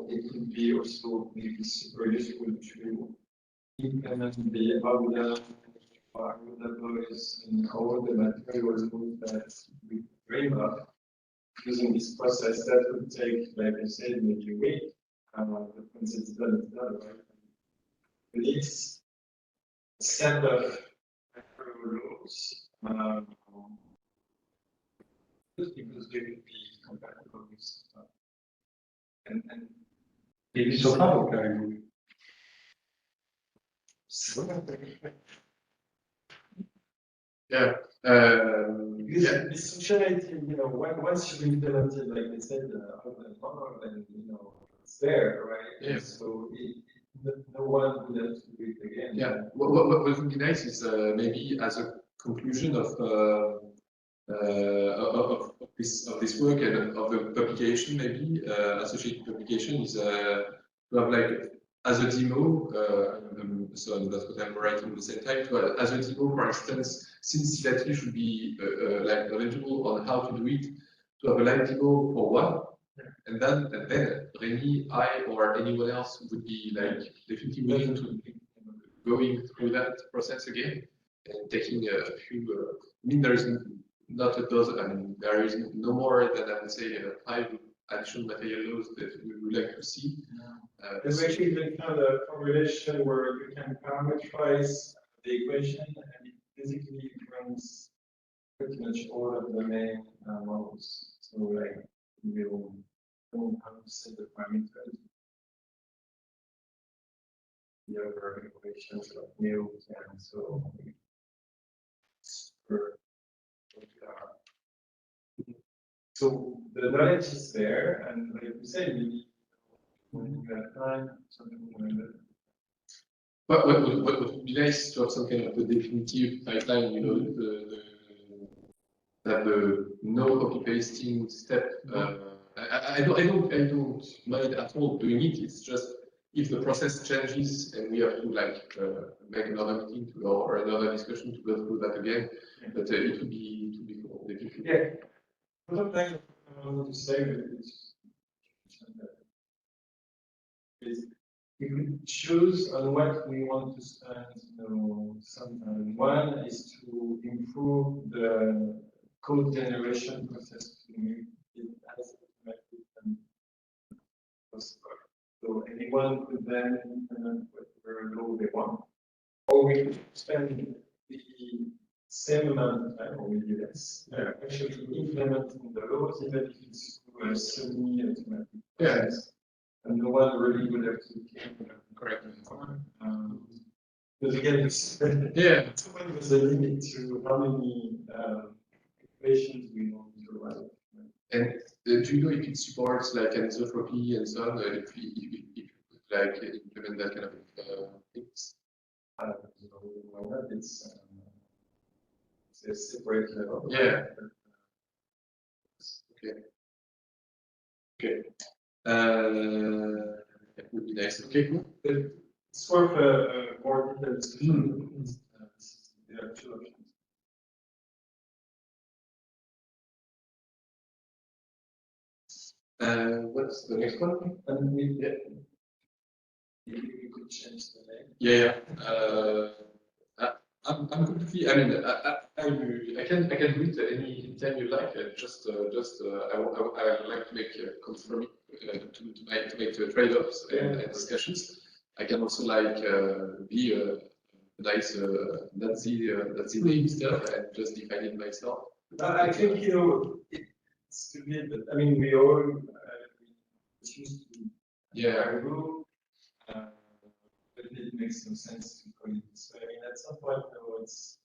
it could be also maybe super useful to implement the Roundtable and all the materials that we dream of using this process. That would take, like I said, maybe a week. But once it's done, it's done, right? This set of rules, because they will be compatible with stuff. And maybe so far, okay. Yeah. This functionality, once you implement it, like I said, then it's there, right? Yeah. So no one will have to do it again. Yeah. What would be nice is maybe as a conclusion of this work and of the publication, maybe associated publication is to have like as a demo. So that's what I'm writing at the same time. As a demo, for instance, since that should be like knowledgeable on how to do it, to have a live demo for one. And then Rémi, I, or anyone else would be like definitely willing to going through that process again and taking a few. I mean, there is not a dozen. I mean, there is no more than I would say 5 additional materials that we would like to see. There's actually been found a formulation where you can parameterize the equation, and it basically brings pretty much all of the main models. So like you don't have to set the parameters. The other equations like mu, and so super. So the knowledge is there, and like you said, when you have time, something like that. What would be nice to have some kind of a definitive pipeline, that the no copy pasting step. I don't mind at all doing it. It's just if the process changes and we have to like make another meeting or another discussion to go through that again, but it would be cool. Yeah. One thing I wanted to say is we could choose on what we want to spend some time. One is to improve the code generation process to me is as automatic and possible. So anyone could then implement whatever law they want, or we could spend the same amount of time, or maybe less, actually implementing the laws, even if it's through a semi-automatic process. And no one really would have to correct me. Because again, there's a limit to how many equations we want to write. And do you know if it supports like anisotropy and so on? If you could like implement that kind of things? I don't know why not. It's a separate level. Yeah. Okay. Okay. That would be nice. Okay, cool. It's worth a more detailed discussion. There are two options. What's the next one? And you could change the name. Yeah. I'm completely. I mean, I can do it any time you like. I would like to make confirming to make trade-offs and discussions. I can also like be nice Nazi name stuff and just define it myself. I think it's to be. I mean, we all choose to argue. But it makes no sense to call it this way. I mean, at some point, no, it's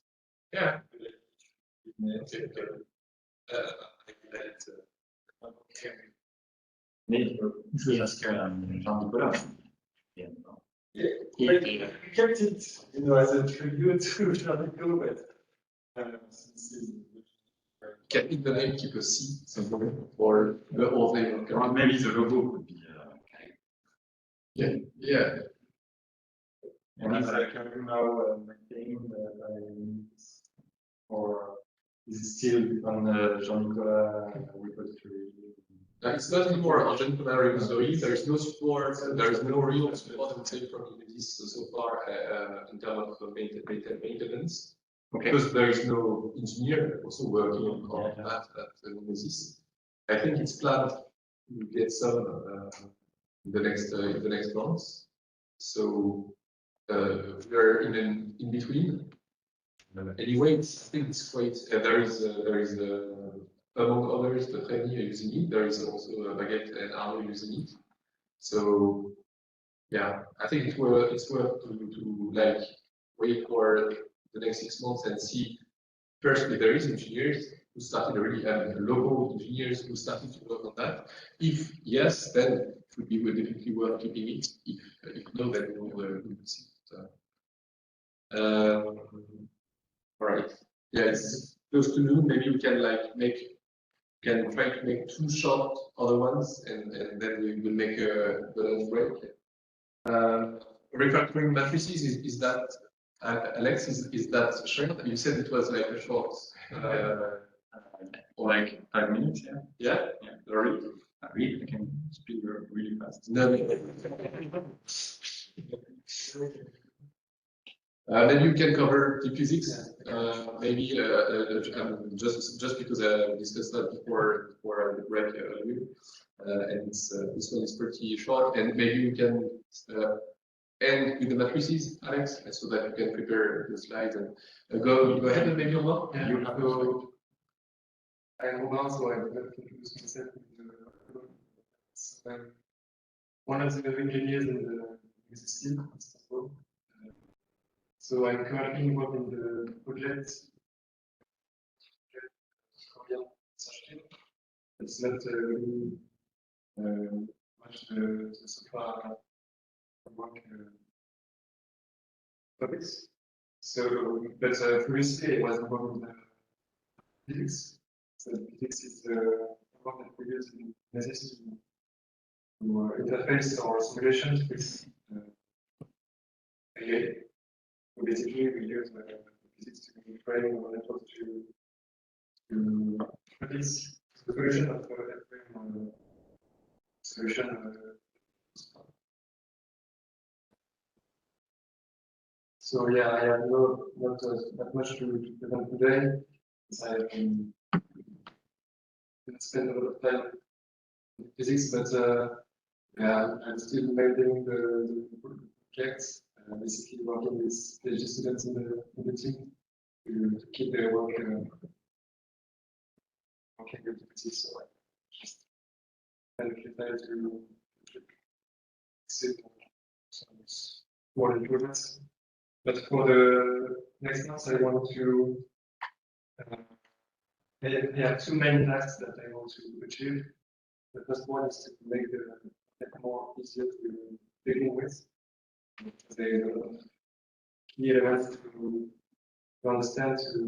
Okay. Je ask Jean-Nicolas. Yeah, we kept it, as a tribute to Jean-Nicolas, but since can in the name keep a C or the whole name? Maybe the logo could be. Yeah. and is now maintained or is it still on the Jean-Nicolas repository? It's not anymore on Jean-Nicolas repository. There is no support. There is no real support, I would say, from Unisys so far in terms of maintenance. Okay. Because there is no engineer also working on that at Unisys. I think it's planned to get some in the next months. So we are in between. Anyway, I think it's quite. There is among others the trainee using it. There is also Baguette and Arnaud using it. So yeah, I think it's worth to like wait for the next 6 months and see first if there is engineers who started already having local engineers who started to work on that. If yes, then it would be definitely worth keeping it. If no, then we will see. All right. Yeah, it's close to noon. Maybe we can like can try to make 2 short other ones, and then we will make a lunch break. Refactoring matrices is that Alex is that shared? You said it was like a short. Like 5 minutes, yeah. Yeah. Very. I can speak really fast. No. Then you can cover the physics, maybe just because I discussed that before the break, and this one is pretty short, and maybe you can end with the matrices, Alex, so that you can prepare the slides and go ahead and maybe Romain. Yeah. You have to. I'm Romain, so I would like to introduce myself. I'm one of the engineers in the team. So I'm currently involved in the project. It's not really much the so far work topics. So, but previously I was involved in the physics. So physics is the one that we use in necessity to interface our simulations with AI. So basically, we use physics to train our network to produce the solution of every solution. So yeah, I have not much to present today. I have been didn't spend a lot of time in physics, but yeah, I'm still maintaining the projects. Basically working with PhD students in the team to keep their work working with physics. So I just kind of try to sit on some small improvements. But for the next months, I want to I have two main tasks that I want to achieve. The first one is to make the more easier to begin with. There are a lot of key elements to understand to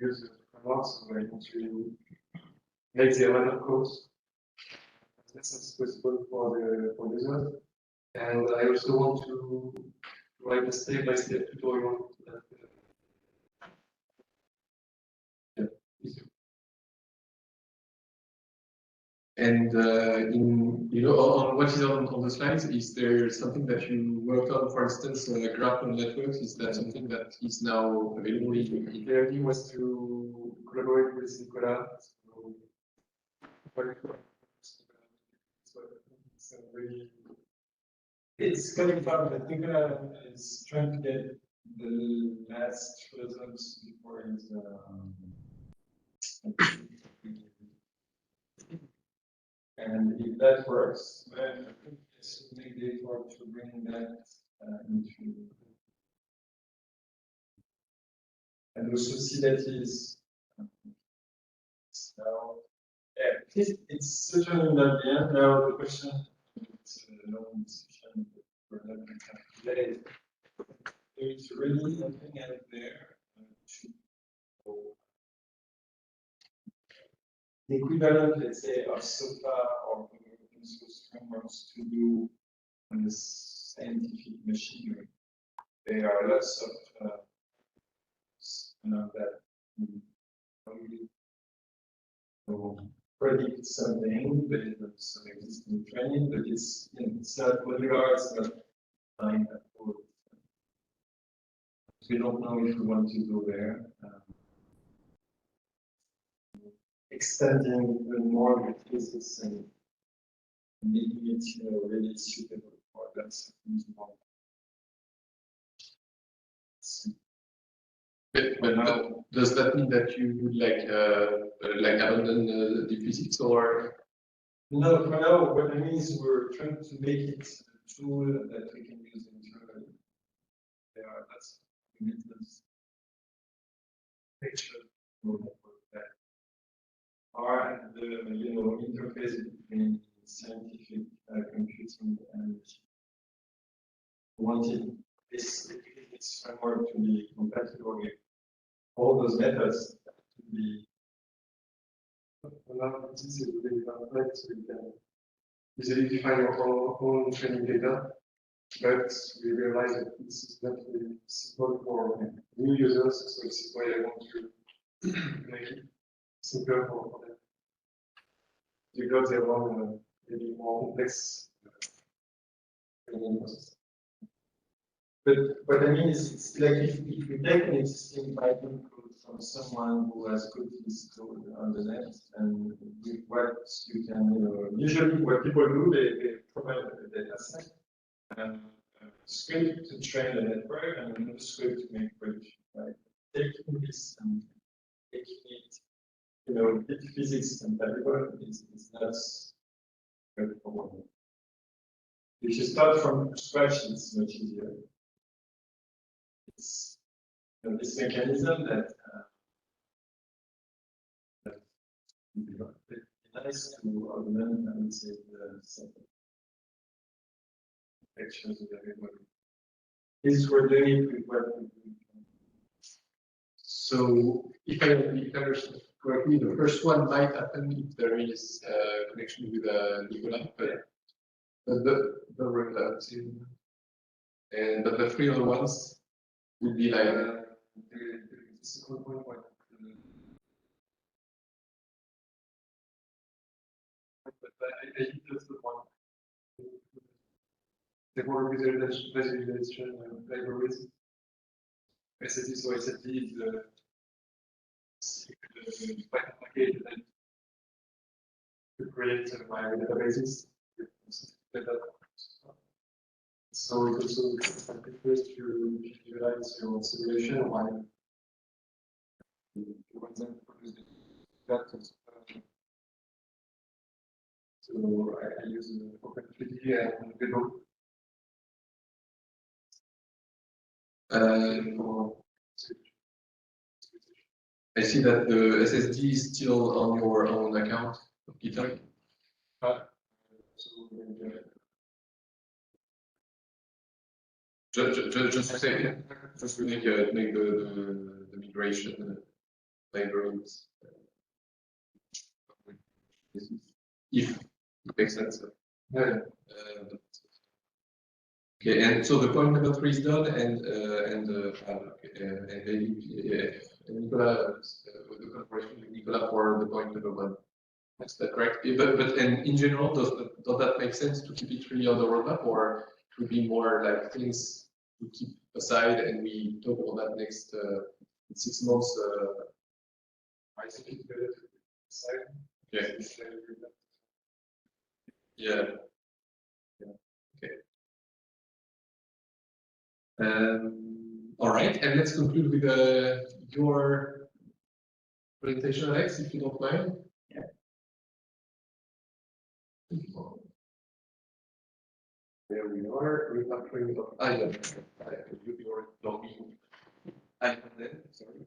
use the framework, so I want to make the element codes as much as possible for the users. And I also want to write a step-by-step tutorial that easier. And on what is on the slides, is there something that you worked on, for instance, graph on networks? Is that something that is now available? The idea was to collaborate with Nicolas. It's coming from that Nicolas is trying to get the last results before his and if that works, then I think it's make the effort to bring that into and also see that is now it's certainly not the end. Now the question it's a long discussion for that today. There's really nothing out there the equivalent, let's say, of SOFA or open source frameworks to do on this scientific machinery. There are lots of that predict something based on some existing training, but it's not modular, it's not fine at all. We don't know if we want to go there. Extending even more the physics and making it really suitable for that second one. But now, does that mean that you would like abandon the physics or? No, for now, what I mean is we're trying to make it a tool that we can use internally. There are lots of commitments. Picture that are the interface between scientific computing and wanted this framework to be compatible with all those methods to be. Now this is really complex. We can easily define our own training data, but we realize that this is not really simple for new users, so this is why I want to make it simpler for them. You got their own maybe more complex training process. But what I mean is, it's like if we take an existing Python code from someone who has put his code on the net, and with what you can, usually what people do, they provide a data set, and a script to train the network, and another script to make prediction, right? Taking this and making it, bit physics compatible is not straightforward. If you start from scratch, it's much easier. It's this mechanism that would be nice to augment, I would say, the set of pictures of everybody. This we're doing it with what we do. So if I understand correctly, the first one might happen if there is a connection with Nicolas, but the three other ones would be like the second point. But I think that's the one. The more visualization libraries. STC, so STC is the Python package that to create my databases. So it also interest to visualize your simulation while you want them to produce that. So I use OpenThread and Google. I see that the SSD is still on your own account of GitHub. Just to say, just to make the migration libraries. If it makes sense. Okay, and so the point number 3 is done, and Nicolas, with the cooperation with Nicolas for the point number 1. Is that correct? But and in general, does that make sense to keep it really on the roadmap, or it would be more like things to keep aside and we talk about that next 6 months? I think it's better to decide. Yeah. Yeah. Okay. All right, and let's conclude with your presentation, Alex, if you don't mind. Yeah. There we are. Refactoring of item. Your logging item then. Sorry.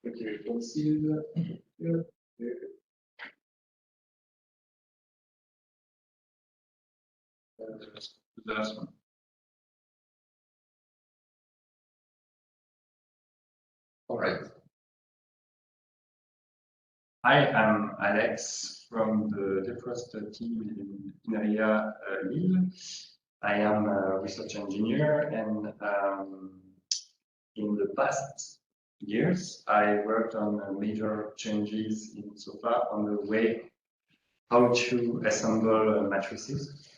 Okay, conceal. Yeah. The last one. All right. Hi, I'm Alex from the first team in area Lille. I am a research engineer, and in the past years, I worked on major changes in SOFA on the way how to assemble matrices.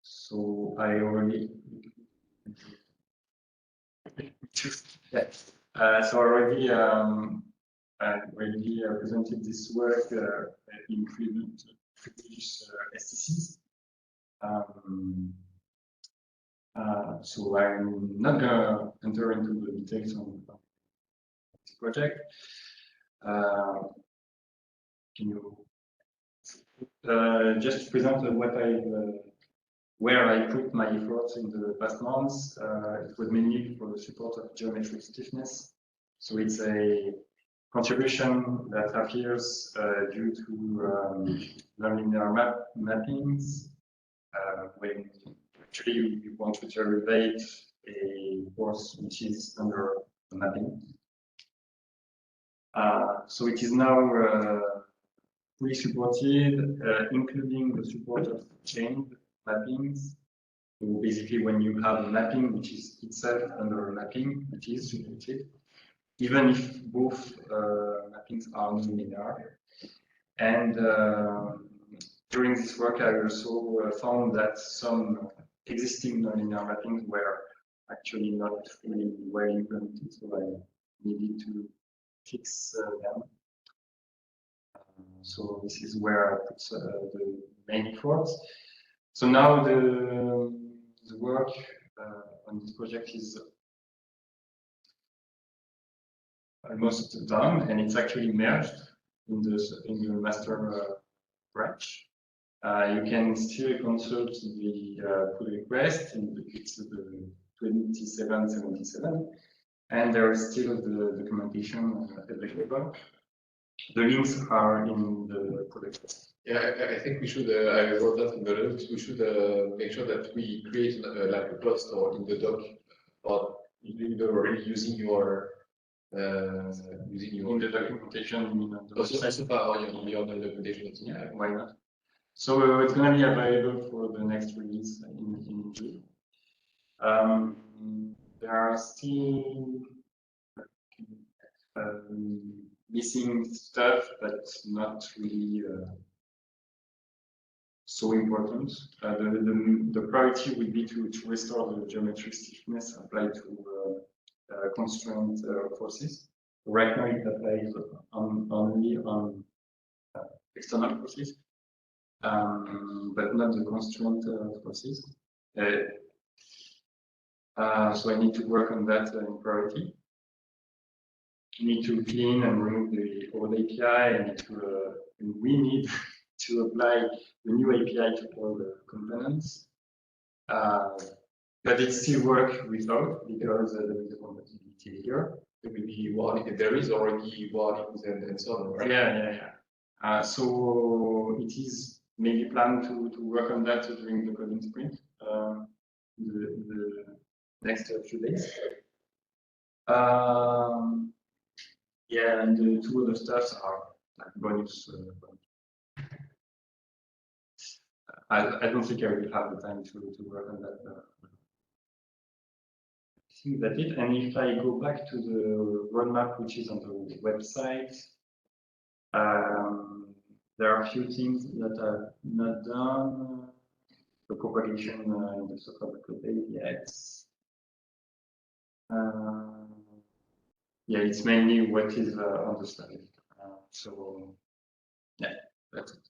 So I already I already presented this work in previous STCs. So I'm not gonna enter into the details on this project. Can you just present where I put my efforts in the past months? It was mainly for the support of geometric stiffness. So it's a contribution that appears due to nonlinear mappings. When actually you want to derive a force which is under a mapping. So it is now fully supported, including the support of chain mappings. So basically, when you have a mapping which is itself under a mapping, it is supported, even if both mappings are nonlinear. And during this work, I also found that some existing nonlinear mappings were actually not really well implemented, so I needed to fix them. So this is where I put the main efforts. So now the work on this project is almost done, and it's actually merged in the master branch. You can still consult the pull request, and it's the 2777, and there is still the documentation available. The links are in the product. Yeah, I think we should, I wrote that in the notes, we should make sure that we create like a post or in the doc, or already using your in the documentation. On your documentation. Yeah, why not? So it's going to be available for the next release in June. There are still missing stuff, but not really so important. The priority would be to restore the geometric stiffness applied to constraint forces. Right now it applies only external forces, but not the constraint forces. So I need to work on that in priority. I need to clean and remove the old API, and we need to apply the new API to all the components. But it still works without, because there is a compatibility here. There will be one, there is already one and so on, right? Yeah. So it is maybe planned to work on that during the coding sprint, the next few days. Yeah, and the two other stuffs are like bonus. I don't think I will have the time to work on that. I think that's it. And if I go back to the roadmap, which is on the website, there are a few things that are not done. The propagation in the so-called APIs. Yeah, it's mainly what is on the slide. So, yeah, that's it.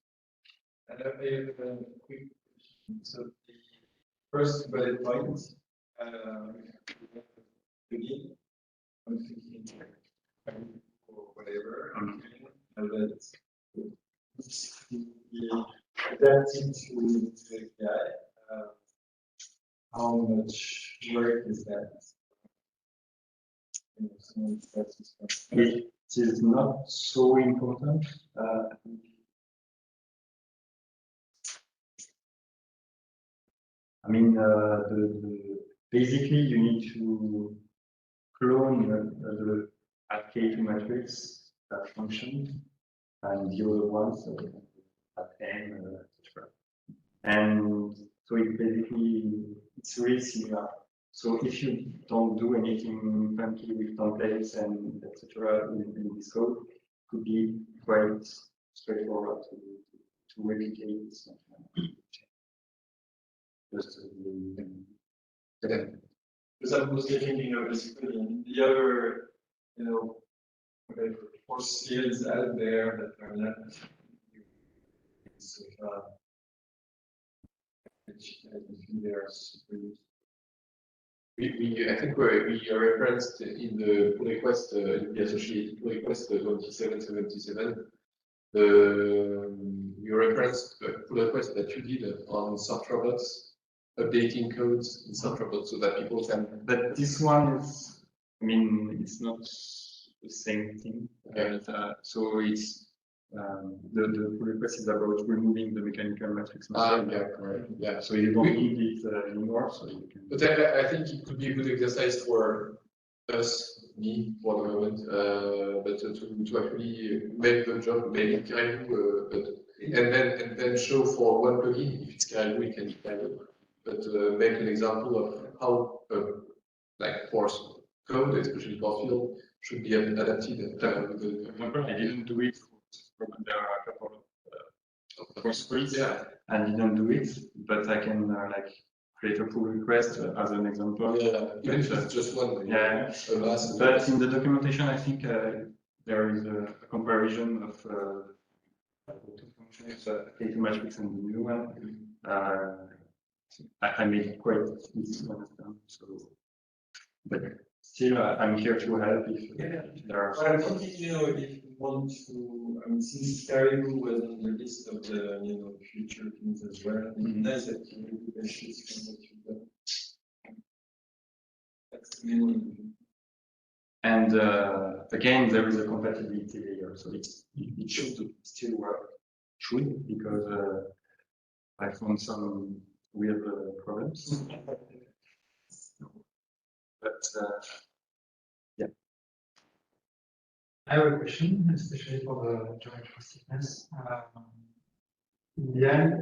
And I have a quick question. So the first bullet point, begin, I'm thinking or whatever, and that adapting to the API, how much work is that? It is not so important. I mean, basically you need to clone the at K2 matrix that function, and the other ones at N, etc. And so it's really similar. So if you don't do anything funky with templates and etc. in this code, it could be quite straightforward to replicate this. Because I was thinking of basically the other, whatever force fields out there that are not they are super useful. I think we referenced in the pull request, in the associated pull request 2777, we referenced the pull request that you did on soft robots, updating codes in soft robots so that people can. But this one is, I mean, it's not the same thing. Okay. So it's the pull request is about removing the mechanical matrix. Yeah, correct. Yeah. So you don't need it anymore. So you can. But I think it could be a good exercise for us, me, for the moment, but to actually make the job, maybe Caribou, and then show for one plugin, if it's Caribou, it can be Caribou, but make an example of how like force code, especially for field, should be adapted. I didn't do it. There are a couple of force scripts. Yeah. I didn't do it, but I can like create a pull request as an example. Yeah, even if it's just one. Yeah. But in the documentation, I think there is a comparison of two functions, K2 matrix and the new one. I made it quite easy to understand. So, but still, I'm here to help if there are. But I'm thinking, if you want to, I mean, since Caribou was on the list of the future things as well, it's nice that you benefits from what you've done. That's the main one. And again, there is a compatibility layer, so it should still work. Should, because I found some weird problems. But yeah. I have a question, especially for the joint-trustedness. In the end,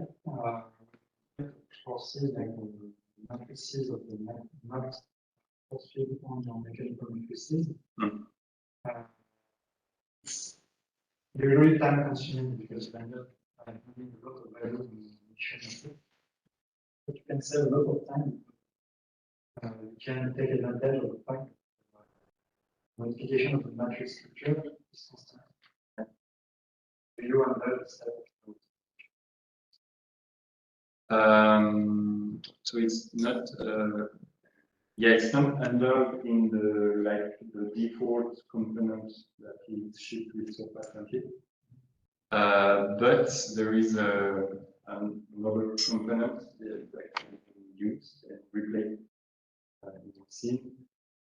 forces like the matrices of the not force field on your mechanical matrices. Usually time consuming because you end up having a lot of values in the mission. But you can save a lot of time. You can take advantage of the fact that modification of the matrix structure is constant. You and that step? So it's not, yeah, it's not under in the like the default component that is shipped with software template. But there is another component that can be used and replay. You see,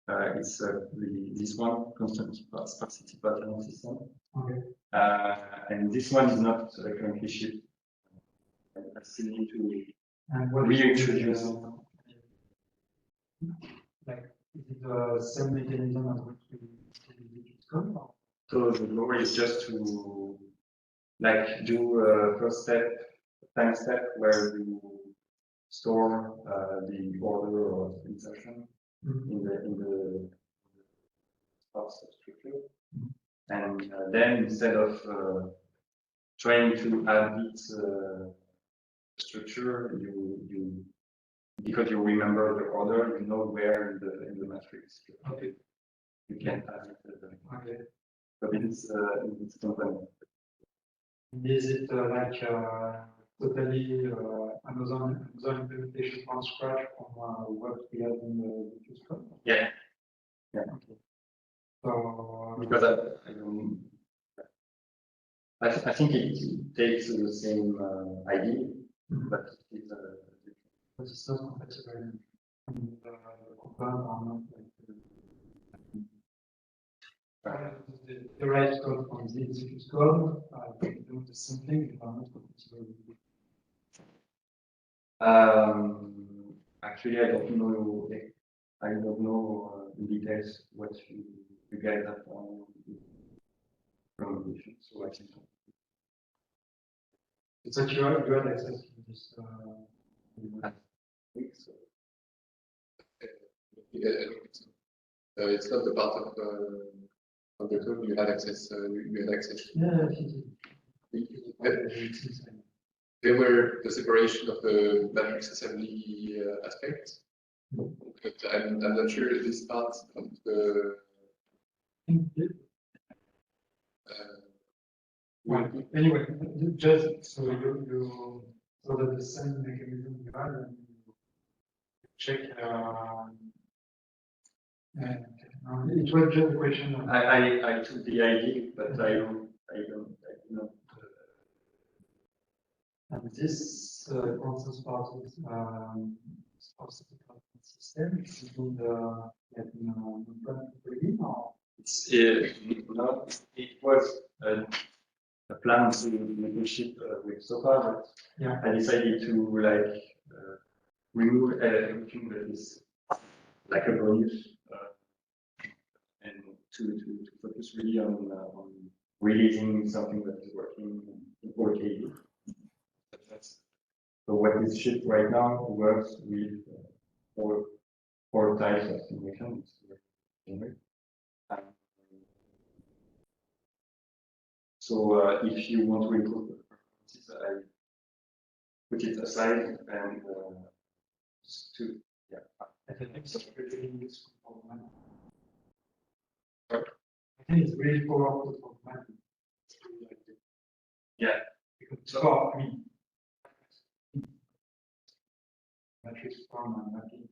it's this one, constant sparsity pattern system. Okay. And this one is not currently shipped. I still need to And what reintroduce it. Like, is it the same mechanism as what we come? So the goal is just to like do a first step, time step where you store the order of insertion in the substructure, and then instead of trying to add its structure, you because you remember the order, you know where in the matrix. Okay. You can add it. Okay. So it's component. Is it like totally Amazon implementation from scratch from what we have in the diffuse code? Yeah. Yeah. Okay. So Because I think it takes the same idea, but it's not compatible. And component are not like the right code from the diffuse code. They do the same thing if are not compatible with it. Actually, I don't know. I don't know in details what you guys have on recommendation. So I think. It's that you had access to this. I think so. It's not the part of the code you had access. You had access. Yeah, There were the separation of the matrix assembly aspect, but I'm not sure if this part of the. Well, anyway, just so you so that the same mechanism you have and you check. And it was just a question. Of I took the idea, but I don't. And this consensus part is system. Is it in the reading or? It's not. It was a plan to negotiate with SOPA, but yeah. I decided to like remove everything that is like a bonus and to focus really on releasing something that is working in 4 cases. So what is shipped right now works with four types of simulation. So if you want to improve the performances, I put it aside and to yeah. I think it's really useful for money. I think it's really powerful for money. Yeah. Because I mean, matrix form and mapping.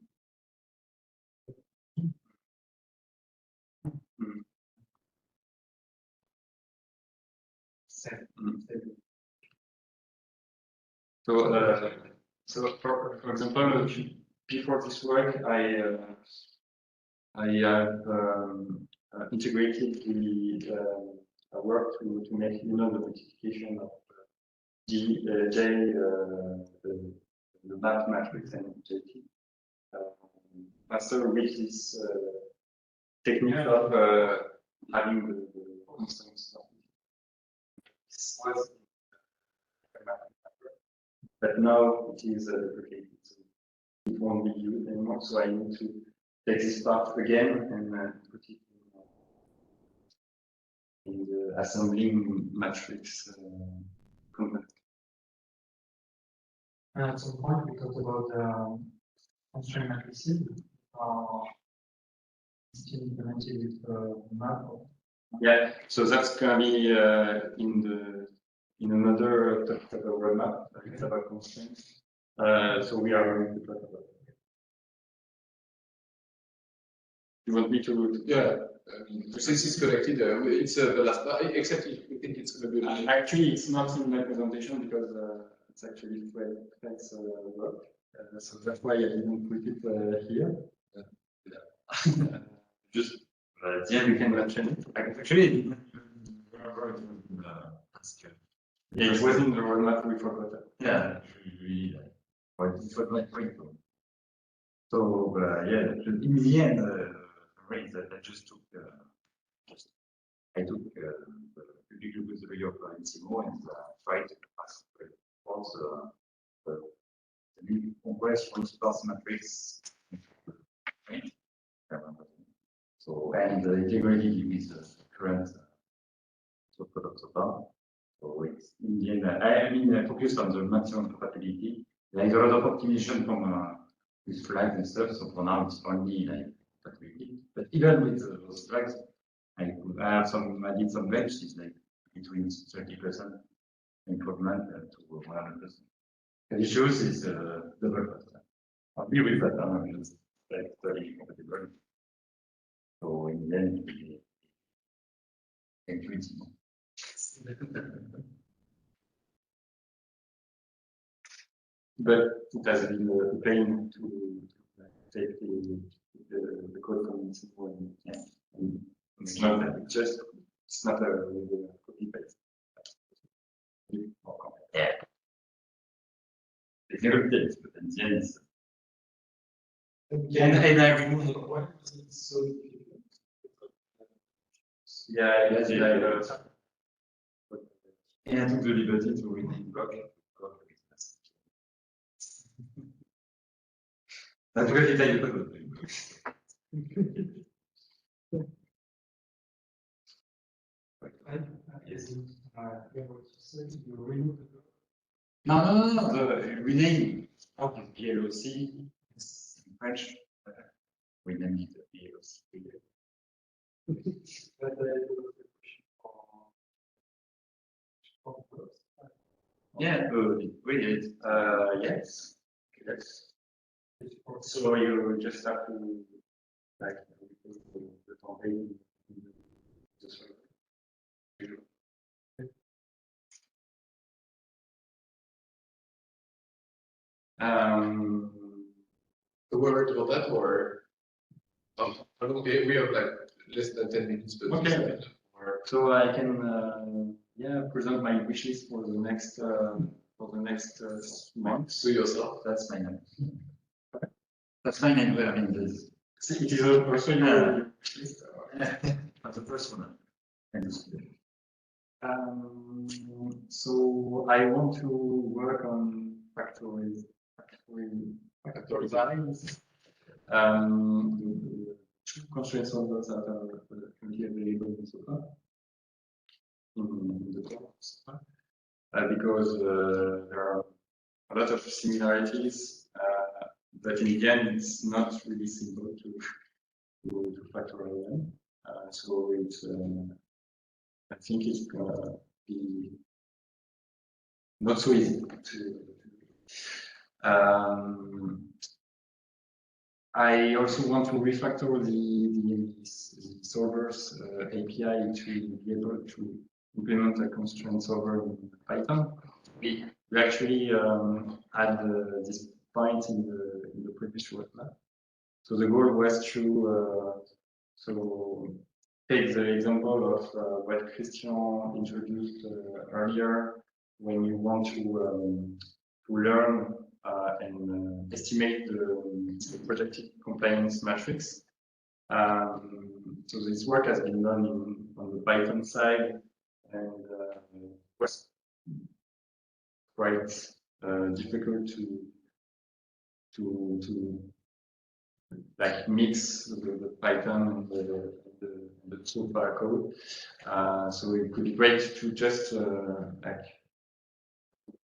So for example, before this work, I have integrated the work to make the multiplication of the map matrix and JT. Master with this technique of having the constants. This was but now it is deprecated, so it won't be used anymore. So I need to take this part again and put it in the assembling matrix component. And at some point we talked about constraint matrices. Still implemented with map. Yeah, so that's gonna be in the in another type of roadmap, it's about constraints. So we are going to talk about it. You want me to? Yeah, since it's connected, it's the last part, except if we think it's going to be. Actually, it's not in my presentation because it's actually Fred's work. So that's why I didn't put it here. Just yeah, we can mention it. Actually, yeah, it was in the roadmap, we forgot it. Yeah, it was my point. So yeah, in the end, that I just took I took the public repository of NCMO and tried to pass the new compressed response matrix. So and integrated with the current product so far. So it's in the end, I mean, focused on the maximum compatibility. There is a lot of optimization from with flags and stuff. So for now, it's only like compatibility. But even with those flags, I did some benches like between 30% improvement to 100%. The issues is double cost. I'll be with that. I'm just like 30 compatible. So in the end, but it has been a pain to take the code from SQL and it's not just it's not a copy paste. Yeah. It's never did, but in the end, and I remove the one. So yeah, yes, yeah. And I took the liberty to rename block. That's really valuable. Yes. No. The rename of the PLOC is in French. Rename it the PLOC. Yeah, wait, yes. So you just have to like the campaign. The word about that, or okay, we have like less than 10 minutes. But okay. So I can present my wishes for the next month. To yourself. That's my name. That's my name. I mean, this. It is also your wish list. That's the first one. So I want to work on factory designs. The two constraint solvers that are currently available in SOFA. In the course, because there are a lot of similarities, but in the end, it's not really simple to factorize them. So it's I think it's gonna be not so easy to. I also want to refactor the solvers API to be able to implement a constraint solver in Python. We actually had this point in the previous roadmap. So the goal was to take the example of what Christian introduced earlier, when you want to learn and estimate the projected compliance matrix. So this work has been done on the Python side, and was quite difficult to like mix the Python and the SOFA code. So it could be great to just like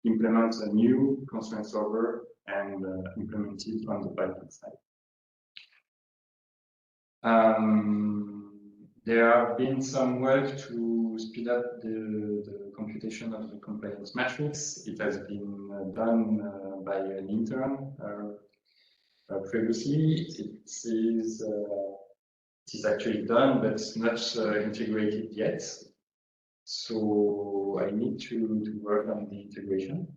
implement a new constraint solver and implement it on the Python side. There have been some work to speed up the computation of the compliance matrix. It has been done by an intern previously. It is actually done, but it's not integrated yet. So I need to work on the integration.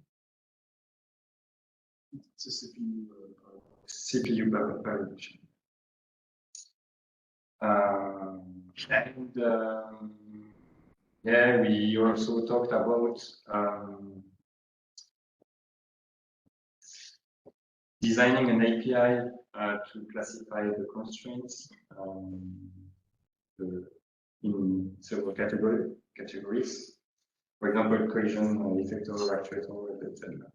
It's a CPU validation. Yeah, we also talked about designing an API to classify the constraints in several categories. For example, collision, effector, actuator, etc.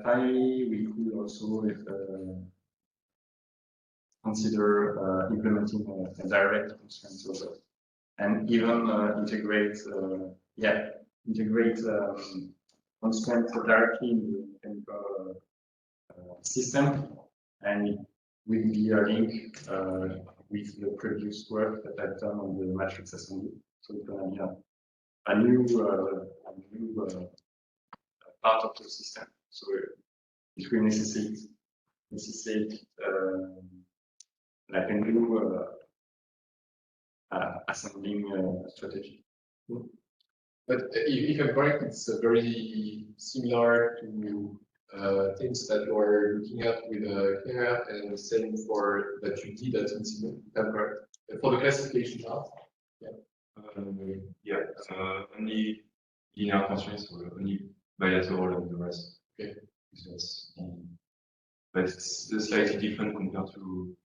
Finally, we could also consider implementing a direct constraint solver and even integrate constraints directly in the chemical system, and it will be a link with the previous work that I've done on the matrix assembly. So it's going to be a new part of the system. So it will necessitate like a new assembling strategy. But if I'm correct, it's very similar to things that you are looking at with Kera, and the same for that you did at Incident. I'm correct. For the classification part. Yeah, only linear constraints, or only bilateral and the rest. Okay. But it's slightly different compared to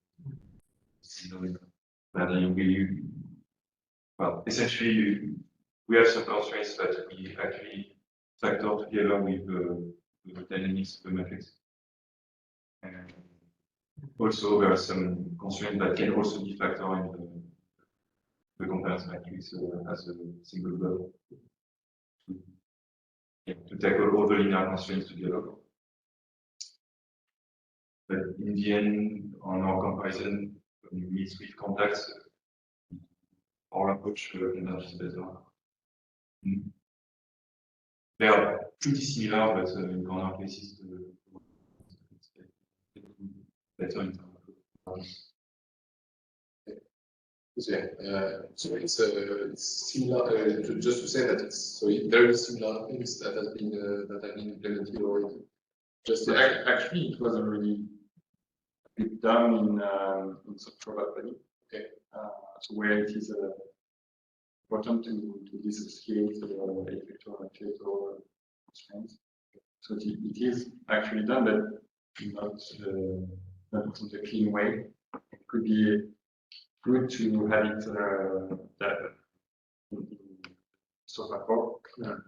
well, essentially, we have some constraints that we actually factor together with the dynamics of the matrix. And also, there are some constraints that can also be factored in the compliance matrix as a single block to tackle all the linear constraints together. But in the end, on our comparison, when we meet with contacts, our approach emerges better. They are pretty similar, but in corner cases, better in terms of so it's similar. Just to say that it's very similar things that have been implemented already. Just actually, it was already done in software already. Okay, so where it is important to dissociate the effector and actuator constraints. So it is actually done, but not in a clean way. It could be good to have it in software core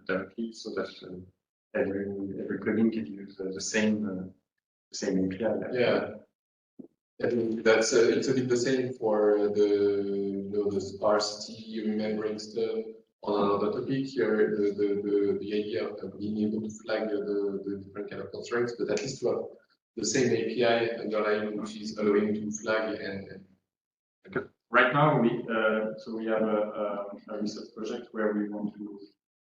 directly, so that every plugin can use the same API. Yeah. That's it's a bit the same for the sparsity remembering stuff on another topic here. The idea of being able to flag the different kind of constraints, but at least to have the same API underlying, which is allowing to flag and right now we have a research project where we want to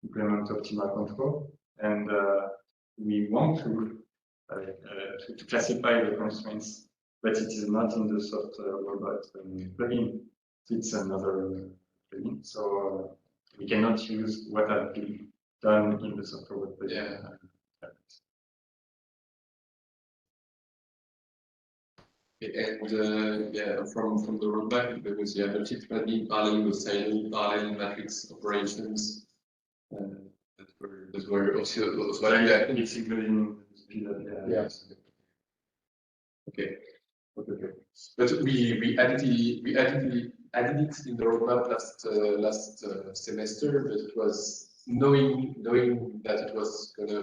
implement optimal control, and we want to classify the constraints, but it is not in the soft robot plugin. It's another plugin, so we cannot use what has been done in the soft robot plugin. Yeah. And from the roadmap, there was the multi-threading, parallel with silo, parallel matrix operations that were also it's including yeah. Okay. But we added it in the roadmap last semester, but it was knowing that it was gonna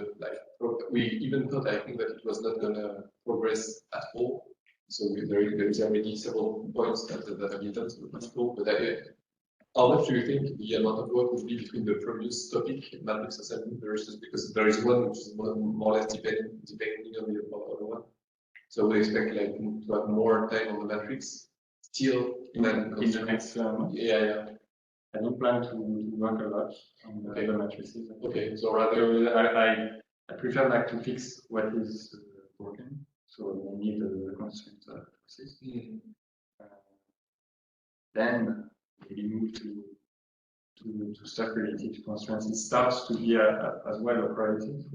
we even thought, I think, that it was not gonna progress at all. So there is already several points that have been done, so that's cool. But how much do you think the amount of work would be between the previous topic, matrix assembly, versus, because there is one which is more or less depending on the other one. So we expect to have more time on the matrix still in the next month. Yeah. I don't plan to work a lot on the Okay. other matrices. Okay, so rather, I prefer like to fix what is broken. So we need the constraint process. Then maybe move to stuff related to constraints. It starts to be as well a priority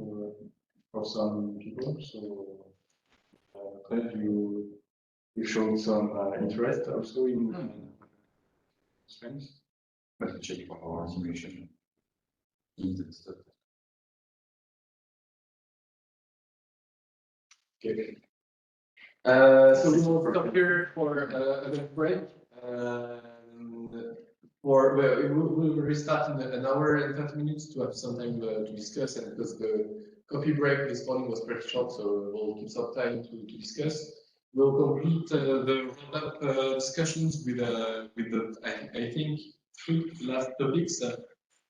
for some people. So you showed some interest also in constraints. But to check for our simulation. Needs and stuff. okay. So we will stop here for a bit break. We will restart in an hour and 30 minutes to have some time to discuss, and because the coffee break this morning was pretty short, so we'll keep some time to discuss. We'll complete the roundup discussions with the I think 3 last topics: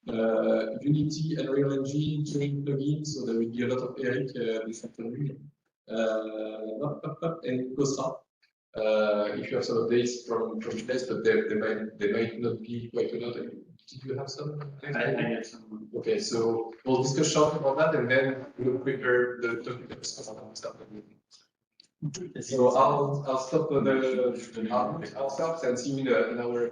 Unity, Unreal Engine, tuning plugins. So there will be a lot of Eric this afternoon. And Gosa. If you have some updates from this, but they might not be quite a lot. Did you have some? I have some. Okay, so we'll discuss short about that, and then we'll prepare the topic of stuff. So I'll stop I'll stop and see you in an hour.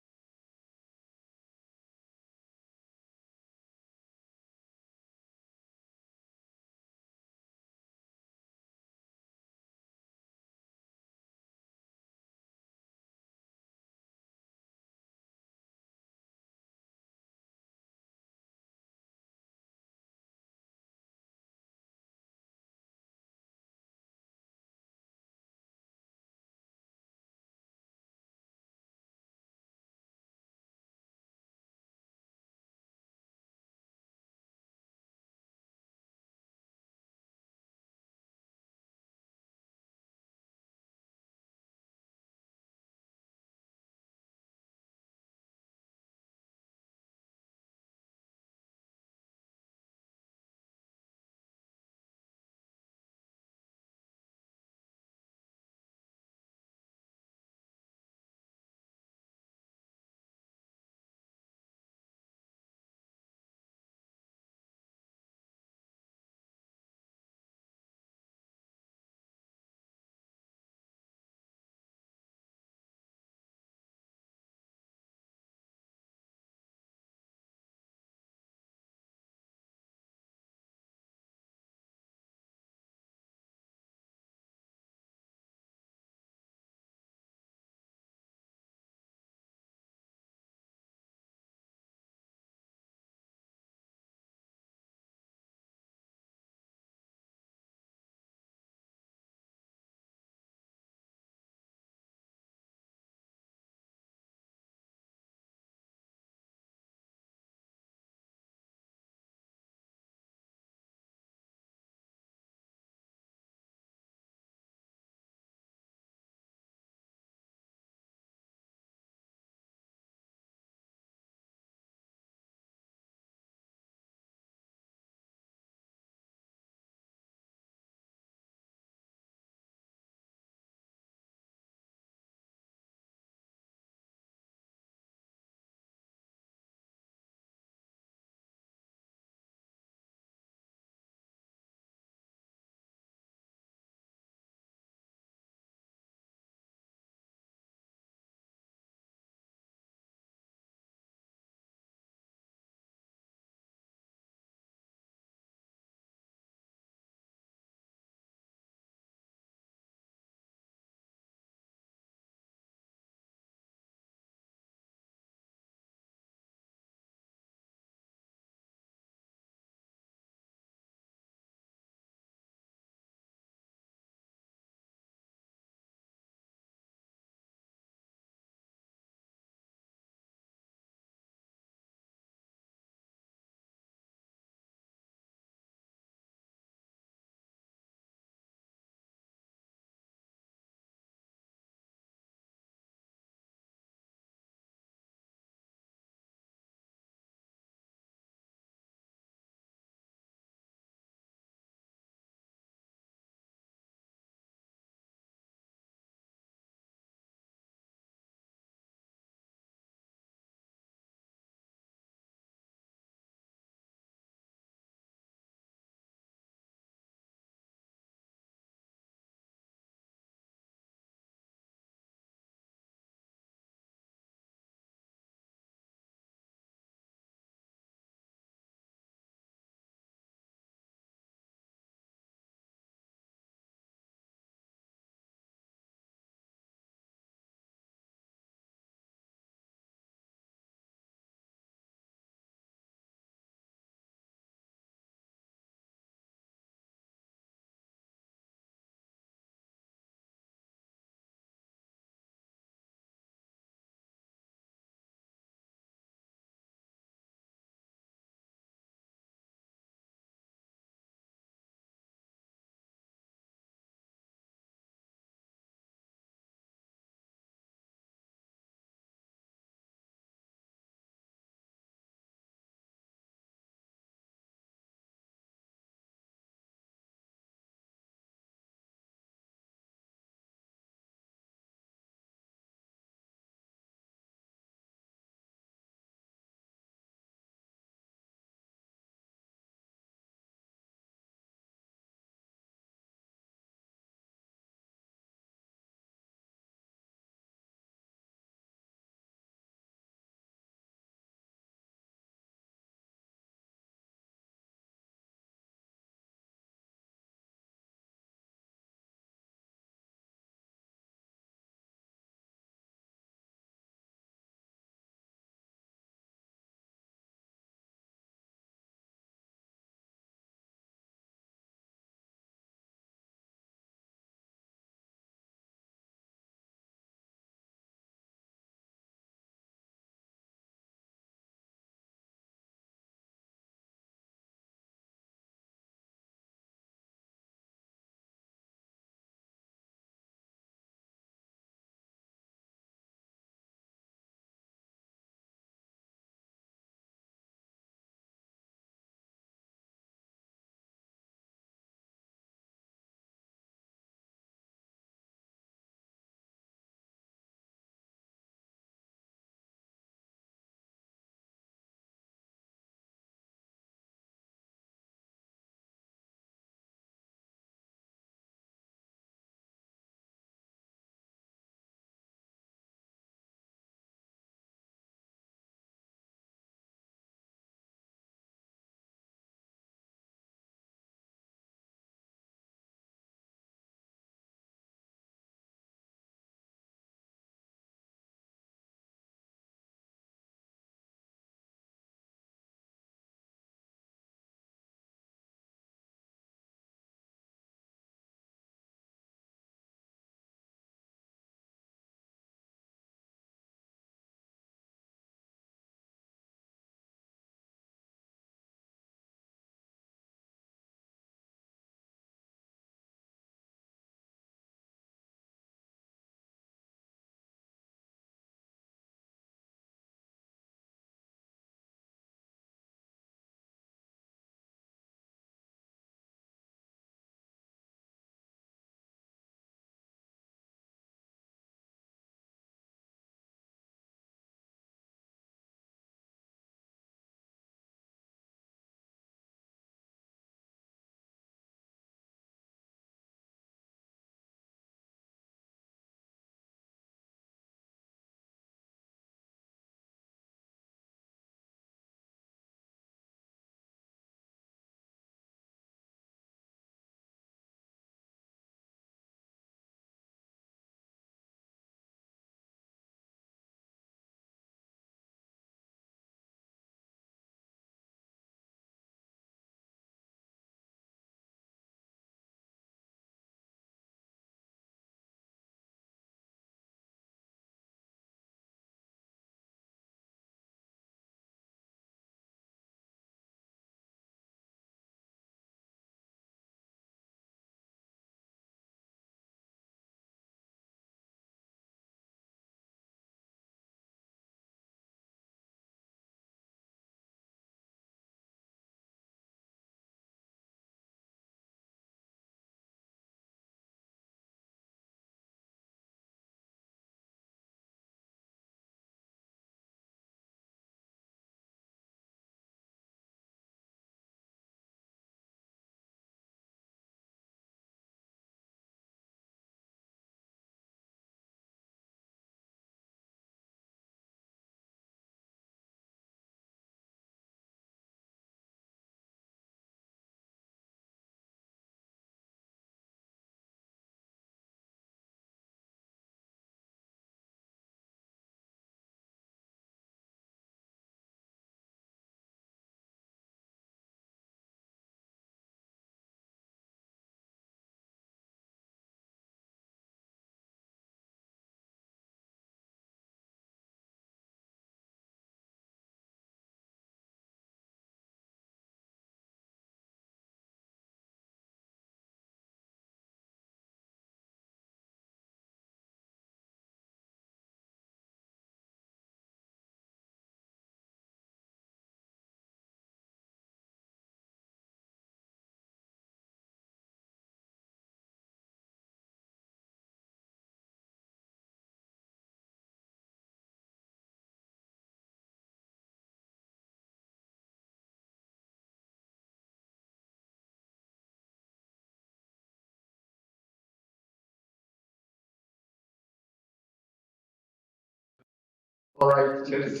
All right, let's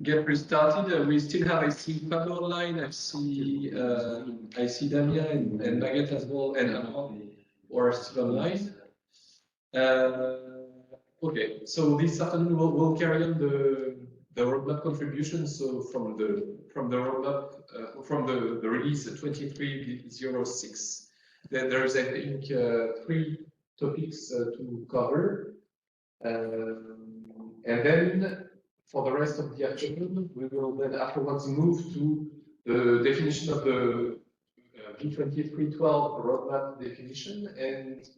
get restarted. We still have, I see Pablo online, I see Damien and Baguette as well, and Amand are still online. Okay, so this afternoon we'll carry on the roadmap contribution. So from the roadmap from the release 2306, then there is I think 3 topics to cover. And then for the rest of the afternoon, we will then afterwards move to the definition of the P2312 roadmap definition, and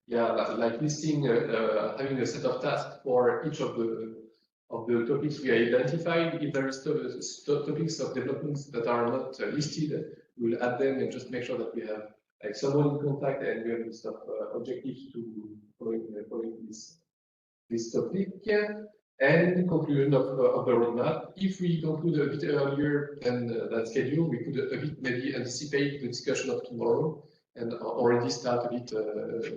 yeah, like listing, having a set of tasks for each of the topics we identified. If there is topics of developments that are not listed, we'll add them and just make sure that we have like someone in contact and we have this stuff objectives to following this topic. And conclusion of the roadmap. If we conclude a bit earlier than that schedule, we could a bit maybe anticipate the discussion of tomorrow and already start a bit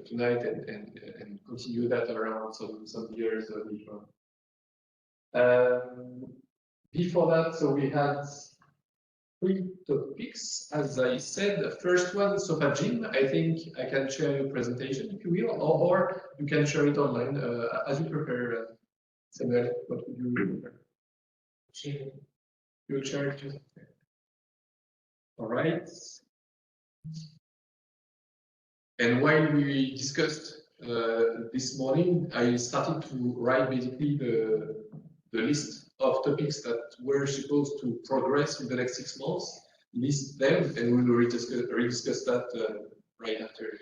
tonight and continue that around some years later on. Before that, so we had 3 topics, as I said. The first one, SOFA Gym. I think I can share your presentation if you will, or you can share it online as you prefer. Samuel, what would you prefer? You will share it too. All right. And while we discussed this morning, I started to write basically the list of topics that were supposed to progress in the next 6 months, list them, and we will rediscuss that right after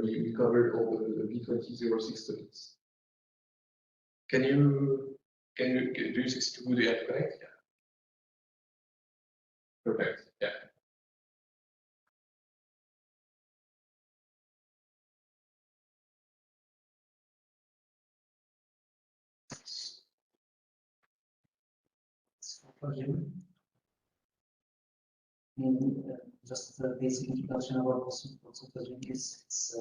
we covered all the B2006 topics. Do you succeed to do the connect? Yeah. Perfect. Yeah. Just a basic introduction about what SOFA Gym is. It's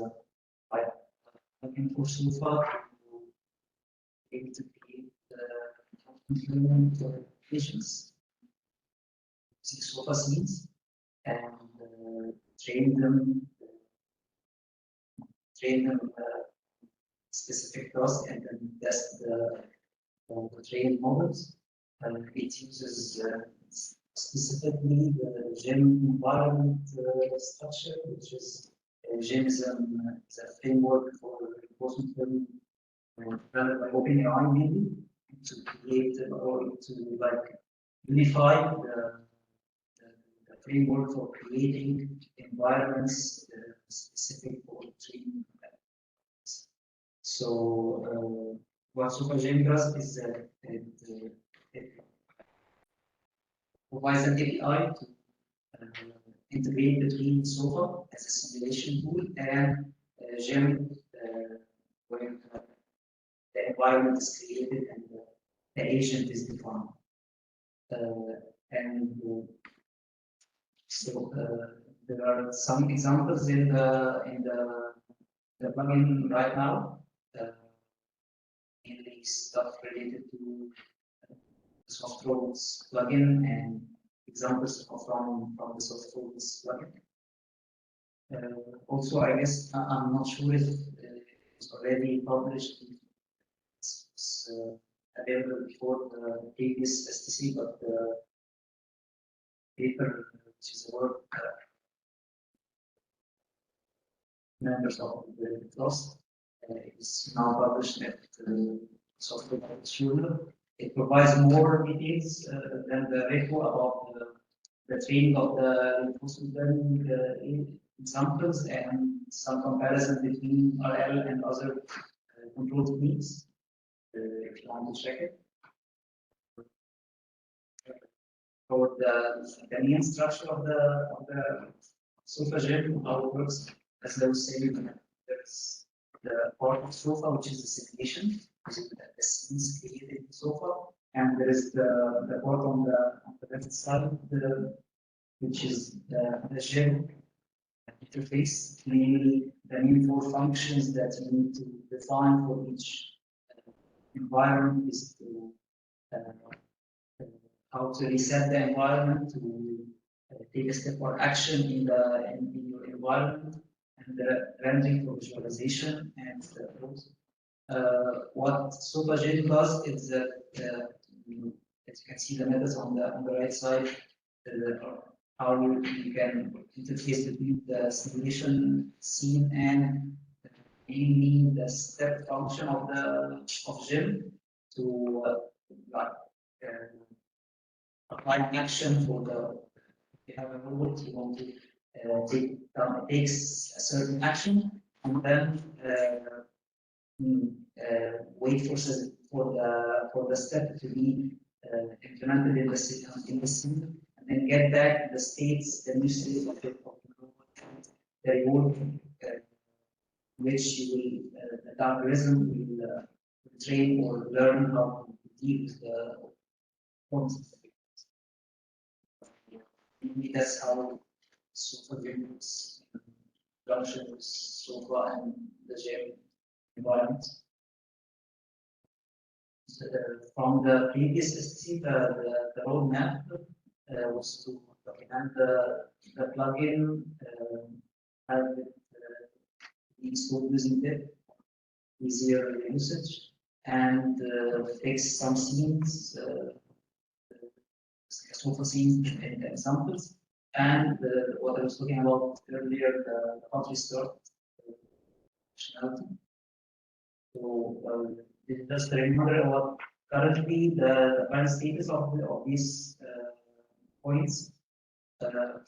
looking for SOFA to be able to create implement applications, see SOFA scenes, and train them specific tasks, and then test the trained models. It uses specifically the GEM environment structure, which is GEM is a framework for reinforcement learning developed by OpenAI mainly to create or to like unify the framework for creating environments specific for training. So what SOFA Gym does is that it provides an API to integrate between SOFA as a simulation tool and GEM, where the environment is created and the agent is defined. So there are some examples in the plugin right now. Mainly stuff related to the soft roads plugin and examples from the soft roads plugin. Also, I guess I'm not sure if it's already published. It's available before the previous STC, but the paper, which is a work members of the class, is now published at Software Journal. It provides more details than the repo about the training of the reinforcement learning examples and some comparison between RL and other control techniques. If you want to check it. For the main structure of the SOFA Gym, how it works, as I was saying, there's the part of SOFA, which is the simulation, which is the scenes created in SOFA, and there is the part on the left side, which is the Gym interface, mainly the main 4 functions that you need to define for each environment is to how to reset the environment to take a step for action in your environment, and the rendering for visualization and the what SofaGen does is that as you can see the methods on the right side, how you can interface between the simulation scene and mainly the step function of Gem to apply action for the. If you have a robot, you want to takes a certain action and then wait for the step to be implemented in the scene, and then get back the states, the new state of the reward, which you will the algorithm will train or learn how to deal with the concept. Maybe that's how SofaGen works in production with Sofa and the Gem environment. So from the previous STC, the roadmap was to document the plugin, have it be installed using it, easier usage, and fix some scenes, Sofa scenes and examples, and what I was talking about earlier, the country start functionality. So just a reminder about currently the current status of these points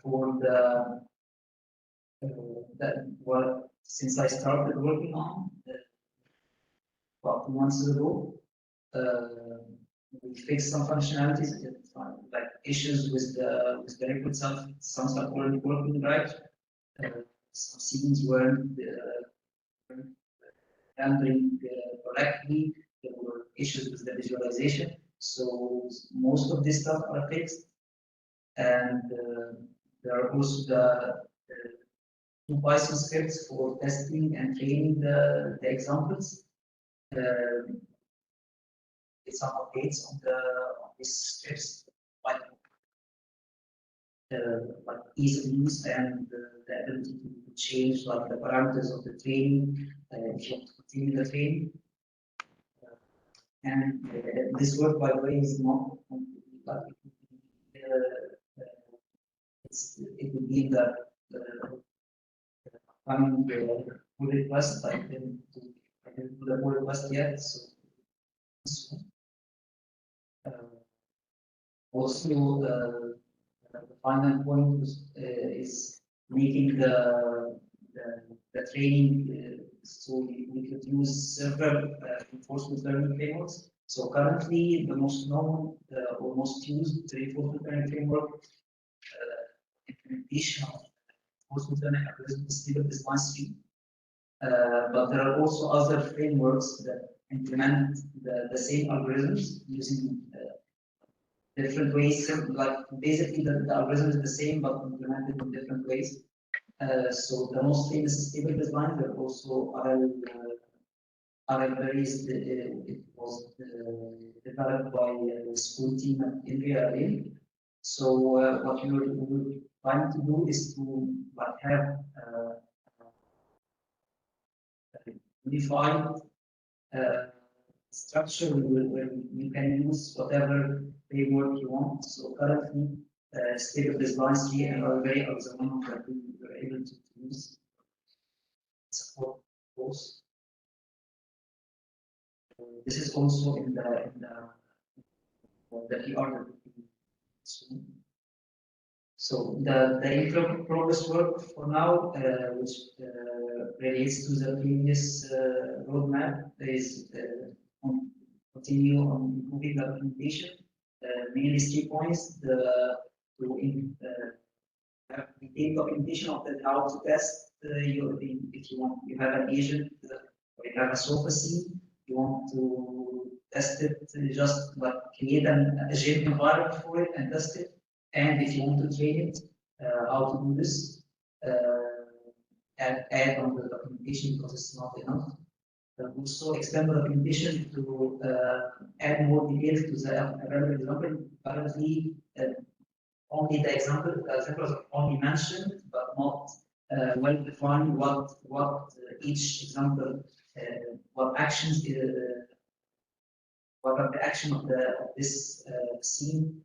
for what since I started working on about 2 months ago. We fixed some functionalities, like issues with the record itself. Some stuff weren't working right. Some scenes weren't handling correctly. There were issues with the visualization. So most of this stuff are fixed, and there are also the 2 Python scripts for testing and training the examples. Some updates on these scripts, like ease of use and the ability to change like the parameters of the training if you want to continue the training. And this work, by the way, is not like it would be the coming pull request. I didn't do the pull request yet, so. Also, the final point is making the training so we could use several reinforcement learning frameworks. So currently, the most known or most used reinforcement learning framework implementation of reinforcement learning algorithm is stable design stream. But there are also other frameworks that implement the same algorithms using different ways. Like basically, the algorithm is the same but implemented in different ways. So the most famous is stable design. There are also other varies. It was developed by the school team at India. So what we were trying to do is to like have unified structure where you can use whatever framework you want. So currently, stable design tree and are very are the one that we were able to use support both. This is also in the PR. So the progress work for now, which relates to the previous roadmap, is continue on improving the documentation. Mainly 3 points: the detailed documentation of how to test your if you have an agent or you have a sofa scene, you want to test it, just like create a Gem environment for it and test it. And if you want to train it, how to do this, add on the documentation because it's not enough. also extend the documentation to add more details to the available example. Currently, only the examples are only mentioned, but not well defined what each example, what actions, what are the action of this scene,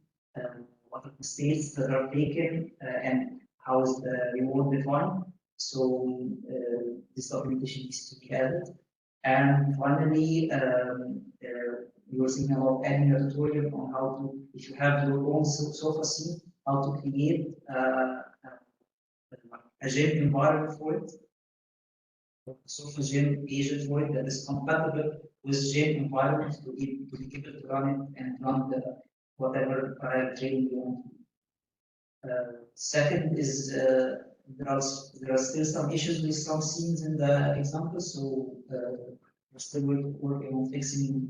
what are the states that are taken, and how is the reward defined. So this documentation needs to be added. And finally, we were thinking about adding a tutorial on how to, if you have your own sofa scene, how to create a gym environment for it. Sofa gym agent for it that is compatible with gym environment to be able to run it and run the whatever training you want. Second is there are still some issues with some scenes in the example, so we're still working on fixing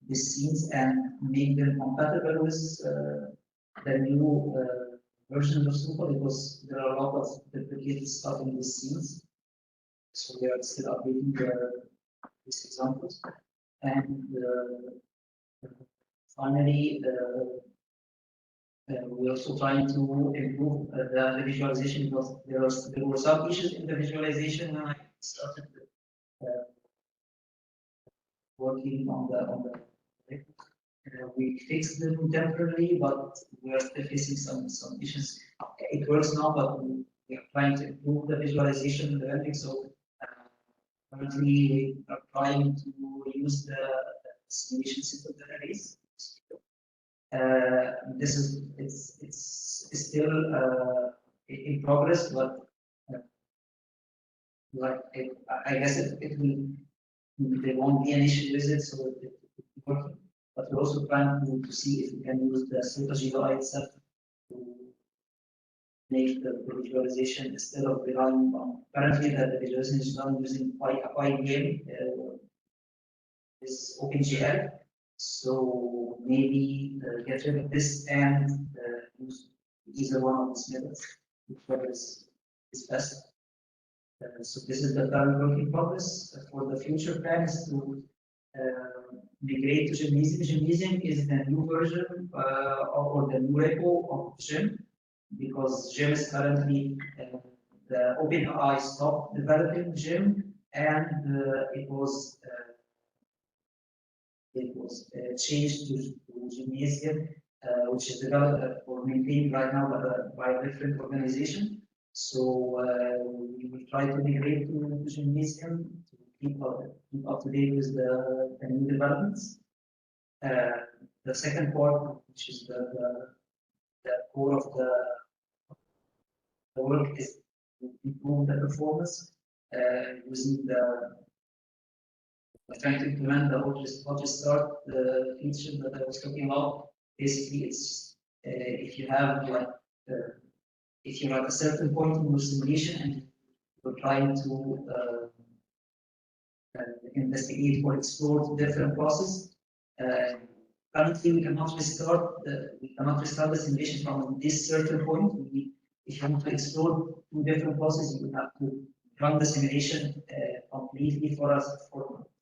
these scenes and make them compatible with the new version of Super, because there are a lot of duplicated stuff in these scenes. So we are still updating these examples. And finally, we're also trying to improve the visualization, because there were some issues in the visualization when I started working on the we fixed them temporarily, but we are still facing some issues. It works now, but we are trying to improve the visualization and the rendering. So currently we are trying to use the simulation system database. This is it's still in progress, but like I guess it will, there won't be an issue with it, so it will be working. But we're also trying to see if we can use the Super GUI itself to make the visualization instead of relying on. Currently, the visualization is done using a game is OpenGL. So maybe get rid of this and use either one of these methods, whichever is best. So this is the current work in progress. For the future plans to migrate to Gymnasium. Gymnasium is the new version or the new repo of Gym, because Gym is currently the OpenAI stopped developing Gym, and it was changed to Gymnasium, which is developed or maintained right now by a different organization. So we will try to migrate to Gymnasium to keep up to date with the new developments. The second part, which is the core of the work, is to improve the performance using trying to implement the auto start feature that I was talking about. Basically, it's if you have like if you're at a certain point in your simulation and you're trying to investigate or explore different processes. Currently, we cannot restart the simulation from this certain point. If you want to explore two different processes, you have to run the simulation completely for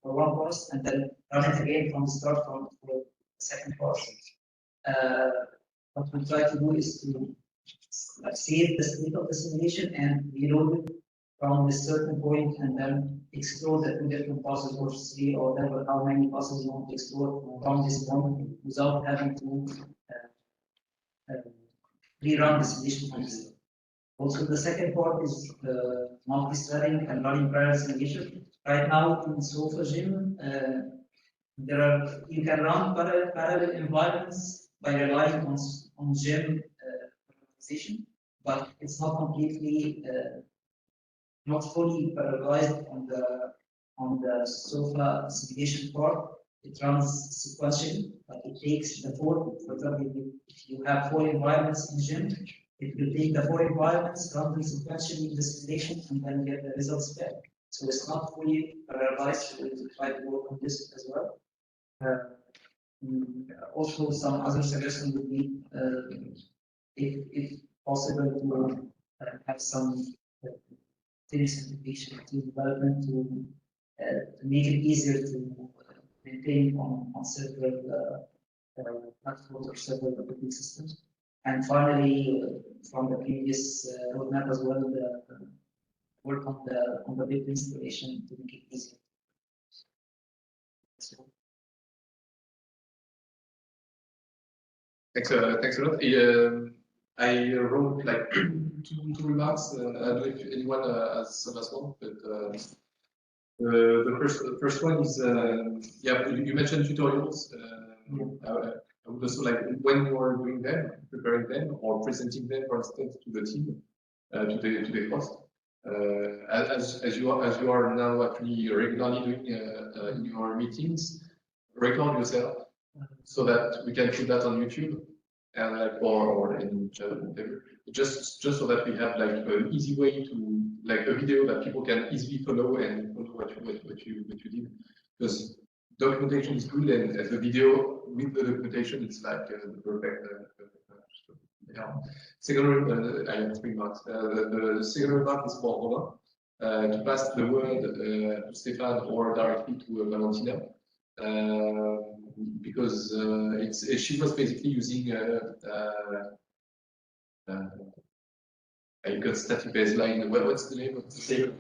one process and then run it again from the start for the second process. What we try to do is to save the state of the simulation and reload it from this certain point and then explore the two different processes or three or whatever, how many processes you want to explore from this point without having to rerun the simulation from the start. Also, the second part is multi-threading and running parallel simulation. Right now in Sofa Gym, you can run parallel environments by relying on Gym organization, but it's not completely not fully parallelized on the Sofa simulation part. It runs sequentially, but it takes the four. For example, if you have 4 environments in Gym, it will take the 4 environments, run them sequentially in the simulation, and then get the results back. So it's not fully parallelized. We will try to work on this as well. Also, some other suggestions would be, if possible, to have some simplification to development to to make it easier to maintain on several platforms or several operating systems. And finally, from the previous roadmap as well, the work on the big installation to make it easier. So, thanks a lot. I wrote like two remarks. I don't know if anyone has some last one, but the first one is yeah, you mentioned tutorials. I would also like when you are doing them, preparing them or presenting them, for instance, to the team, to the host. As you are now actually regularly doing in your meetings, record yourself so that we can put that on YouTube and like or in channel whatever. Just so that we have like an easy way to like a video that people can easily follow and follow what you did, because documentation is good and the video with the documentation it's like the perfect. Yeah. Second, I have 3 remarks. The second remark is for Romain to pass the word to Stéphane or directly to Valentina, because she was basically using I got static baseline. What's the name of the stable?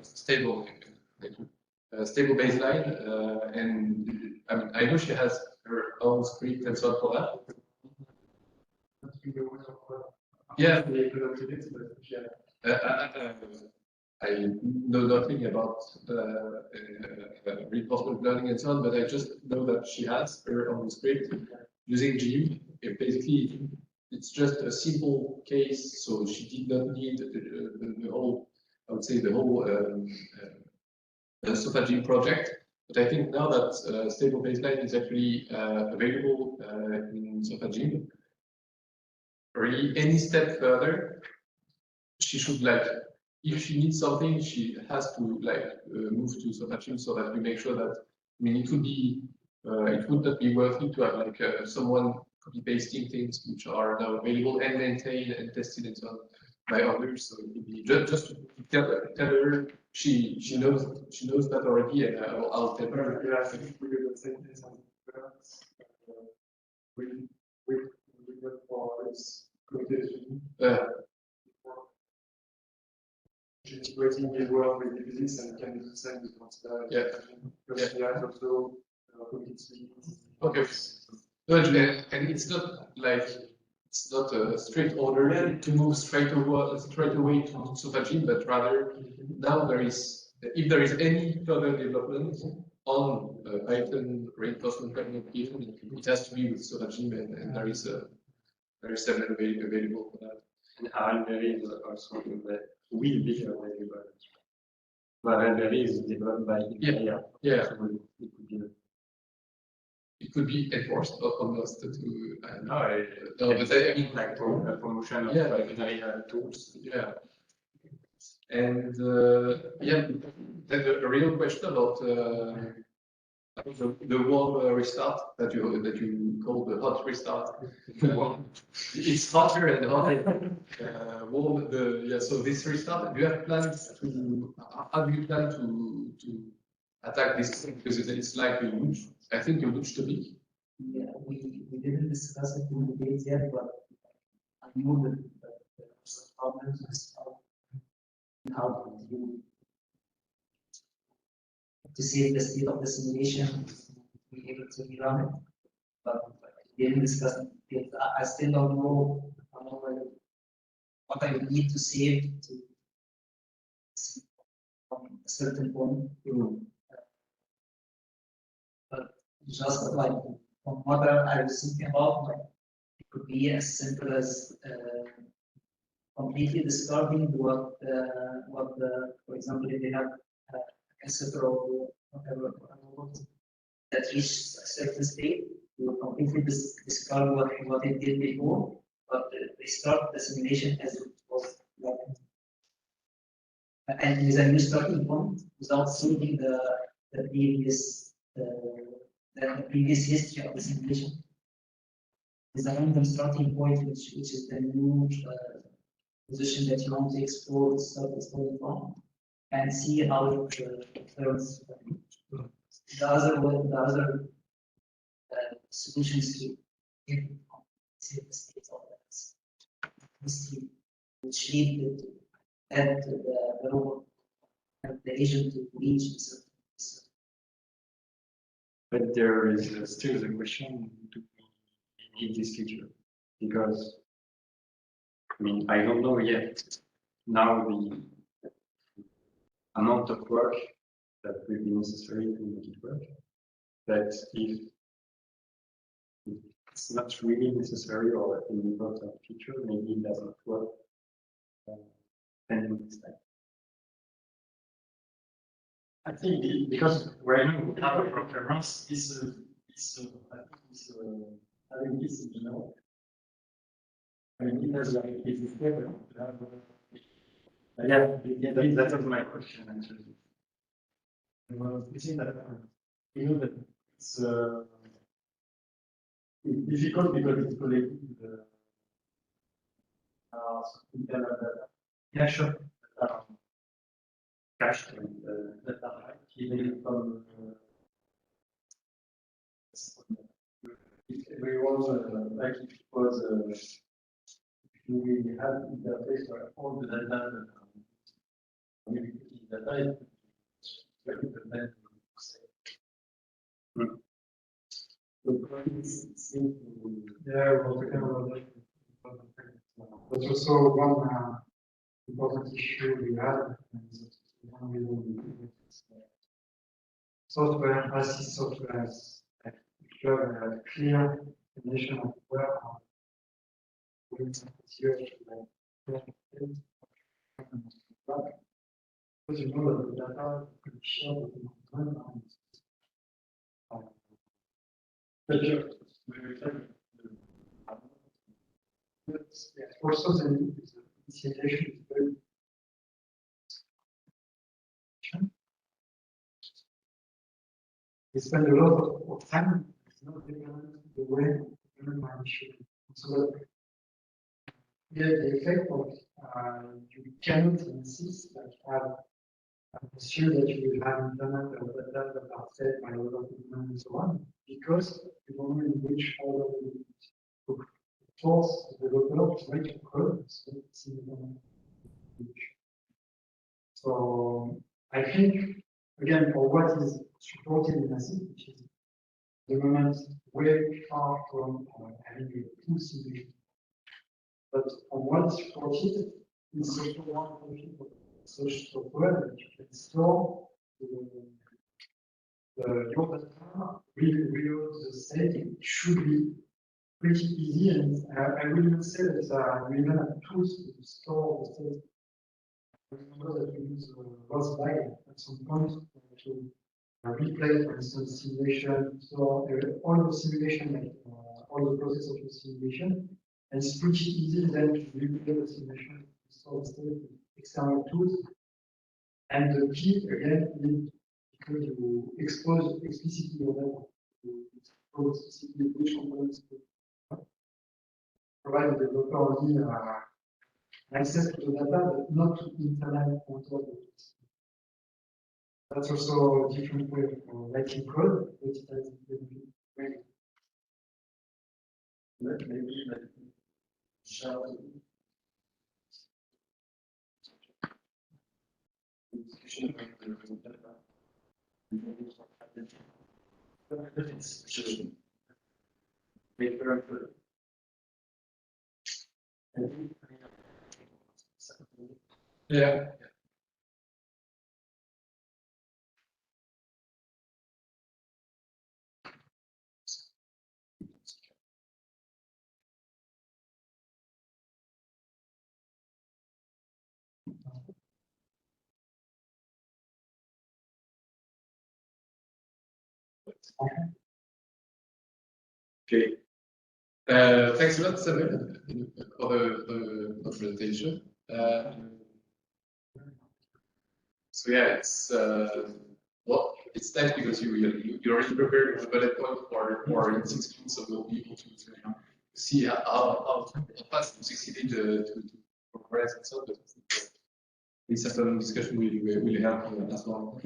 Stable baseline, and I mean I know she has her own script and so on for that. Yeah. I know nothing about reinforcement learning and so on, but I just know that she has her own script using GIMP. Basically, it's just a simple case, so she did not need the whole, I would say, the whole SofaGIMP project. But I think now that stable baseline is actually available in SofaGIMP, really any step further, she should like, if she needs something, she has to like move to SofaGIMP so that we make sure that, I mean, it would be, it would not be worth it to have like someone copy pasting things which are now available and maintained and tested and so on by others. So it would be just to tell her she knows that already, and I'll tell her. Yeah, I think we do the same thing on we went for this communication. Integrating the work with the business and can do the same with consider. Yeah. Because we have also Okay. And it's not like it's not a strict order to move straight away to SofaGIMP, but rather now there is, if there is any further development on Python reinforcement learning application, it has to be with SofaGIMP, and there is several available for that. And Raspberry is also will be available. But Raspberry is developed by Yeah. Yeah. So it could be. It could be enforced almost to. No, but I mean like a promotion of binary tools. Yeah. And yeah, then a real question about the warm restart that you call the hot restart. It's hotter and hotter. Warm yeah. So this restart, do you have plans to? How do you plan to attack this thing? Because it's like a huge. I think a huge topic. Yeah, we didn't discuss it in the details yet, but I know that there are some problems with how to save the state of the simulation, be able to rerun it. But we didn't discuss it. I still don't know what I would need to save to from a certain point. But just like from what I was thinking about, like, it could be as simple as completely discarding what for example, if they have a cassette or whatever that reaches a certain state, you will completely discard what it did before, but they start the simulation as it was like, and with a new starting point without saving the previous the previous history of the simulation. With a random starting point, which is the new position that you want to explore, start exploring from, and see how it turns. the other solutions to give the state of history, which lead to add the robot and the agent to reach a certain. But there is still the question to give this feature, because I mean, I don't know yet now the amount of work that will be necessary to make it work. But if it's not really necessary or an important feature, maybe it doesn't work. Then it's like, I think because right now we have a preference having this, you know. I mean, it has like it's better to have. Yeah, that was my question actually. Well, you see that you know that it's difficult because it's collected internal data. Yeah, sure. Cached and that are hidden from. If everyone like if it was we have interface where all the data that data is very dependent. Yeah, we'll talk about that. That's also one important issue we have. Software, as software has a clear definition of where because you know that the data could be shared with also the initialization is very we spend a lot of time. It's not the way we should. So that the effect of you cannot insist that you have assume that you will have internal data that are fed by other people and so on, because you don't know in which order you force the developer to make a code. So it's independent. So I think again for what is supported in ASIC, which is the moment way far from having a full simulation. But on what is supported is also one function of such software that you can store your data, reload the state. It should be pretty easy, and I will not say that we even have tools to store the state. I remember that we use ROSBag at some point to replay, for instance, simulation, so all the simulation, like all the process of the simulation, and it's pretty easy then to replay the simulation, store the state with external tools. And the key again is because you expose explicitly your data, you expose explicitly which components provide the developer only access to the data, but not to internal control. That's also a different way of writing code, but it has maybe Yeah. Okay. Thanks a lot, Samuel, for the presentation. So yeah, it's well, it's nice because you already prepared a bullet point for in 6 months, so we'll be able to see how fast you succeeded to progress and so. But it's a certain discussion we'll have as well.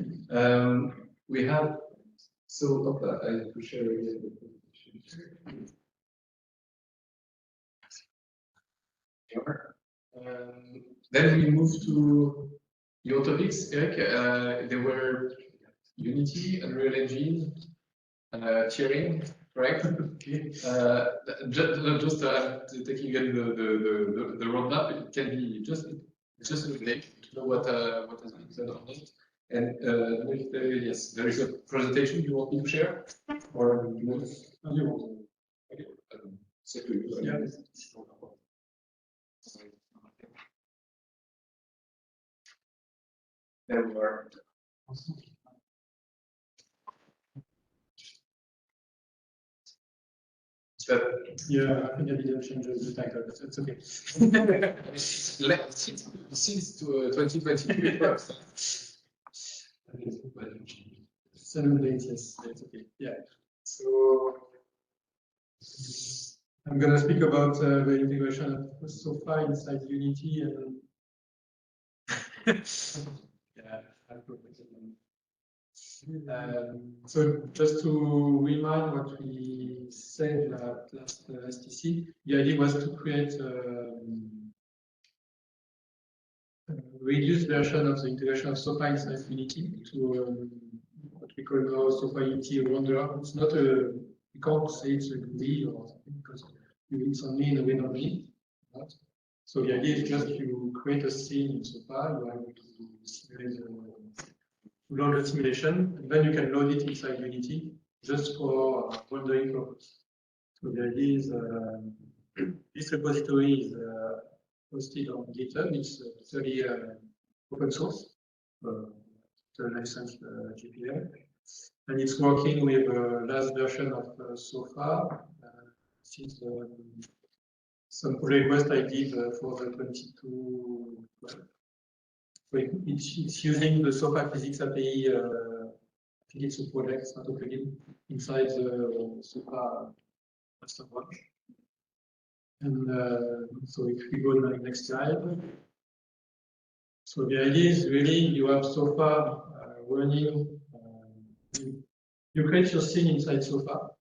We have So I have to share again the presentation. Then we move to your topics, Eric. There were Unity, Unreal Engine, sharing, right? Just taking in the roadmap. It can be just a minute to know what has been said on it. And yes, there is a presentation you want me to share, or you want? Okay. So yeah. There we are. Yeah, I think I didn't change the title, but it's okay. Since 2022. 7 days, yes, that's okay. Yeah. So I'm going to speak about the integration of SOFA inside Unity and yeah, so just to remind what we said last STC, the idea was to create a reduced version of the integration of SOFA inside Unity to what we call now SOFA Unity renderer. It's not a, you can't say it's a GUI or something because it's only in a win only. Right? So the idea is just you create a scene in SOFA, you are able to simulate load the simulation, and then you can load it inside Unity just for rendering purpose. So the idea is this repository is hosted on GitHub. It's totally open source, the licensed GPL, and it's working with the last version of SOFA since some pull request I did for the 22. So it's using the SOFA Physics API. I think it's a project, it's not a plugin, inside the SOFA master branch. And so if we go to the next slide. So the idea is really you have SOFA running. You create your scene inside SOFA.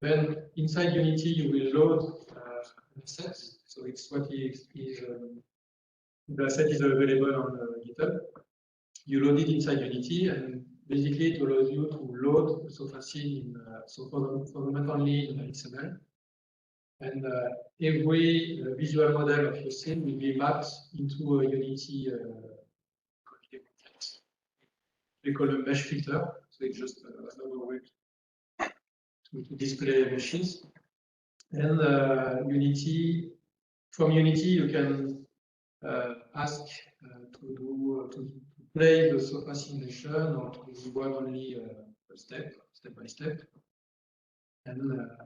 Then inside Unity you will load an asset. So it's what is the asset is available on GitHub. You load it inside Unity, and basically it allows you to load the SOFA scene in so for the moment only in XML. And every visual model of your scene will be mapped into a Unity we call a mesh filter. So it's just another way to display meshes. And Unity, from Unity, you can ask to play the SOFA simulation or to run only a step by step. And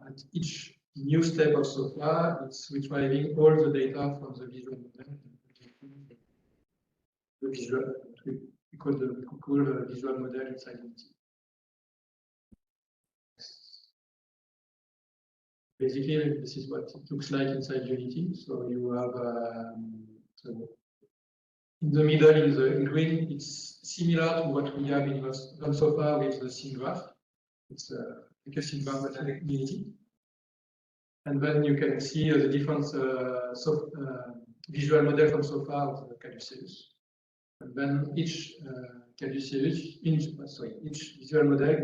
at each new step of SOFA, it's retrieving all the data from the visual model. The visual, we call the visual model inside Unity. Basically, this is what it looks like inside Unity. So you have so in the middle in green, it's similar to what we have on SOFA with the scene graph. It's like a scene graph but in Unity. And then you can see the different visual model from SOFA of the Caduceus. And then each Caduceus, each visual model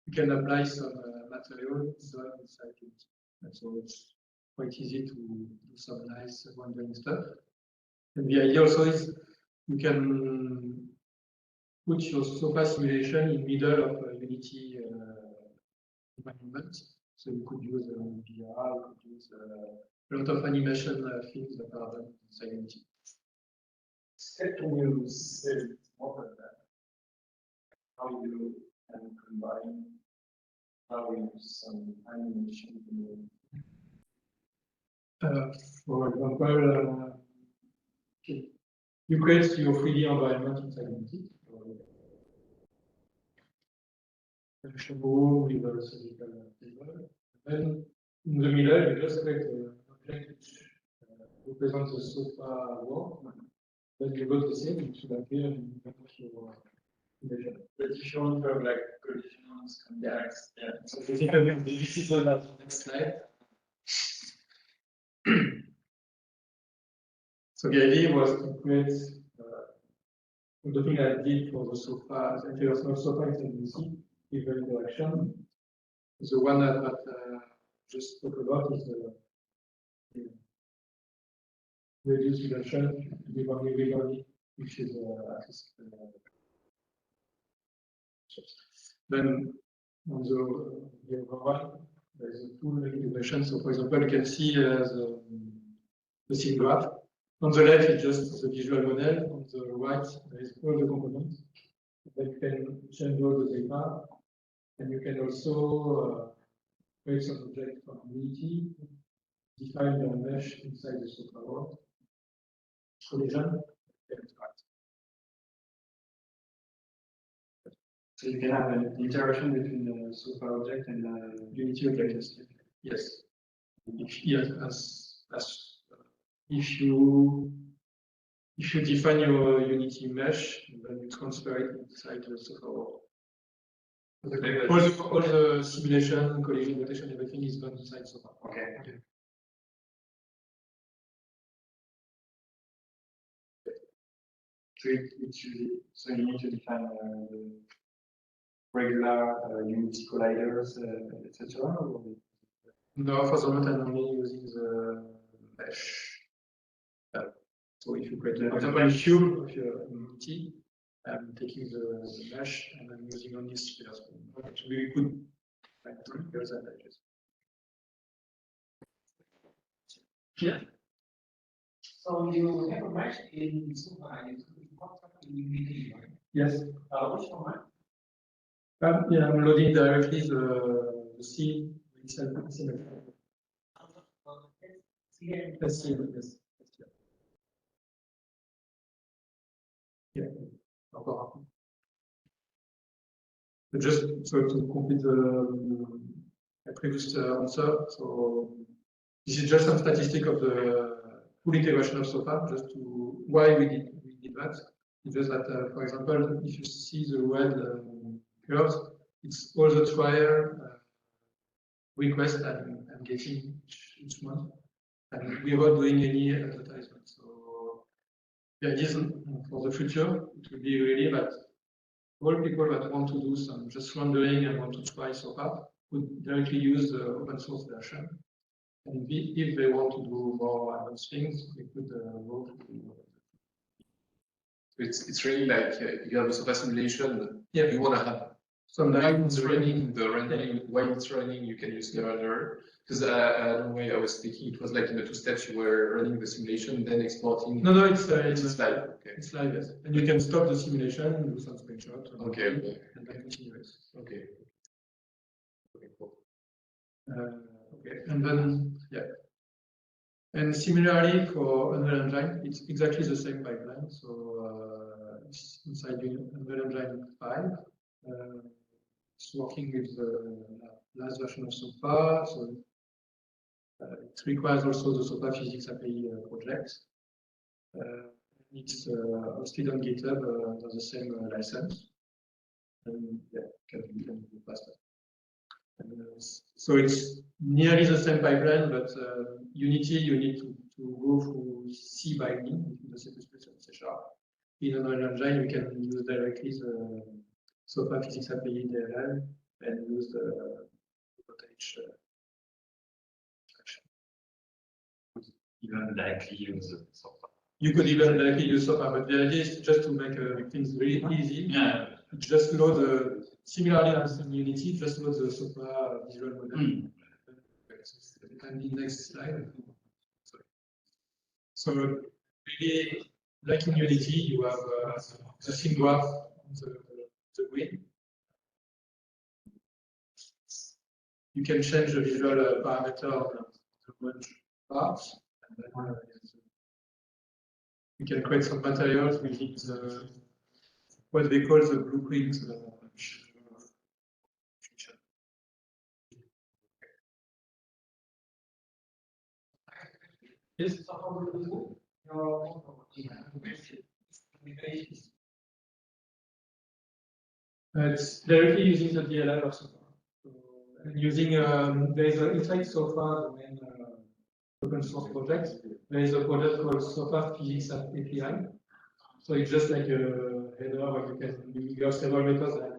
you can apply some material inside it. And so it's quite easy to do some nice rendering stuff. And the idea also is you can put your SOFA simulation in middle of a Unity environment. So you could use VR, you could use a lot of animation things that are done inside Unity. Can you say more about that? How you can combine how you use some animation? For example, you create your 3D environment inside Unity. A showroom with a physical table. Then in the middle, you just create an object which represents the SOFA world. Then you go to the same, it should appear in your But if you want to have like collisions, contacts, yeah. So basically, this is on that next slide. So the idea was to create the thing I did for the sofa, the interior sofa is in DC, even direction. The one that just spoke about is the reduced dimension, with only which is then on the other one, there is a tool integration. So for example, you can see the scene graph. On the left, it's just the visual model. On the right, there is all the components. Then you can change all the data. And you can also create some object from Unity, define the mesh inside the software world. Collision. So you can have an interaction between the software object and the Unity object. Yes. Yes, if you define your Unity mesh, then you transfer it inside the software world. All the simulation, collision, rotation, everything is done inside software. Okay. So you need to define the regular Unity colliders, etc. No, for the moment I'm only using the mesh. So if you create, for example, a cube of your Unity, I'm taking the mesh and I'm using only spheres. We could find those advantages. Yeah. So you have a mesh in Super in Unity, right? Yes. Which format? Yeah, I'm loading directly the C inside the C. Yes. Yeah. Just so to complete the previous answer, so this is just some statistic of the full integration of SOFA, just to why we did that. It's just that, for example, if you see the red curves, it's all the trial requests I'm getting each month, and without doing any advertisement. So the idea for the future, it will be really that all people that want to do some just rendering and want to try SOFA could directly use the open source version. And if they want to do more advanced things, they could go to. It's really like you have a SOFA simulation. Yeah. You want to have some while it's running, the rendering, while it's running, you can use the renderer. Because the way I was thinking, it was like in the two steps you were running the simulation, then exporting. No, it's live. Okay. It's live, yes. And you can stop the simulation, do some screenshots. Okay. And then continue it. Okay. Okay, cool. Okay, and then, yeah. And similarly for Unreal Engine, it's exactly the same pipeline. So it's inside Unreal Engine 5. It's working with the last version of SOFA. So it requires also the SOFA Physics API project. It's hosted on GitHub under the same license. And yeah, can do faster. So it's nearly the same pipeline, but Unity, you need to go through C binding between the C++ and C#. In Unreal Engine, you can use directly the SOFA Physics API DLL and use the footage action. Even directly use SOFA. You could even directly use SOFA, but the idea is just to make things really easy. Yeah. Just load the similarly as in Unity, just load the SOFA visual model. And the next slide. Sorry. So really, like in Unity, you have the scene graph on the grid. You can change the visual parameter of the merge parts. And then you can create some materials within the what they call the blueprint function. This is how we do your It's directly using the DLL of SOFA. So, and using there is inside SOFA, the main open source project. There is a project called SOFA Physics API. So it's just like a header where you have several methods like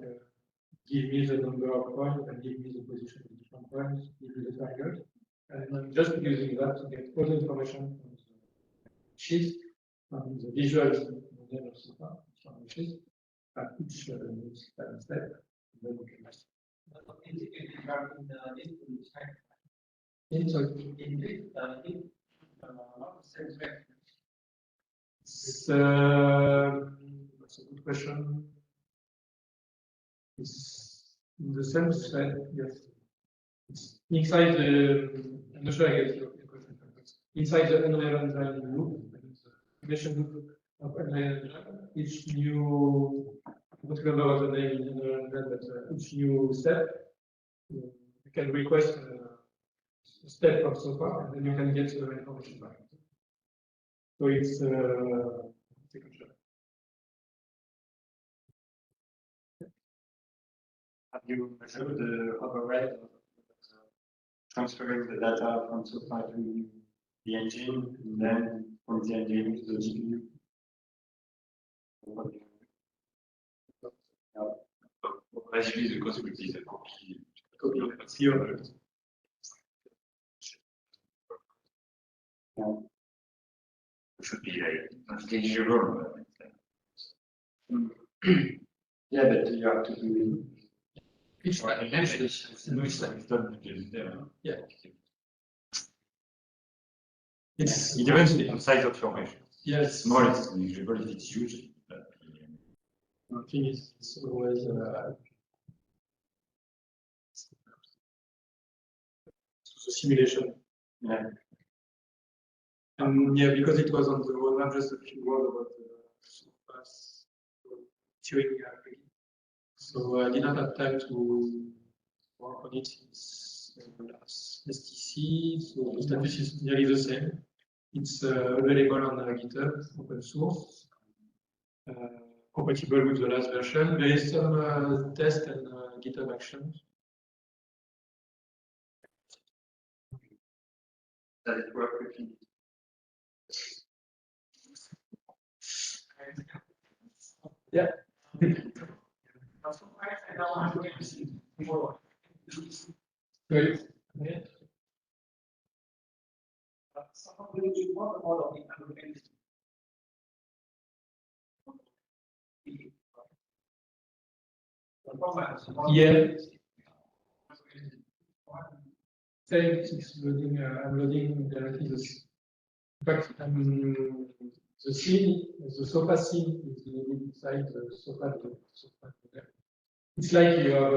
give me the number of points and give me the position of different points, give me the target. And I'm just using that to get all the information from the sheet, from the visual model of SOFA, from the sheet, at each step. Then we can that's a good question. It's in the sense that, yes, it's inside the, I'm not sure I get your question. Inside the Unreal Engine loop, the mission loop of Unreal Engine, each new, I don't remember what the name in Unreal Engine, but each new step, you can request a step from SOFA, and then you can get the information back. So it's have you measured the override of transferring the data from SOFA to the engine, and then from the engine to the GPU? Actually, the cost will be the copy of the should be negligible. Yeah, but you have to do Yeah. it's It depends on the size of your mesh. yes. Small, it's negligible. If it's huge, I think it's always the simulation. Yeah. Yeah, because it was on the roadmap, just a few words about the tuning. So I didn't have time to work on it since last STC. So the status is nearly the same. It's available on GitHub, open source, compatible with the last version. There is some test and GitHub actions. Does it work with you? Yeah. Great. Yeah. Same, it's loading. I'm loading directly this. In fact, the scene, the SOFA scene is loaded inside the SOFA. It's like you have,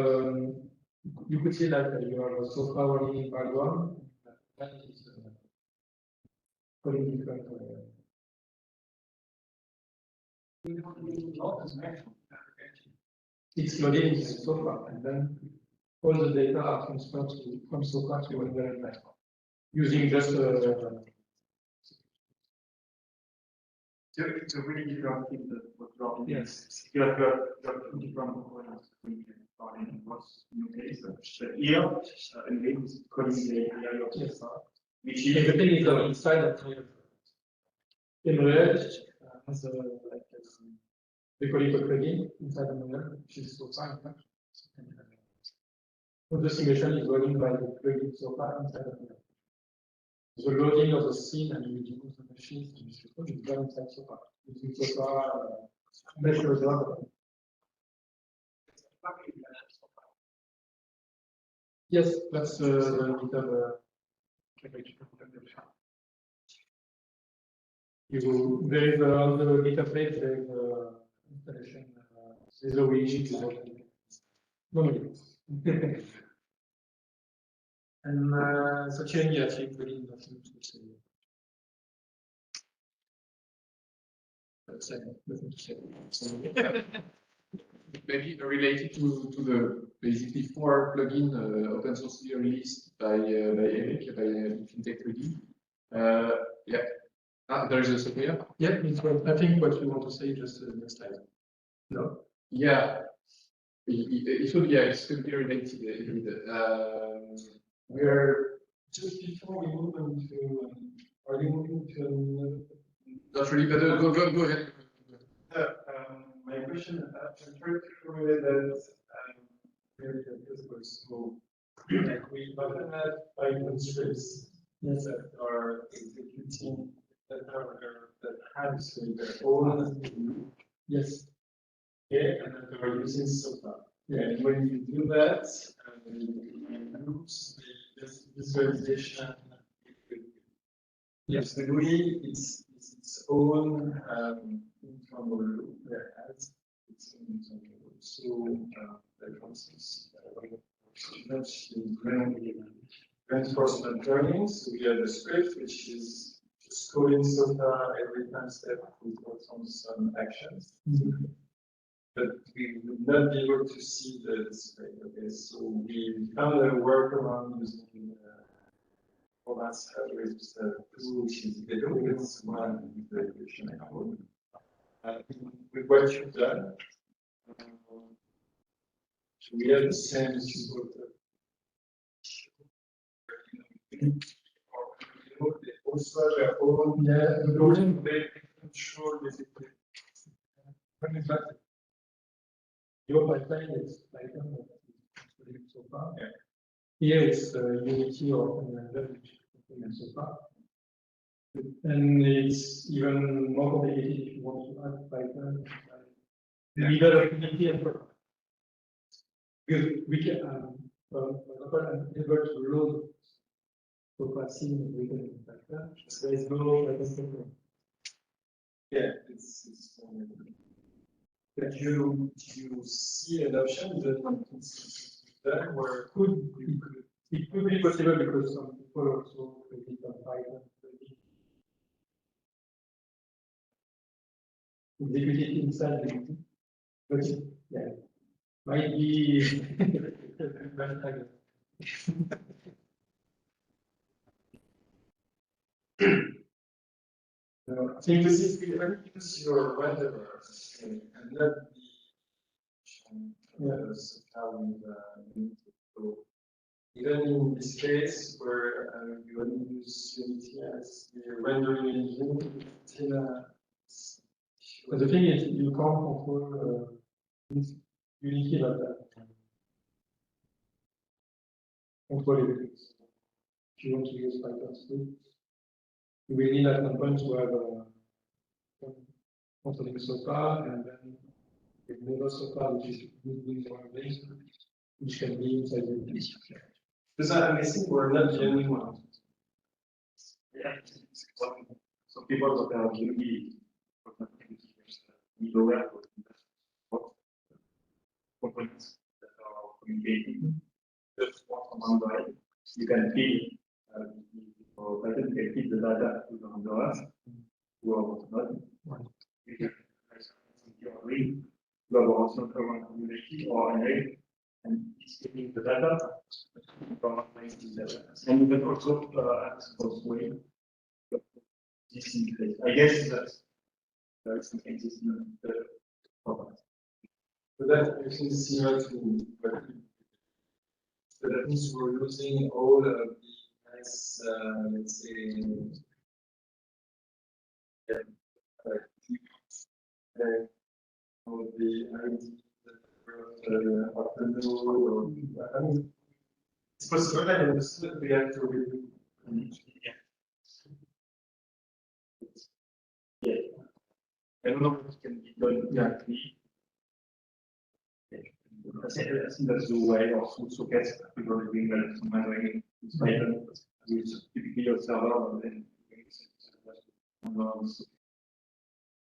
you could see that you have a SOFA running in background. That is calling different. It's loaded inside SOFA, and then all the data are transferred from SOFA to Unreal Engine using just It's a really different thing that what you are doing. yes. You have two different components that we can start in what's new case. But here, again, it's calling the API of SOFA, which is Everything is inside of Unreal has a like they call it a plugin inside Unreal, which is SOFA in fact. So the simulation is running by the plugin SOFA inside of Unreal. The loading of the scene and using the machines is done inside SOFA. Using SOFA mesh result. Yes, that's the GitHub. There is on the GitHub page, there is installation. There's a widget. No. And so change actually really nothing to say. Nothing to say. Maybe related to the basically 4 plugin open source released by Eric by FinTech 3D. Yeah. There is a Sophia. Yeah, it's what I think what you want to say just next slide. No. Yeah. It will be, yeah, it's going to be related. We're just before we move on to, are you moving to another? Not really, but go ahead. My question, I'm trying to relate that, really so, like we often have Python scripts that are executing, that have their own, yes, okay, and that are using SOPA. Yeah, and when you do that, you use the visualization. Yes, the GUI is its own internal loop that has its own internal loop. So, for instance, reinforcement learning, so we have the script which is just coding SOTA every time step we perform some actions. But we would not be able to see the display. Okay, so we found a workaround using formats tool, which is it's one evaluation code. With what you've done, we have the same sort of also have their own they control basically. Your pipeline is Python so far. Yeah. Here it's Unity or so far. And it's even more complicated if you want to add Python. Neither Unity and Python. Because we can, for example, I'm able to load so far seen written in Python. There is no Python. Yeah, it's that you see an option that where it could be possible because some people also create on Python. Execute it inside the meeting. But yeah, might be I think this is use your renderer and not the how we go. Even in this case where you only use Unity as the rendering engine, but the thing is you can't control Unity like that. Control everything. If you want to use Python script, you will need at some point to have controlling SOPA and then another SOPA which is moving one base, which can be inside the base. Because I think we're not the only one. Yeah, some people that are really middleware components that are communicating just from Android. You can feed or Python can feed the data to the renderers who are not. You can read, you have also a Unity or an array, and it's taking the data from and you can also expose way. This interface. I guess that there is some existing product. But that actually similar to but that means we're losing all of the nice, let's say, of the ID of the node, or I mean, it's possible. I understood we have to review. Yeah. I don't know if it can be done exactly. I think that's the way of sockets people are doing that manually. It's Python with typically a server and then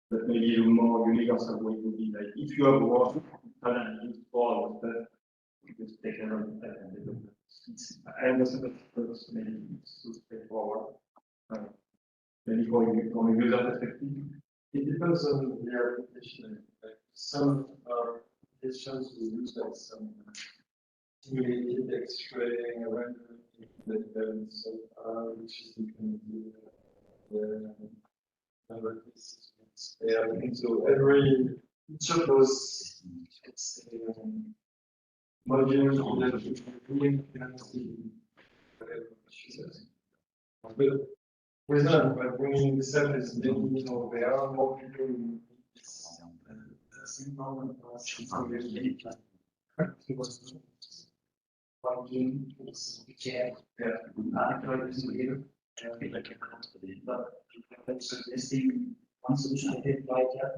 but maybe a more universal way would be like if you have one and use all of that, you just take care of that and develop it. I understand that first maybe it's too straightforward. Maybe for from a user perspective. It depends on the application. Like some applications we use like some simulated X-ray rendering that so which is you can do the number pieces. Yeah, so every each of those modules but with that, by bringing the service, there are more people in this same problem for us. But suggesting one solution I did like that,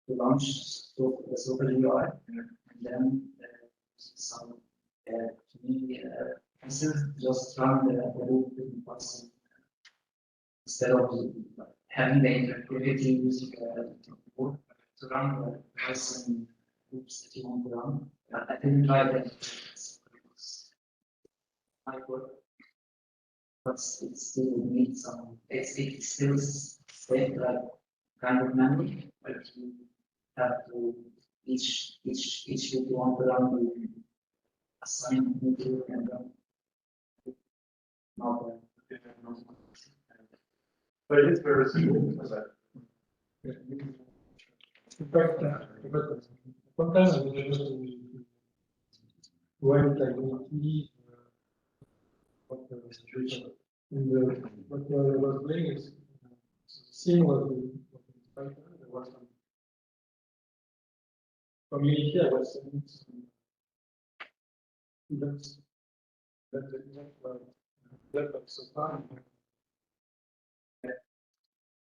to launch the super UI and then some just run the loop in Python instead of having the interactivity using to run the Python loops that you want to run. I didn't try that. Might work, but it still needs some. It still state like kind of memory, but you have to each loop you want to run will assign to and run. But it's very simple for that. In fact, sometimes I would just write like what the situation in the what I was doing is seeing what the Python there was some community. I was sending some events that developed so far.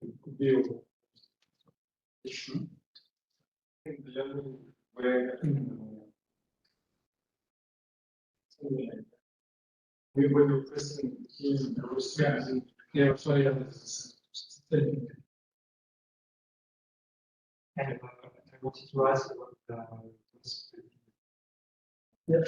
It could be over. I think the only way we were pressing keys in the response. Yeah, sorry, and I wanted to ask about yeah.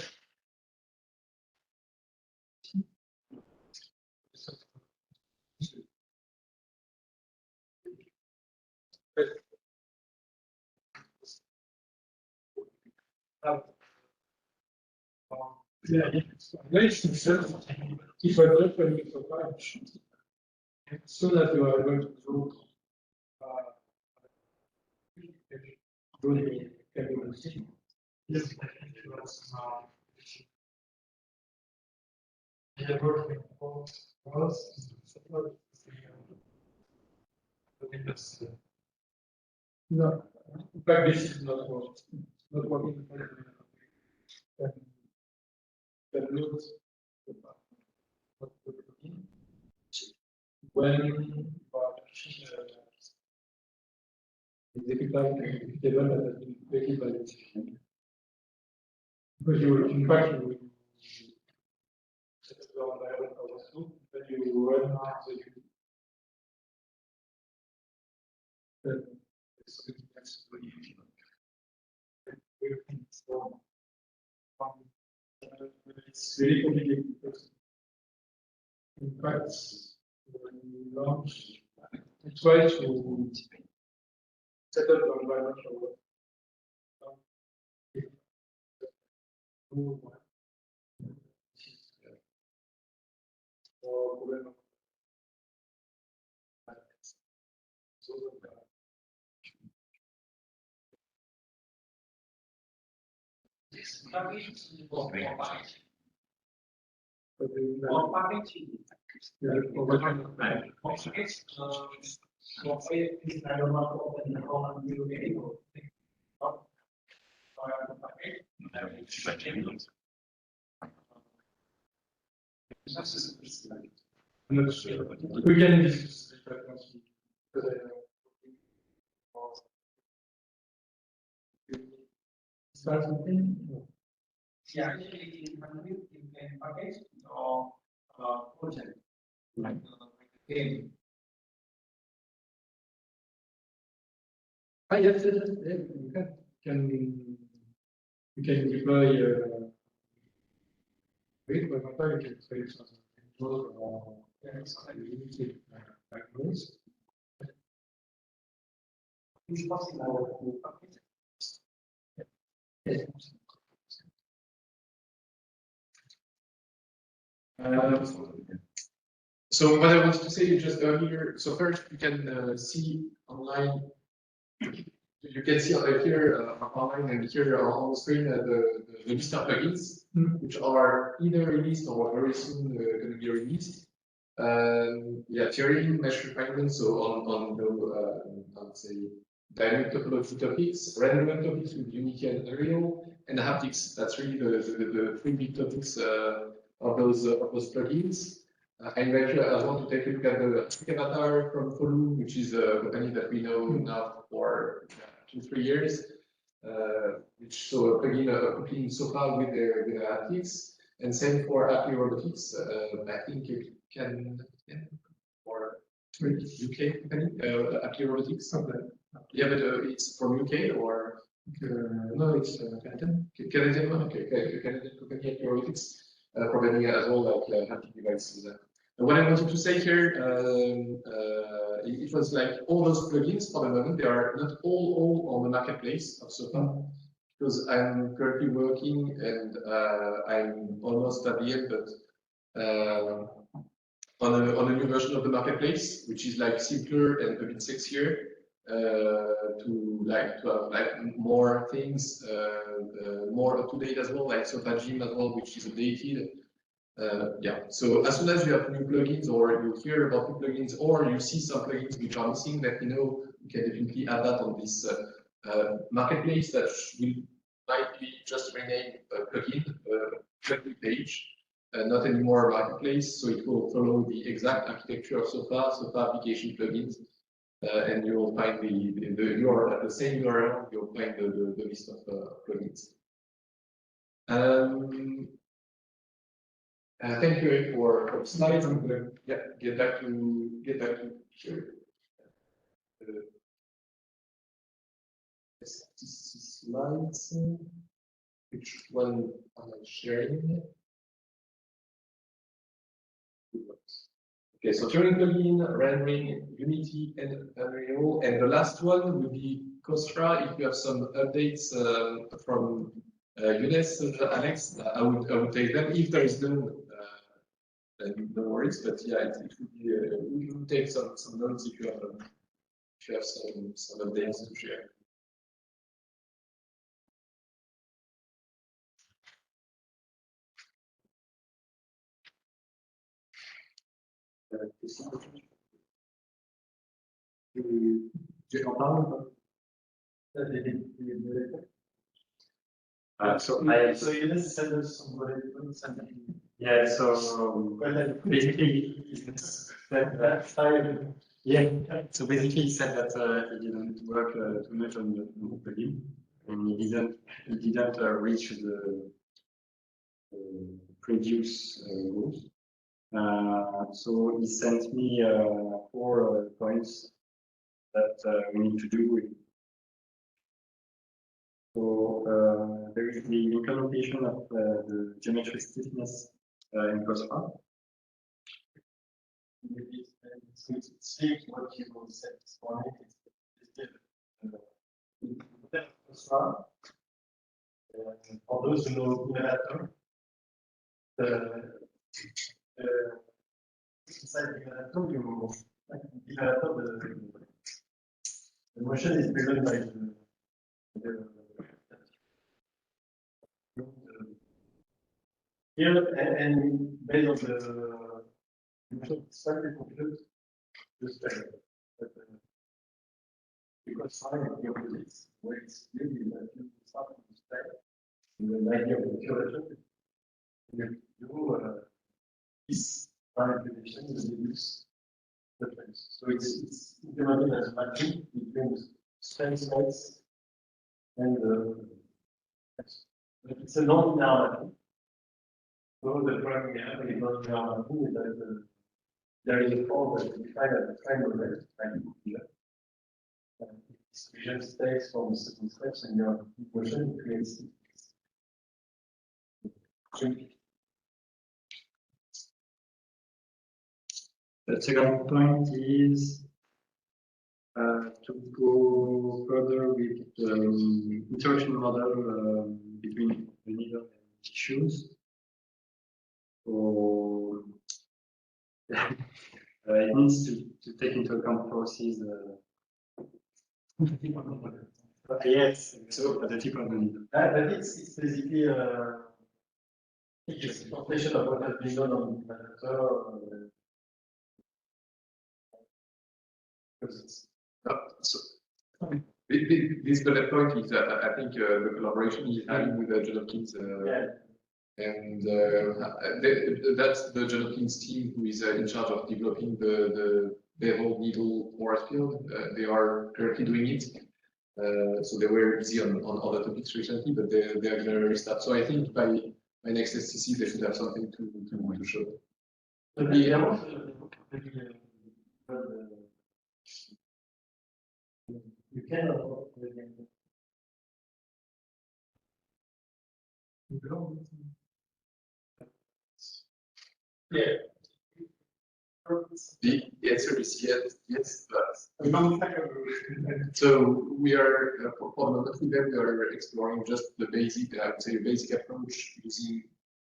Yeah, it's relation self. If I open it for bunch, so that you are going to do capability. Yes, no, in fact, this is not working. That looks when executable table that has been created by the system. Because you, in fact, you set up your environment for this loop, then you run out the it's really complicated because, in fact, when you launch, you try to set up your environment for work. We can discuss start something. Yeah, actually, in package or project, like game. Yes, you can deploy. Wait, for example, you can create some control or limited diagnose. It's possible to package. So what I wanted to say just earlier, so first you can see online, you can see here online and here on the screen the list of plugins, which are either released or very soon going to be released. Yeah, Turing, mesh refinement, so on the, I would say, dynamic topology topics, rendering topics with Unity and Unreal, and haptics. That's really the three big topics of those plugins. I invite you as well to take a look at the avatar from Follow, which is a company that we know now for 2-3 years, which so a plugin cooking so far with their haptics, and same for Apply Robotics. I think it can, or UK company, Apply Robotics. Yeah, but it's from UK or no, it's Canadian one. Okay, Canadian company, Apply Robotics, providing as well like haptic devices. And what I wanted to say here, it was like all those plugins for the moment, they are not all on the marketplace of SOFA, because I'm currently working and I'm almost at the end, but on a new version of the marketplace, which is like simpler and a bit sexier, to have like more things, more up to date as well, like SOFA Gym as well, which is updated. Yeah, so as soon as you have new plugins or you hear about new plugins or you see some plugins which are missing, that you know, you can definitely add that on this marketplace that will likely just rename plugin page, not anymore marketplace. So it will follow the exact architecture of SOFA application plugins, and you will find the URL at the same URL. You'll find the list of plugins. Thank you Eric, for the slides. I'm going to get back to here. STC slides. Which one am I sharing? Okay, so Turing plugin, rendering, Unity, and Unreal, and the last one will be Costra. If you have some updates from Younes, Alex, I would take them. If there is no worries, but yeah, it would be we will take some notes if you have some updates to share. So you just send us some bullet points and yeah, so basically so basically he said that he didn't work too much on the plugin and he didn't reach the previous goals. So he sent me 4 points that we need to do. So there is the implementation of the geometry stiffness in Costra. maybe it seems what you will say this morning is for those who know Generator, inside Generator, the motion is driven by the here and based on the motion slightly confused the spec. Because sign of the opposites, where it's really that you start from the spec, and the idea of the curvature, you do this manipulation and reduce the place. So it's implemented as matching between the span size and the but it's a non-linear mapping. So the problem we have with non-linear mapping is that there is a form that we find at the time of the here. Distribution states from certain steps and your motion creates The second point is to go further with the interaction model between the needle and tissues. So It needs to take into account processes. Yes, so at the tip of the needle. But it's basically it's a translation of what has been done on the So this bullet point is, I think, the collaboration he's having with John Hopkins, and that's the John Hopkins team who is in charge of developing the bevel needle force field. They are currently doing it. So they were busy on other topics recently, but they are going to restart. So I think by next STC they should have something to show. You can yeah. The answer is yes, but so we are for the moment with them, we are exploring just the basic, I would say, basic approach using,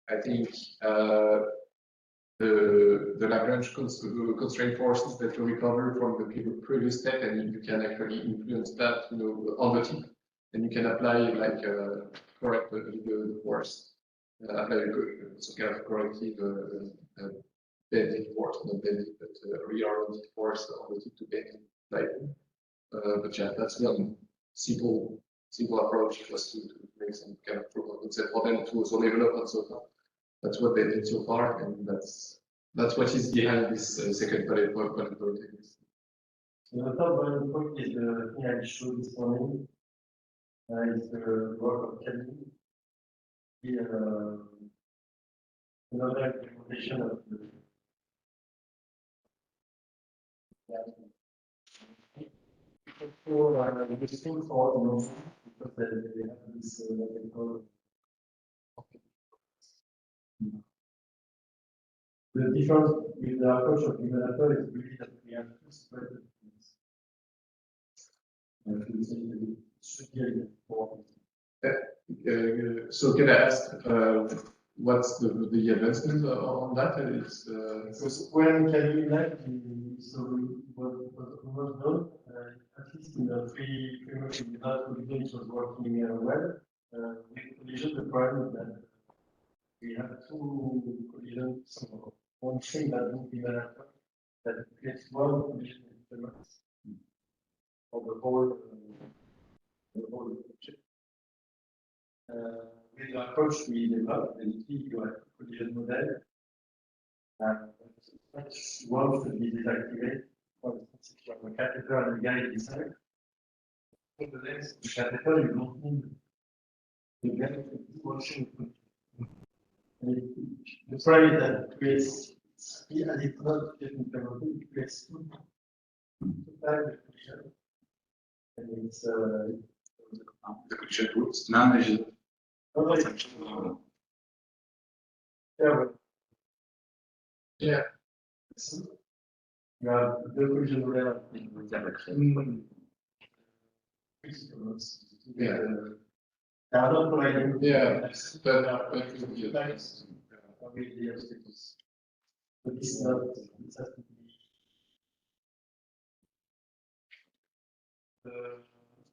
I think, the Lagrange constraint forces that you recover from the previous step, and you can actually influence that, on the tip, and you can apply like correct the force, apply some kind of corrective bending force, not bending, but reorienting force on the tip to bend slightly. But yeah, that's one simple approach just to make some kind of proof of concept for them to also develop and so far. That's what they did so far, and that's what is behind this second bullet point. So the third bullet point is the thing I showed this morning. Is the work of CapDigital. Another implementation of the interesting for because they have this what they call the difference with the approach of developer is really that we have to spread the things. Should be important. So can I ask what's the advancement on that? Because when can you like so what was done at least in the framework in that collision was working well. With collision, the problem is that we have two collisions. So one thing that would be that creates one collision instruments for the whole picture. With the approach we developed, basically you have a collision model. One should be deactivated. For instance, if you have a catheter and a guide inside, for the length of the catheter, you don't need the guide to be washing. The problem is that creates, as it's not getting implemented, it creates two times the collision. And it's the collision rules. Non-digital. Yeah. You have the collision model. Yeah. They are not providing. Yeah, but this not, it has to be.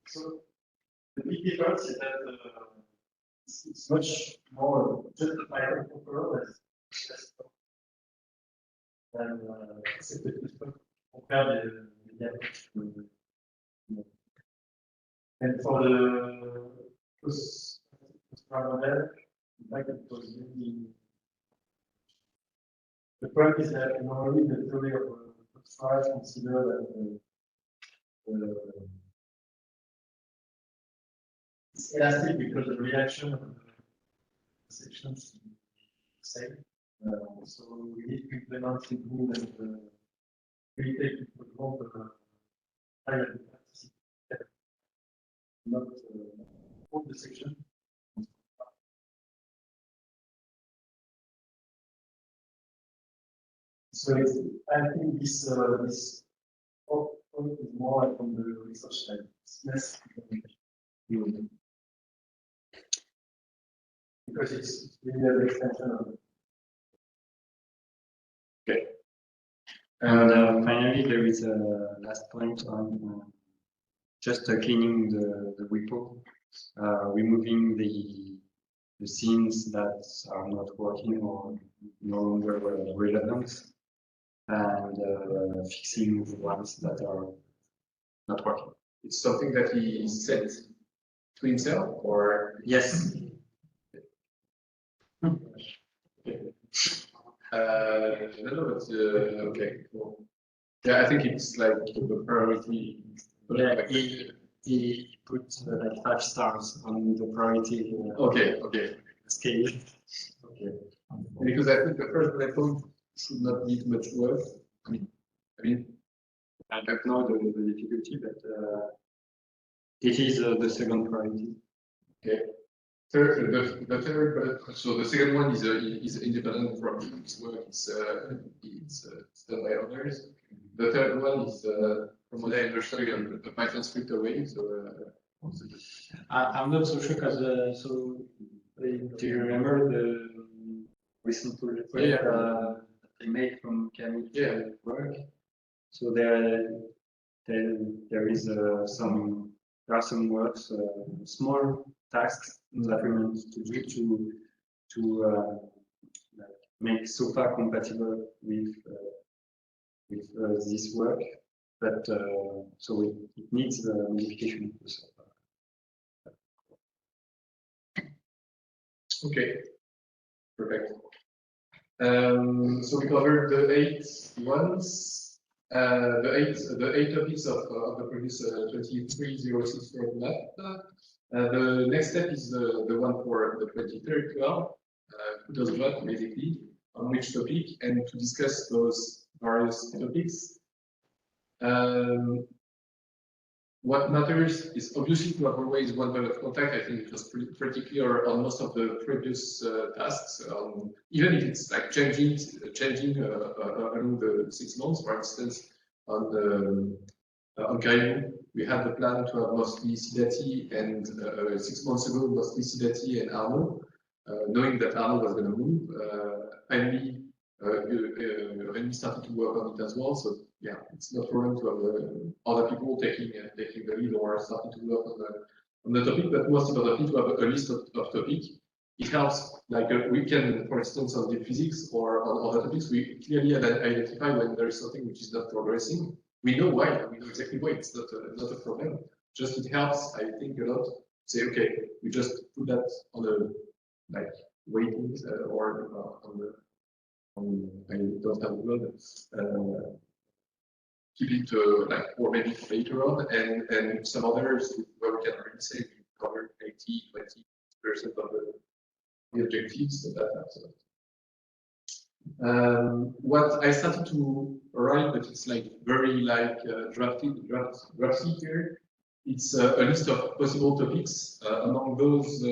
So the big difference is that it's much more justified control as than compared to the approach. And for the post model, in fact, it was really the point is that normally the theory of post consider that it's elastic because the reaction of the sections is the same. So we need to implement simple and we take into account the higher capacity, not all the section. So it's, I think this this point is more from the research side. It's less because it's really an extension of it. Okay. And finally, there is a last point on just cleaning the repo, removing the scenes that are not working or no longer relevant, and fixing the ones that are not working. It's something that he set to himself, or yes. No, but okay, cool. Yeah, I think it's like the priority. Yeah, he put like 5 stars on the priority Okay. scale. Okay. Because I think the first bullet point should not need much work. I mean, I don't know the difficulty, but it is the second priority. okay. The third, so the second one is independent from his work. It's done by others. The third one is from what I understood, the Python script away. So I'm not so sure because do you remember the recent pull request that they made from CapDigital work? So there is there are some works, small tasks that we need to do to like make SOFA compatible with this work, but so it needs the modification of the SOFA. okay, perfect. So we covered the 8 ones, the eight topics of the previous 2306 roadmap. The next step is the one for the 23rd 12, who does what basically, on which topic, and to discuss those various topics. What matters is obviously to have always one point of contact. I think it was pretty clear on most of the previous tasks, even if it's like changing along the 6 months. For instance, on Kaibu, we had the plan to have mostly Sidati, and 6 months ago mostly Sidati and Arnaud, knowing that Arnaud was going to move. Finally, Rémi started to work on it as well. So yeah, it's not wrong to have other people taking the lead or starting to work on the topic, but most importantly to have a list of topics. It helps, like we can, for instance, on the physics or on other topics, we clearly identify when there is something which is not progressing. We know why, we know exactly why, it's not a problem. Just it helps, I think, a lot. Say, okay, we just put that on a like waiting or I don't have a word. Keep it like, or maybe later on, and some others where we can already say we covered 80-20% of the objectives of that. What I started to write, but it's like very like drafty here. It's a list of possible topics. Among those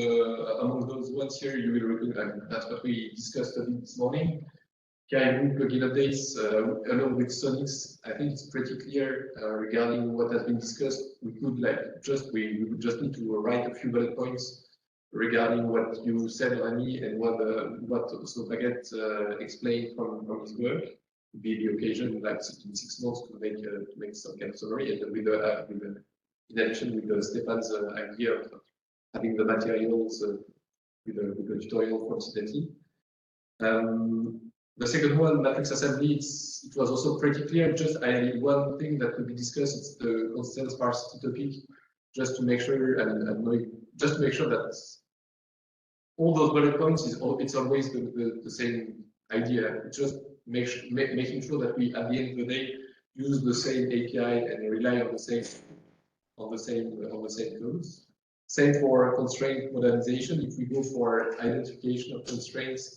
ones here, you will recognize that's what we discussed this morning. Kaibu plugin updates along with Sonics. I think it's pretty clear regarding what has been discussed. We could we would just need to write a few bullet points regarding what you said, Rami, and what Snowpacket explained from his work. Would be the occasion, like in 6 months, to make some kind of summary, and in addition with Stefan's idea of having the materials with a tutorial from Sidati. The second one, matrix assembly, it was also pretty clear. Just I added one thing that could be discussed. It's the constant sparsity topic, just to make sure just to make sure that all those bullet points it's always the same idea. It's just making sure that we, at the end of the day, use the same API and rely on the same codes. Same for constraint modernization. If we go for identification of constraints,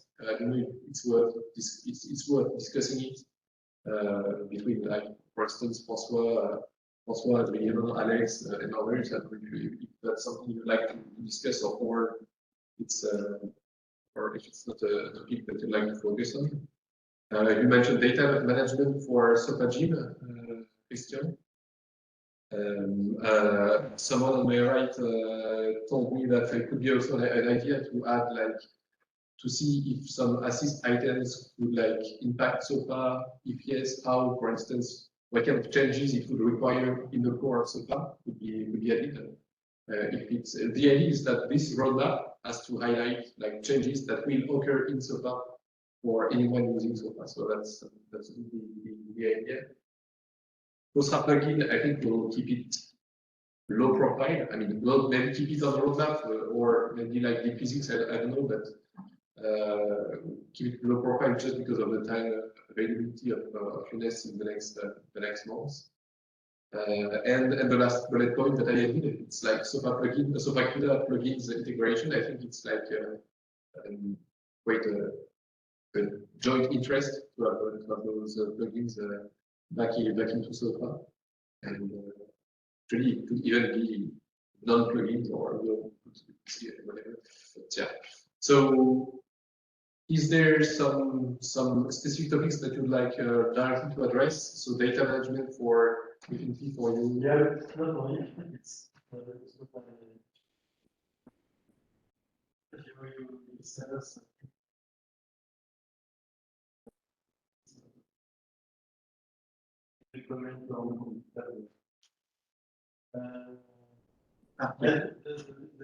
it's worth discussing it between, like, for instance, François, Adrien, Alex, and others. If that's something you'd like to discuss, or if it's not a topic that you'd like to focus on. You mentioned data management for SOPAGIM, Christian. Someone on my right told me that it could be also an idea to add like to see if some assist items would like impact SOPA. If yes, how, for instance, what kind of changes it would require in the core of SOPA would be added. If it's the idea is that this roadmap has to highlight like changes that will occur in SOPA for anyone using SOPA. So that's the idea. COSRA plugin, I think we'll keep it low profile. I mean, we'll maybe keep it on the roadmap or maybe like decreasing. I don't know, but keep it low profile just because of the time availability of UNES in the next months. And the last bullet point that I added, it's like SOPA plugin, SOPA CUDA plugins integration. I think it's like quite a joint interest to have those plugins back into SOPA, and actually it could even be non-plugins or whatever. But yeah. So, is there some specific topics that you'd like directly to address? So, data management definitely for you. Yeah, it's not only it's recommend on the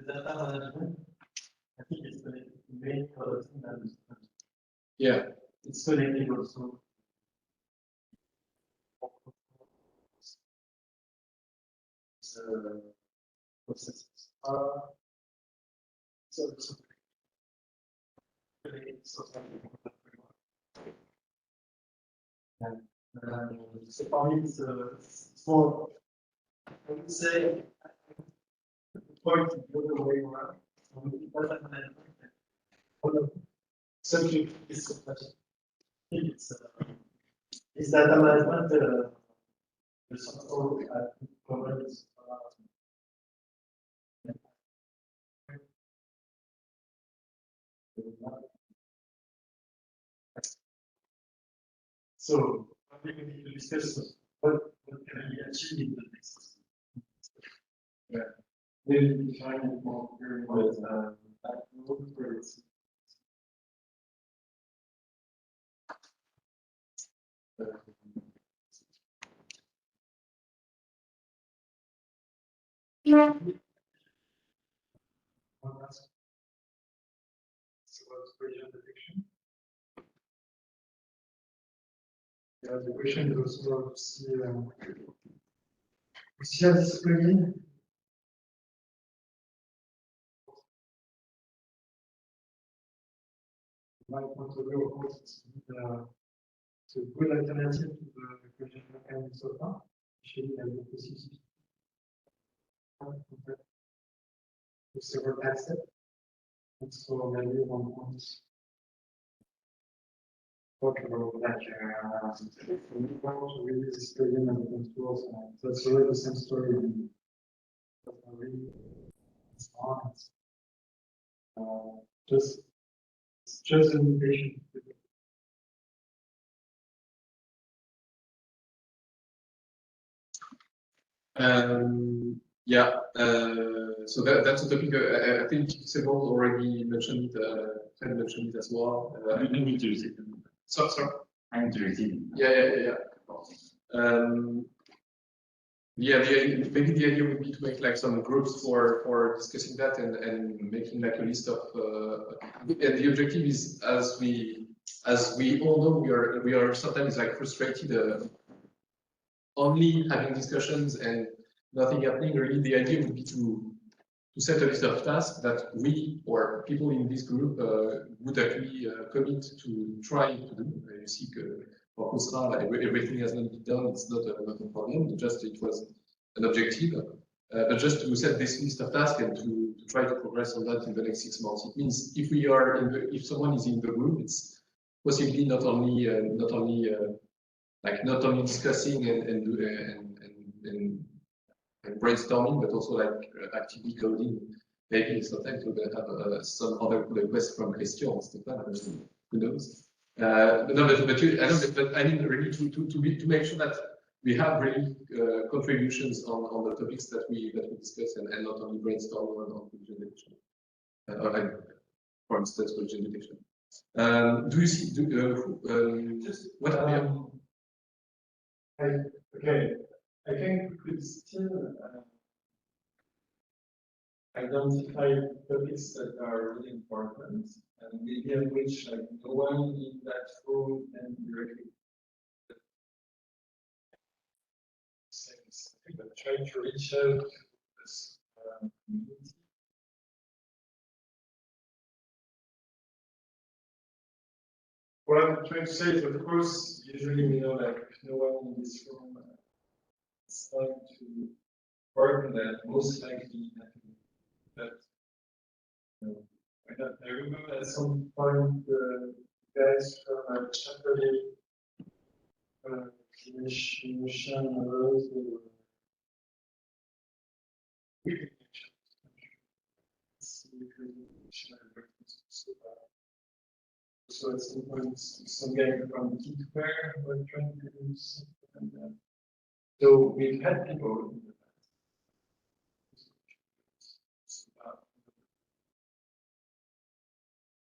data management. I think it's the main other thing that is. Yeah, it's connected also. Processes. So for me, it's more, I would say, the point is the other way around. Subject is it's data management, the software covers. So, we need to discuss what can be achieved in the next. Yeah, maybe define it more very well. Yeah. Yeah, the question is also to see this plugin. My point of view, of course, it's a good alternative to the question and so far, especially as the possibility to several assets. And so maybe one point talk about like to release this plugin and open tools. That's really the same story. Just an invitation. Yeah, so that's a topic. I think several already mentioned it. Fred mentioned it as well. I'm interested. Sorry. I'm interested. Yeah. Maybe the idea would be to make like some groups for discussing that and making like a list of. And the objective is, as we all know, we are sometimes like frustrated only having discussions and nothing happening. Really, the idea would be to set a list of tasks that we or people in this group would actually commit to try to do. You see, for COSRA, everything has not been done. It's not a problem. Just it was an objective. But just to set this list of tasks and to try to progress on that in the next 6 months. It means if someone is in the group, it's possibly not only discussing and brainstorming, but also like actively coding. Maybe sometimes we're going to have some other requests from questions. Who knows? But I mean really to make sure that we have really contributions on the topics that we discuss and not only brainstorming on generation. for instance, collision detection. Do you see? Just what are Okay, I think we could still identify topics that are really important and maybe in which like no one in that room can directly things. I think I'm trying to reach out to this community. What I'm trying to say is, of course, usually we know like if no one in this room is trying to work on that, most likely that I remember at some point the guys from Chapel mission arose. So at some point, some guy from Geekware were trying to do something like that. So we've had people in the past.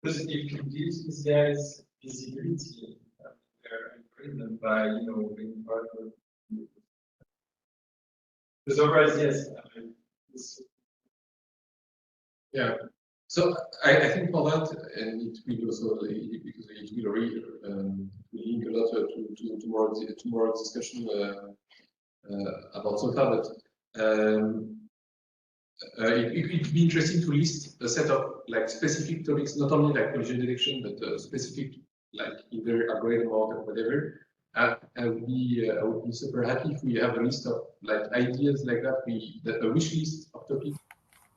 Because if you give these guys visibility, they're imprisoned by, being part of. Because otherwise, yes. Yeah. So I think for that, and it will also because it will link a lot to tomorrow's discussion about SOFA, but it would be interesting to list a set of like specific topics, not only like collision detection, but specific like either algorithm or whatever. I would be super happy if we have a list of like ideas like that. A wish list of topics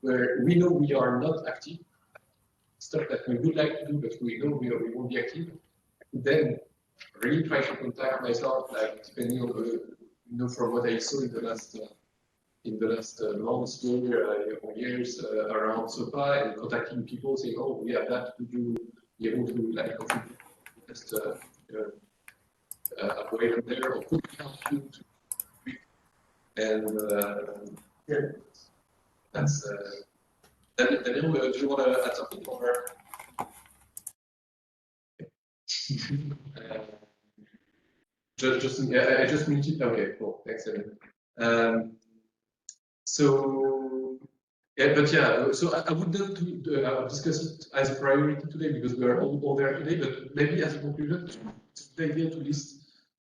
where we know we are not active, stuff that we would like to do, but we know we won't be active. Then really try to contact myself, like depending on from what I saw in the last months, or years around SOPA, and contacting people saying, oh, we have that, would you be able to like contribute just upgrade from there, or could we help you to and yeah, that's Daniel, do you want to add something or? I just muted. Okay, cool. Thanks, Evan. So yeah, but yeah. So I would not discuss it as a priority today because we are all there today. But maybe as a conclusion, it's a good idea to list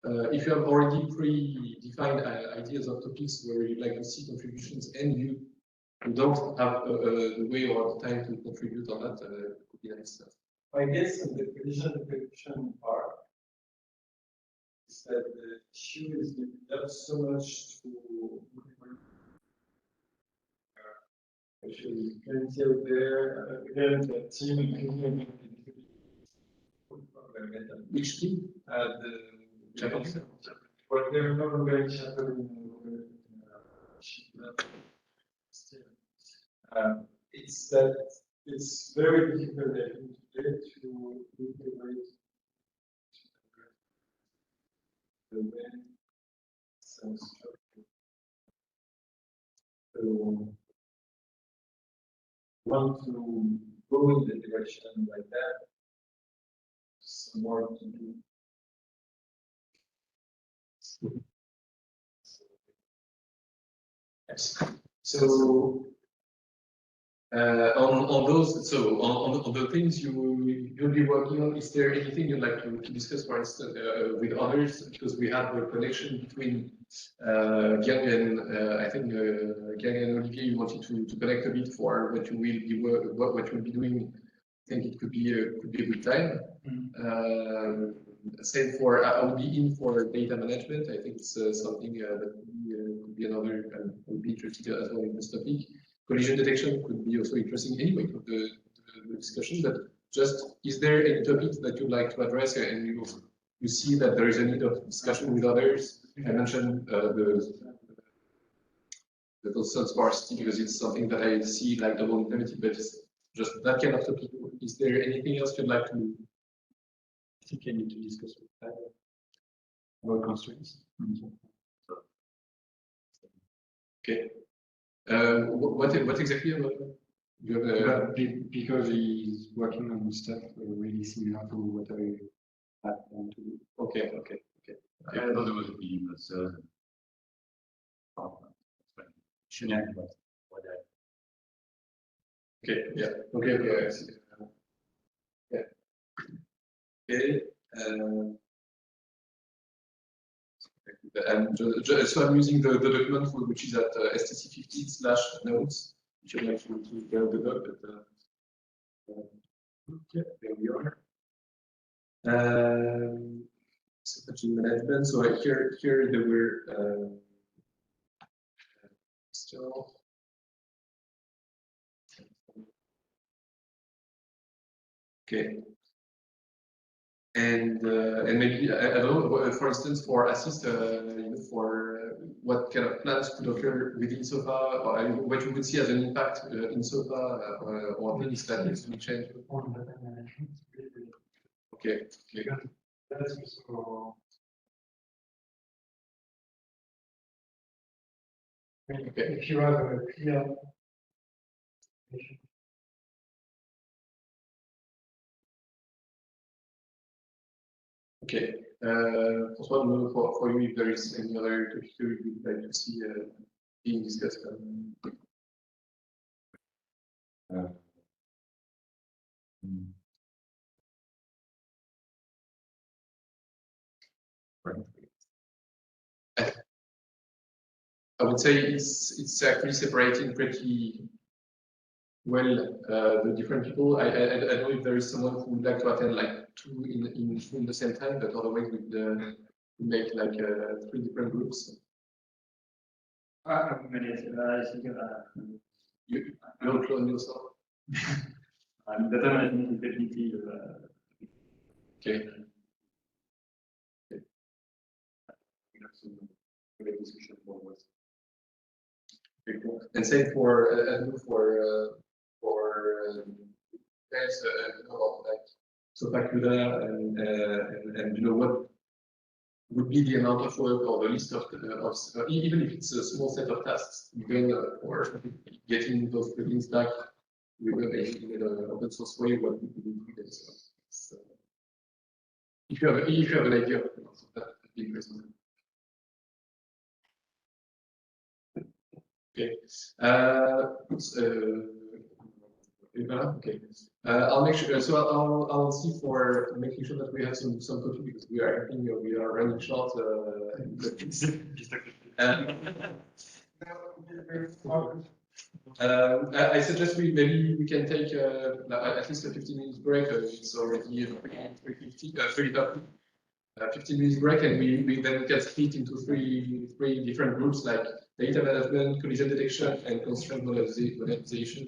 if you have already pre-defined ideas of topics where you'd like to see contributions, and you don't have the way or the time to contribute on that. Could be nice. I guess in the contribution part is that the issue is not so much to actually plenty out there. Again, the team which team? The Japanese. But they're not very Japanese. It's that it's very difficult today to integrate the main sense structure. So want to go in the direction like that, some more to do. So on those, so on the things you'll be working on, is there anything you'd like to discuss, for instance, with others? Because we have the connection between Gang and I think Gang and Olivier, you wanted to connect a bit for what you will be what you'll be doing. I think it could be a good time. Same for I will be in for data management. I think it's something that could be another. I would be interested as well in this topic. Collision detection could be also interesting anyway for the discussion. But just is there any topics that you'd like to address, and you see that there is a need of discussion with others? I mentioned the consult sparsity because it's something that I see like double indemnity, but it's just that kind of topic. Is there anything else you'd like to? I think I need to discuss with that. About constraints. Okay. What exactly about You have Because he's working on stuff really similar to what I had done to do. okay. I thought there was a team that sells. Shouldn't, but whatever. Okay, yeah, okay, I see. Yeah. Okay. And so I'm using the document which is at STC 15/notes. Which I'd like to develop, but okay, there we are. Supply management. So here there were still. Okay. And maybe I don't know, for instance, for assist, for what kind of plans could occur within SOFA, or what you would see as an impact in SOFA, or things that needs to be changed. Okay. That's also. Okay. If you have a clear. Okay. François, for you, if there is any other topic you would like to see being discussed. I would say it's actually separating pretty well the different people. I don't know if there is someone who would like to attend like two in the same time, but otherwise we make like 3 different groups. A minute, You don't clone yourself. data management is definitely Okay. we have some great discussion forward. Okay, cool. And same for guys about like Sofacuda and you know what would be the amount of work or the list of even if it's a small set of tasks, even for getting those plugins back with an open source way, what we could do with it. So, if you have an idea, that would be interesting. Okay. Okay. I'll make sure. So I'll see for making sure that we have some copy because we are running short. I suggest maybe we can take at least a 15 minutes break. It's already 3:50. 15 minutes break, and we then get split into three different groups like data management, collision detection, and constraint monetization.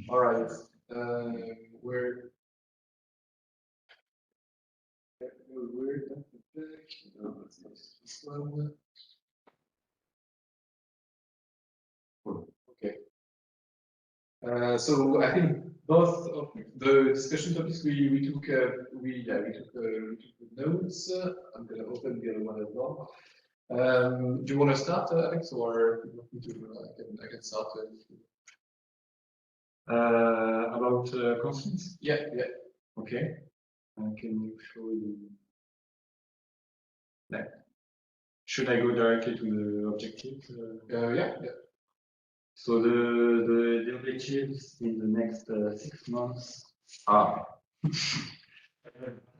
All right. Where? No, that's not this one. Okay. So I think both of the discussion topics we took notes. I'm gonna open the other one as well. Do you want to start, Alex, or I can start with? About constants? Yeah, yeah. Okay. Can you show the... Like, should I go directly to the objectives? Yeah, yeah. So the objectives in the next 6 months are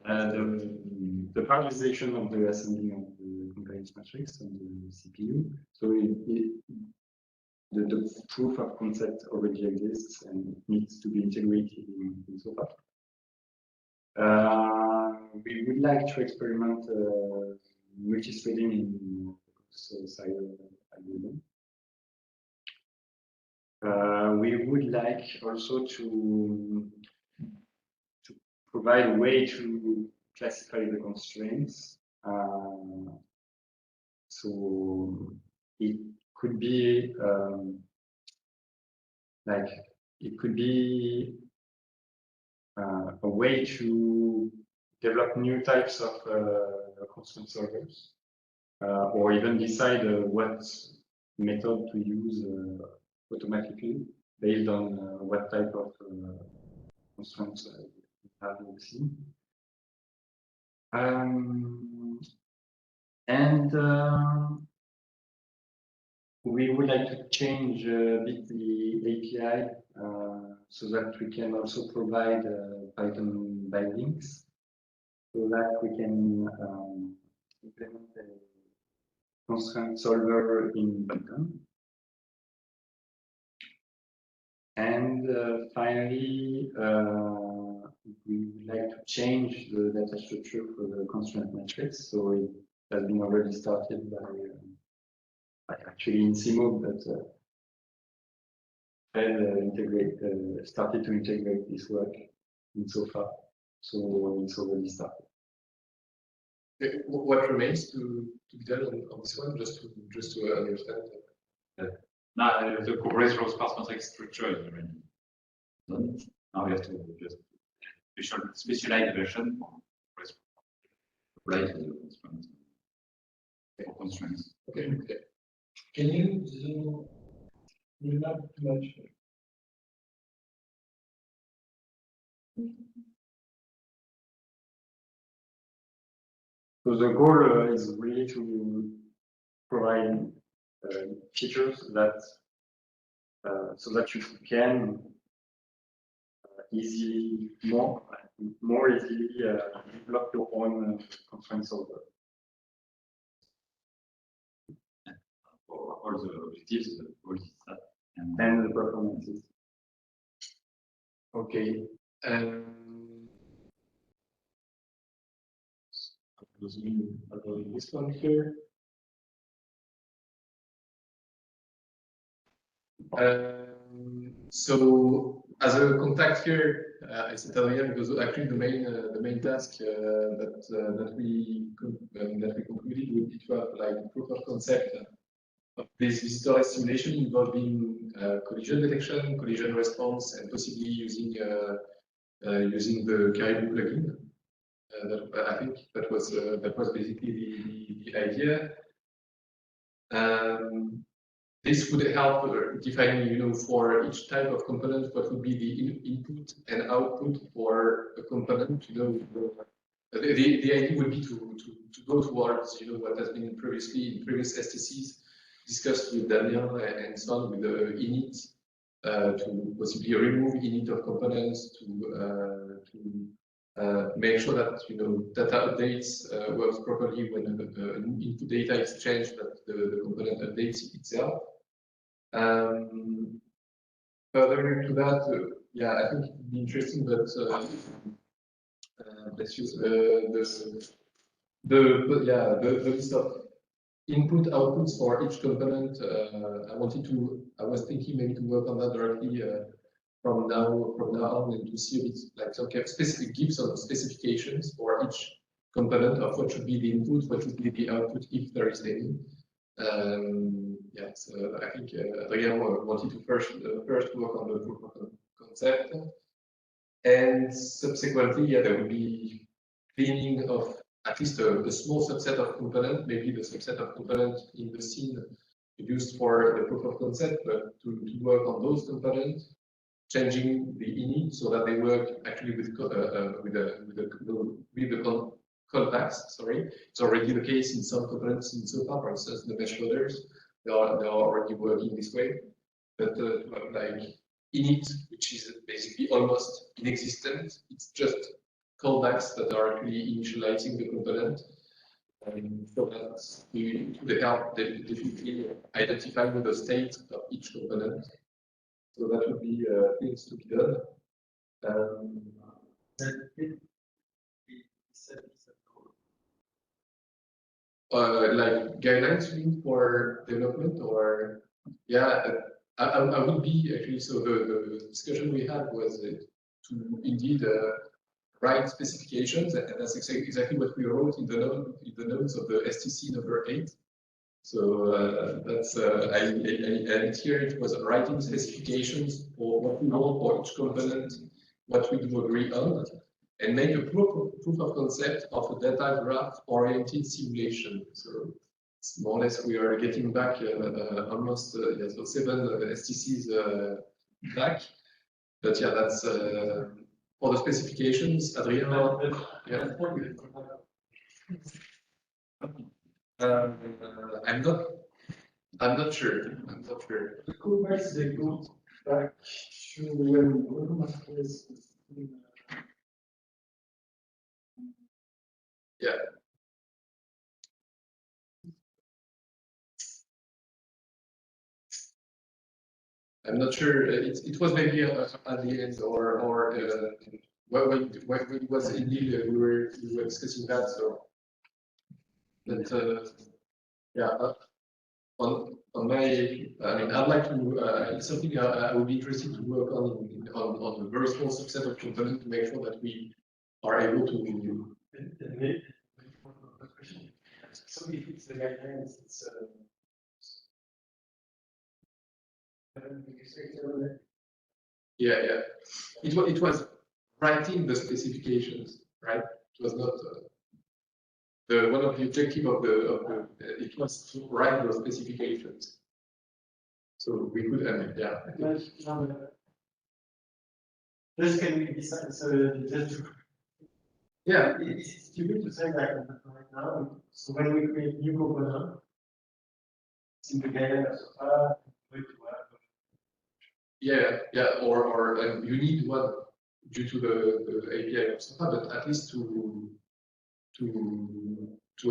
the parallelization of the assembling of the compliance matrix on the CPU. So the proof of concept already exists and needs to be integrated in SOFA. We would like to experiment multi-threading in side algorithm. We would like also to provide a way to classify the constraints. So it could be a way to develop new types of constraint solvers, or even decide what method to use automatically based on what type of constraints we have in the scene. We would like to change a bit the API so that we can also provide Python bindings so that we can implement a constraint solver in Python. And finally, we would like to change the data structure for the constraint matrix. So it has been already started by actually in CMO, but Fred started to integrate this work in SOFA. So it's already started. What remains to be done on this one, just to understand? Now the corporate row sparse matrix structure is already done. Now we have to just specialize the version for right constraints. Okay. Okay. Can you zoom not too much? So the goal is really to provide features that so that you can easily more easily develop your own constraint solver. For all the objectives, all this stuff, and the performances. Okay. This one here. So as a contact here, I said earlier because actually the main task that we concluded would be to have like proof of concept of this visitor simulation involving collision detection, collision response, and possibly using the Caribou plugin. I think that was basically the idea. This would help defining, for each type of component, what would be the input and output for a component. The idea would be to go towards, what has been previously in previous STCs discussed with Daniel and so on, with the init, to possibly remove init of components, to make sure that data updates works properly when input data is changed, that the component updates itself. Further to that, I think it would be interesting that let's use the list of input outputs for each component. I was thinking maybe to work on that directly from now on and to see a bit like some kind of specific give some specifications for each component of what should be the input, what should be the output if there is any. Yeah, so I think Adrien wanted to first work on the proof of concept, and subsequently, yeah, there will be cleaning of at least a small subset of components, maybe the subset of components in the scene used for the proof of concept, but to work on those components, changing the init so that they work actually with the callbacks. Sorry, it's already the case in some components in SOPA, for instance, the mesh loaders. They are already working this way, but to have like init, which is basically almost inexistent. It's just callbacks that are actually initializing the component. So that they help definitely identifying the state of each component. So that would be things to be done. Like guidelines for development, or yeah, I would be actually. So the discussion we had was to indeed write specifications, and that's exactly what we wrote in the notes of the STC number 8. So that's and here it was writing specifications for what we want for each component, what we do agree on, and make a proof of concept of a data graph oriented simulation. So it's more or less we are getting back almost so 7 STCs back. But yeah, that's for the specifications. Adrien, yeah. I'm not sure. The callbacks they go back to when yeah. I'm not sure. It was maybe at the end or when it was indeed we were discussing that. So, but yeah, on my, I mean, I'd like to. It's something I would be interested to work on a very small subset of components to make sure that we are able to. So if it's the guidelines, it's yeah. It was writing the specifications, right? It was not one of the objective of the it was to write those specifications. So we could, yeah. Just can we decide? So just yeah, it's stupid to say that right now. So when we create new component, it's in the guidelines of yeah, or you need one due to the API of SOPA, but at least to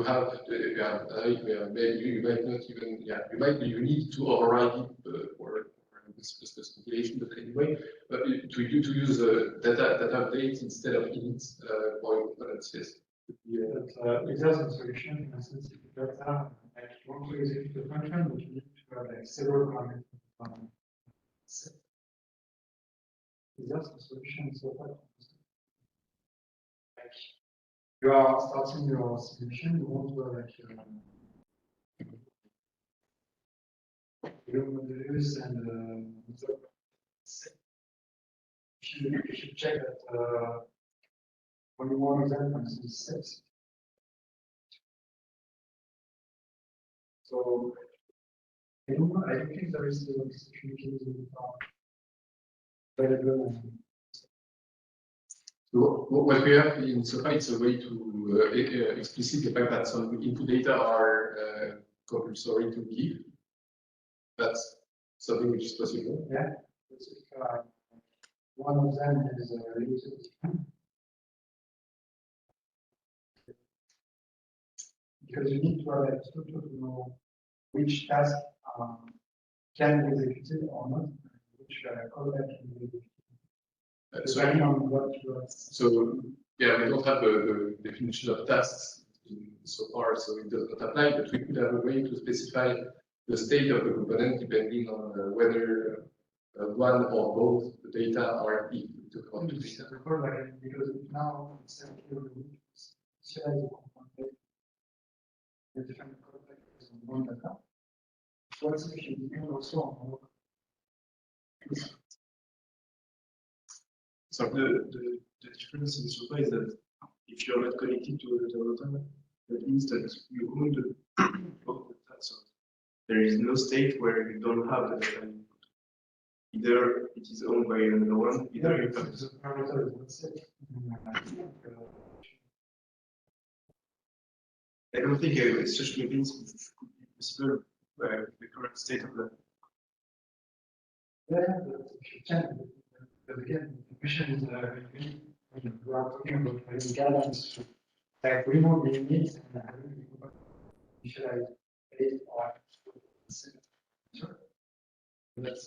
have maybe you might not even you need to override it for the specification, but anyway, to use data updates instead of init for components. Yes. If there's a solution, for instance, if you data like you want to execute the function, but you need to have like several parameters. Is there a solution so far? Like you are starting your simulation, you want to have like your modules and you should check that only one example, for instance, sets. So I don't think there is a distribution in available. So what we have in SOPA, it's a way to explicit the fact that some input data are compulsory to give. That's something which is possible. Yeah. One of them is related. Because you need to have a structure to know which task can be executed or not, which callback can be executed. Depending on what you are. So yeah, we don't have the definition of tasks so far, so it does not apply, but we could have a way to specify the state of the component depending on whether one or both the data are equal to about the data. Because now it's a the different cortex on one data. What if you depend also on so the difference in Sopa is that if you're not connected to the router, that means that you own the data. So there is no state where you don't have the data. Either it is owned by another one, either you have the parameter is not set. I don't think such plugins could be possible where the current state of the. Yeah, but if you can, but again, the question is, we are talking about having guidelines to like removing it and having initialize it or sure. That's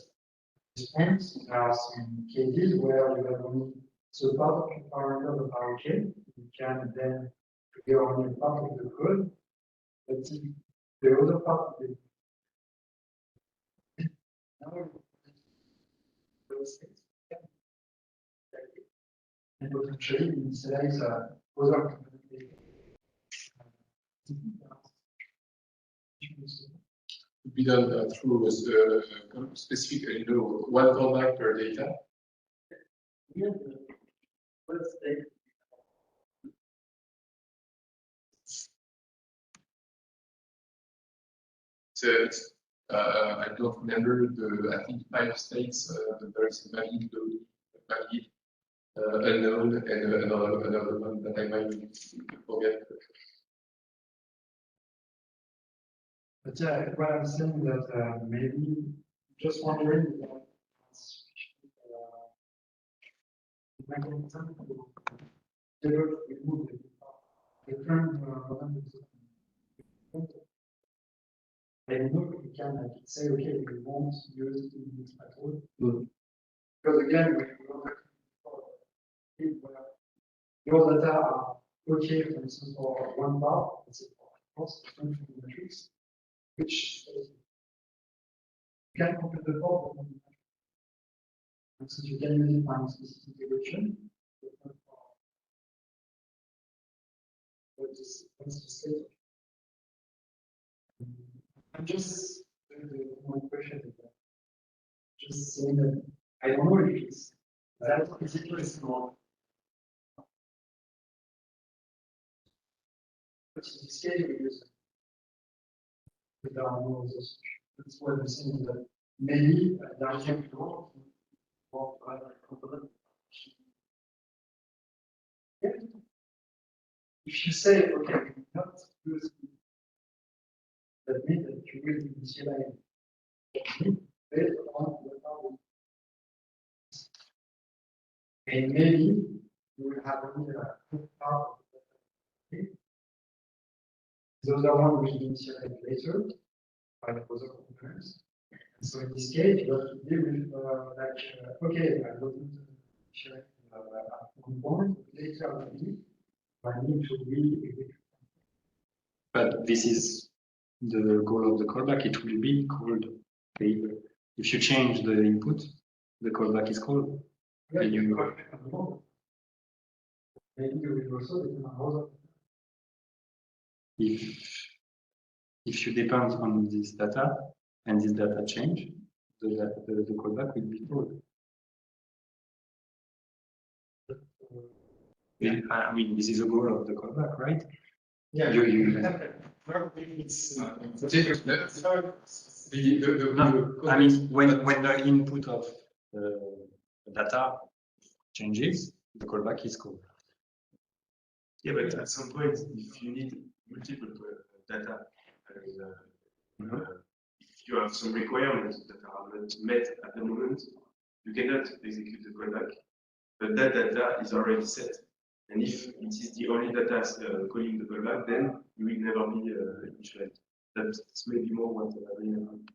this point. There are some cases where you have only so part of the parameter of our code, you can then trigger only part of the code, but the other part of the and potentially initialize other Could be done through a specific, one callback per data. It's, I don't remember I think 5 states, there is a valid, unknown, and another one that I might forget. But yeah, what I'm saying that maybe just wondering remove the current I don't know if we can like, say, okay, we won't use it in this method. Because again, when we look at your data are okay, for instance, for one bar, let's say for cost metrics, which you can compare the bar. For instance, you can use it for specific integration. What's the state? I'm just one question is that just saying that I don't know if it's that particular small. But in this case, we use without no association. That's what I'm saying that maybe there can be more other component. If you say, okay, we not use that means that you will initialize based on the problem. And maybe you will have only a part of the the other one will initialize later by the other components. And so in this case, you have to deal with okay, I'm looking to initialize a component later I need to re-execute. But this is the goal of the callback. It will be called paper. If you change the input, the callback is called. Yeah, you call it on the moment. Maybe you will also depend on other. If you depend on this data and this data change, the callback will be called. Yeah, I mean, this is a goal of the callback, right? Yeah, I mean, when the input of the data changes, the callback is called. Yeah, but at some point, if you need multiple data, if you have some requirements that are not met at the moment, you cannot execute the callback. But that data is already set. And if it is the only data calling the callback, then you will never be initialized. That's maybe more what I mean.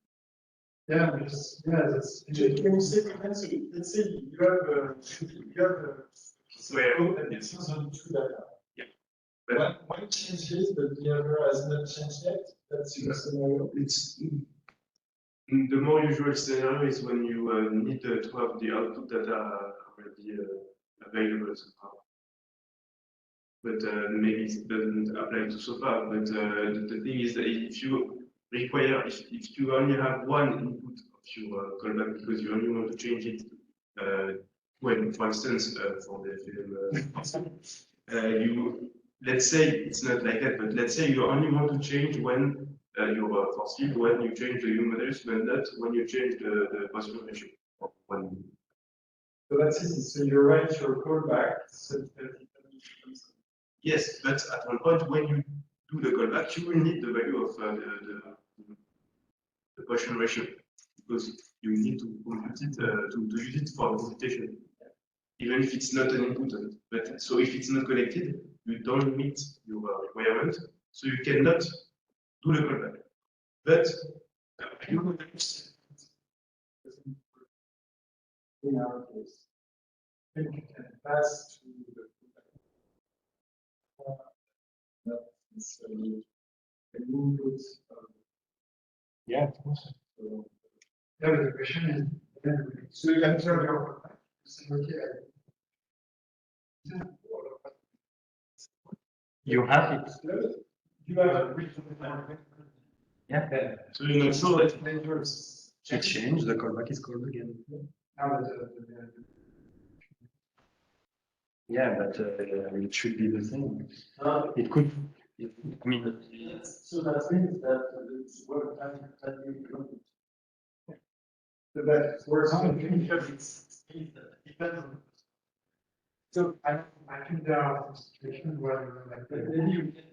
Yeah, that's. Can you say, let's say you have where and it runs on 2 data. Yeah. But one changes, but the other has not changed yet. That's the scenario. It's The more usual scenario is when you need to have the output data already available somehow. But maybe it doesn't apply to so far. But the thing is that if you require, if you only have one input of your callback because you only want to change it, when, for instance, for the film, let's say it's not like that, but let's say you only want to change when your force field, when you change the U modulus, but not when you change the possible ratio. When So that's it. So you write your callback. yes, but at one point when you do the callback, you will need the value of the Poisson ratio because you need to compute it to use it for the computation, even if it's not an input. But so if it's not connected, you don't meet your requirement, so you cannot do the callback. But In our case, I think you can pass to the not necessarily the input. Yeah, of course. So, yeah, but the question is, so you enter your You have it. You have a Yeah. so you're not sure that It changed, the callback is called again. Yeah, but it should be the same. It could. I mean, so that means that it's work time that you the best works on it's depends on. So I think there are situations where like maybe you can,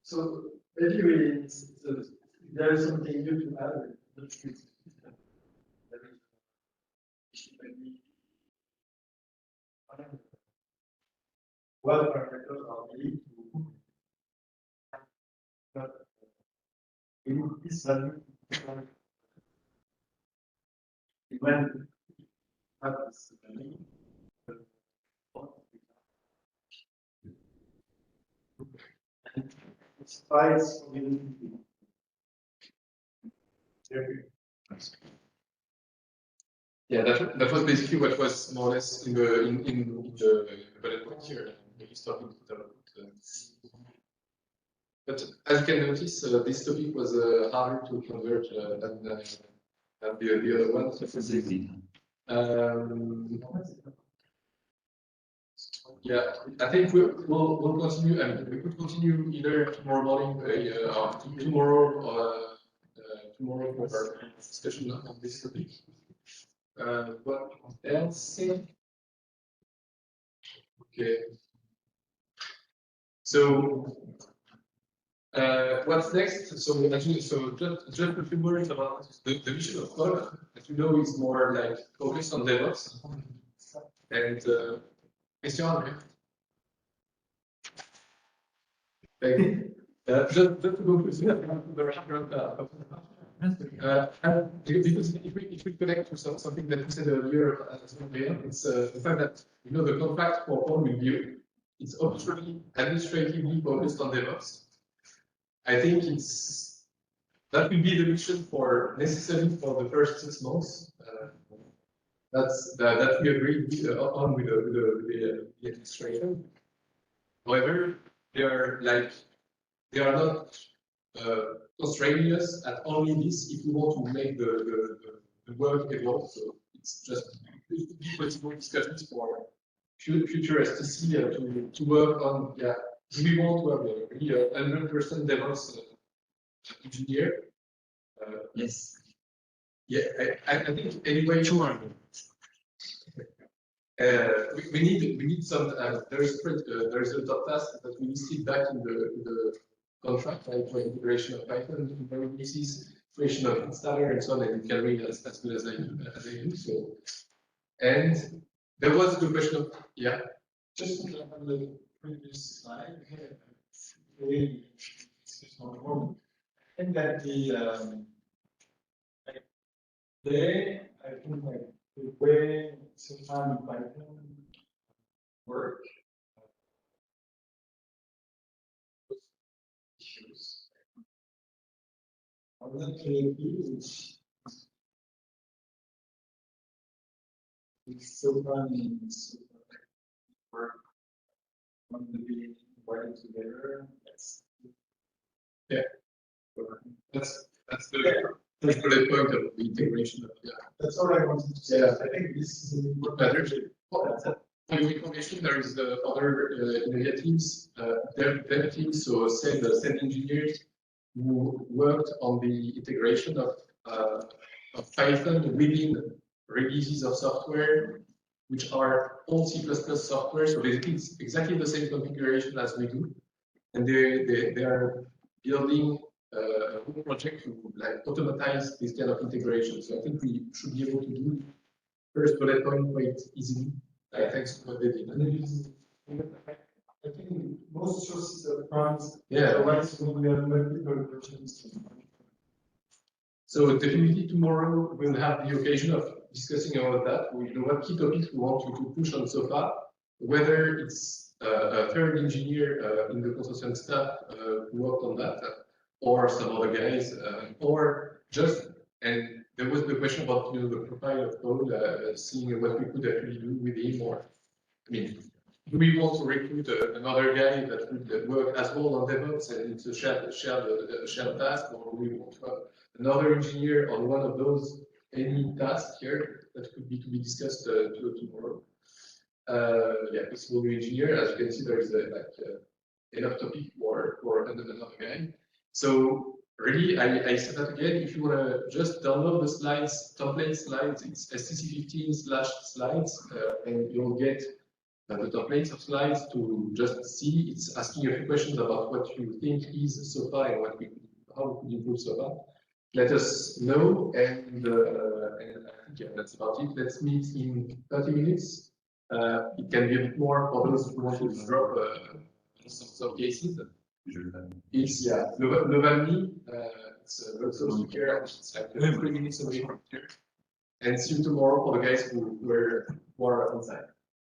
so maybe there is something new to add. Well, parameters are made to but we need this value when have this value. It spikes Yeah, that was basically what was more or less in the bullet point here. The starting to develop. But as you can notice, this topic was harder to convert than the other one. Yeah, I think we'll continue. I mean, we could continue either tomorrow morning or tomorrow for our discussion on this topic. What else? Okay. So, what's next? So, actually, just a few words about the vision of code. As you know, it's more like focused on DevOps. And question, right? Just to go through the background. Because if we connect to something that we said earlier, it's the fact that the contract for all review, it's administratively focused on DevOps. I think that will be the mission for necessarily for the first 6 months. That we agreed on with the administration. However, they are not constraining us at only this if we want to make the work evolve. So it's just possible discussions for future STC to work on. Yeah, do we want to have a really 100% DevOps engineer? Yes. Yeah, I think anyway. Sure. We need some. There is a top task that we listed back in the contract, like for integration of Python, releases, creation of installer, and so on. And you can read as good as I do. So, and there was the question of just on the previous slide. I think that I think like the way sometimes Python work issues. I'm not clear It's so fun and so work on the beginning, working together. Yeah. That's the first bullet point of the integration of, yeah. That's all I wanted to say. Yeah. I think this is an important Better. For your information, there is other initiatives, dev teams, so same engineers who worked on the integration of Python within releases of software, which are all C++ software. So basically, it's exactly the same configuration as we do, and they are building a whole project to like automatize this kind of integration. So I think we should be able to do first bullet point quite easily. Thanks to what they did. I think most sources of funds. Yeah. Otherwise, we have multiple versions. So definitely tomorrow we'll have the occasion of discussing about that. We know what key topics we want to push on so far, whether it's a third engineer in the consortium staff who worked on that, or some other guys, or just, and there was the question about the profile of Paul, seeing what we could actually do with him, or I mean, do we want to recruit another guy that would work as well on DevOps and it's a shared task, or do we want to have another engineer on one of those any tasks here that could be to be discussed tomorrow? Yeah, possible new engineer. As you can see, there is enough topic for another guy. So really, I said that again. If you want to just download the slides, template slides, it's STC15/slides, and you'll get the templates of slides to just see. It's asking a few questions about what you think is so far and how we could improve so far. Let us know, and I think that's about it. Let's meet in 30 minutes. It can be a bit more for those who want to drop some cases. It's November. It's also here. It's like 3 minutes away from here. And see you tomorrow for the guys who were more on site.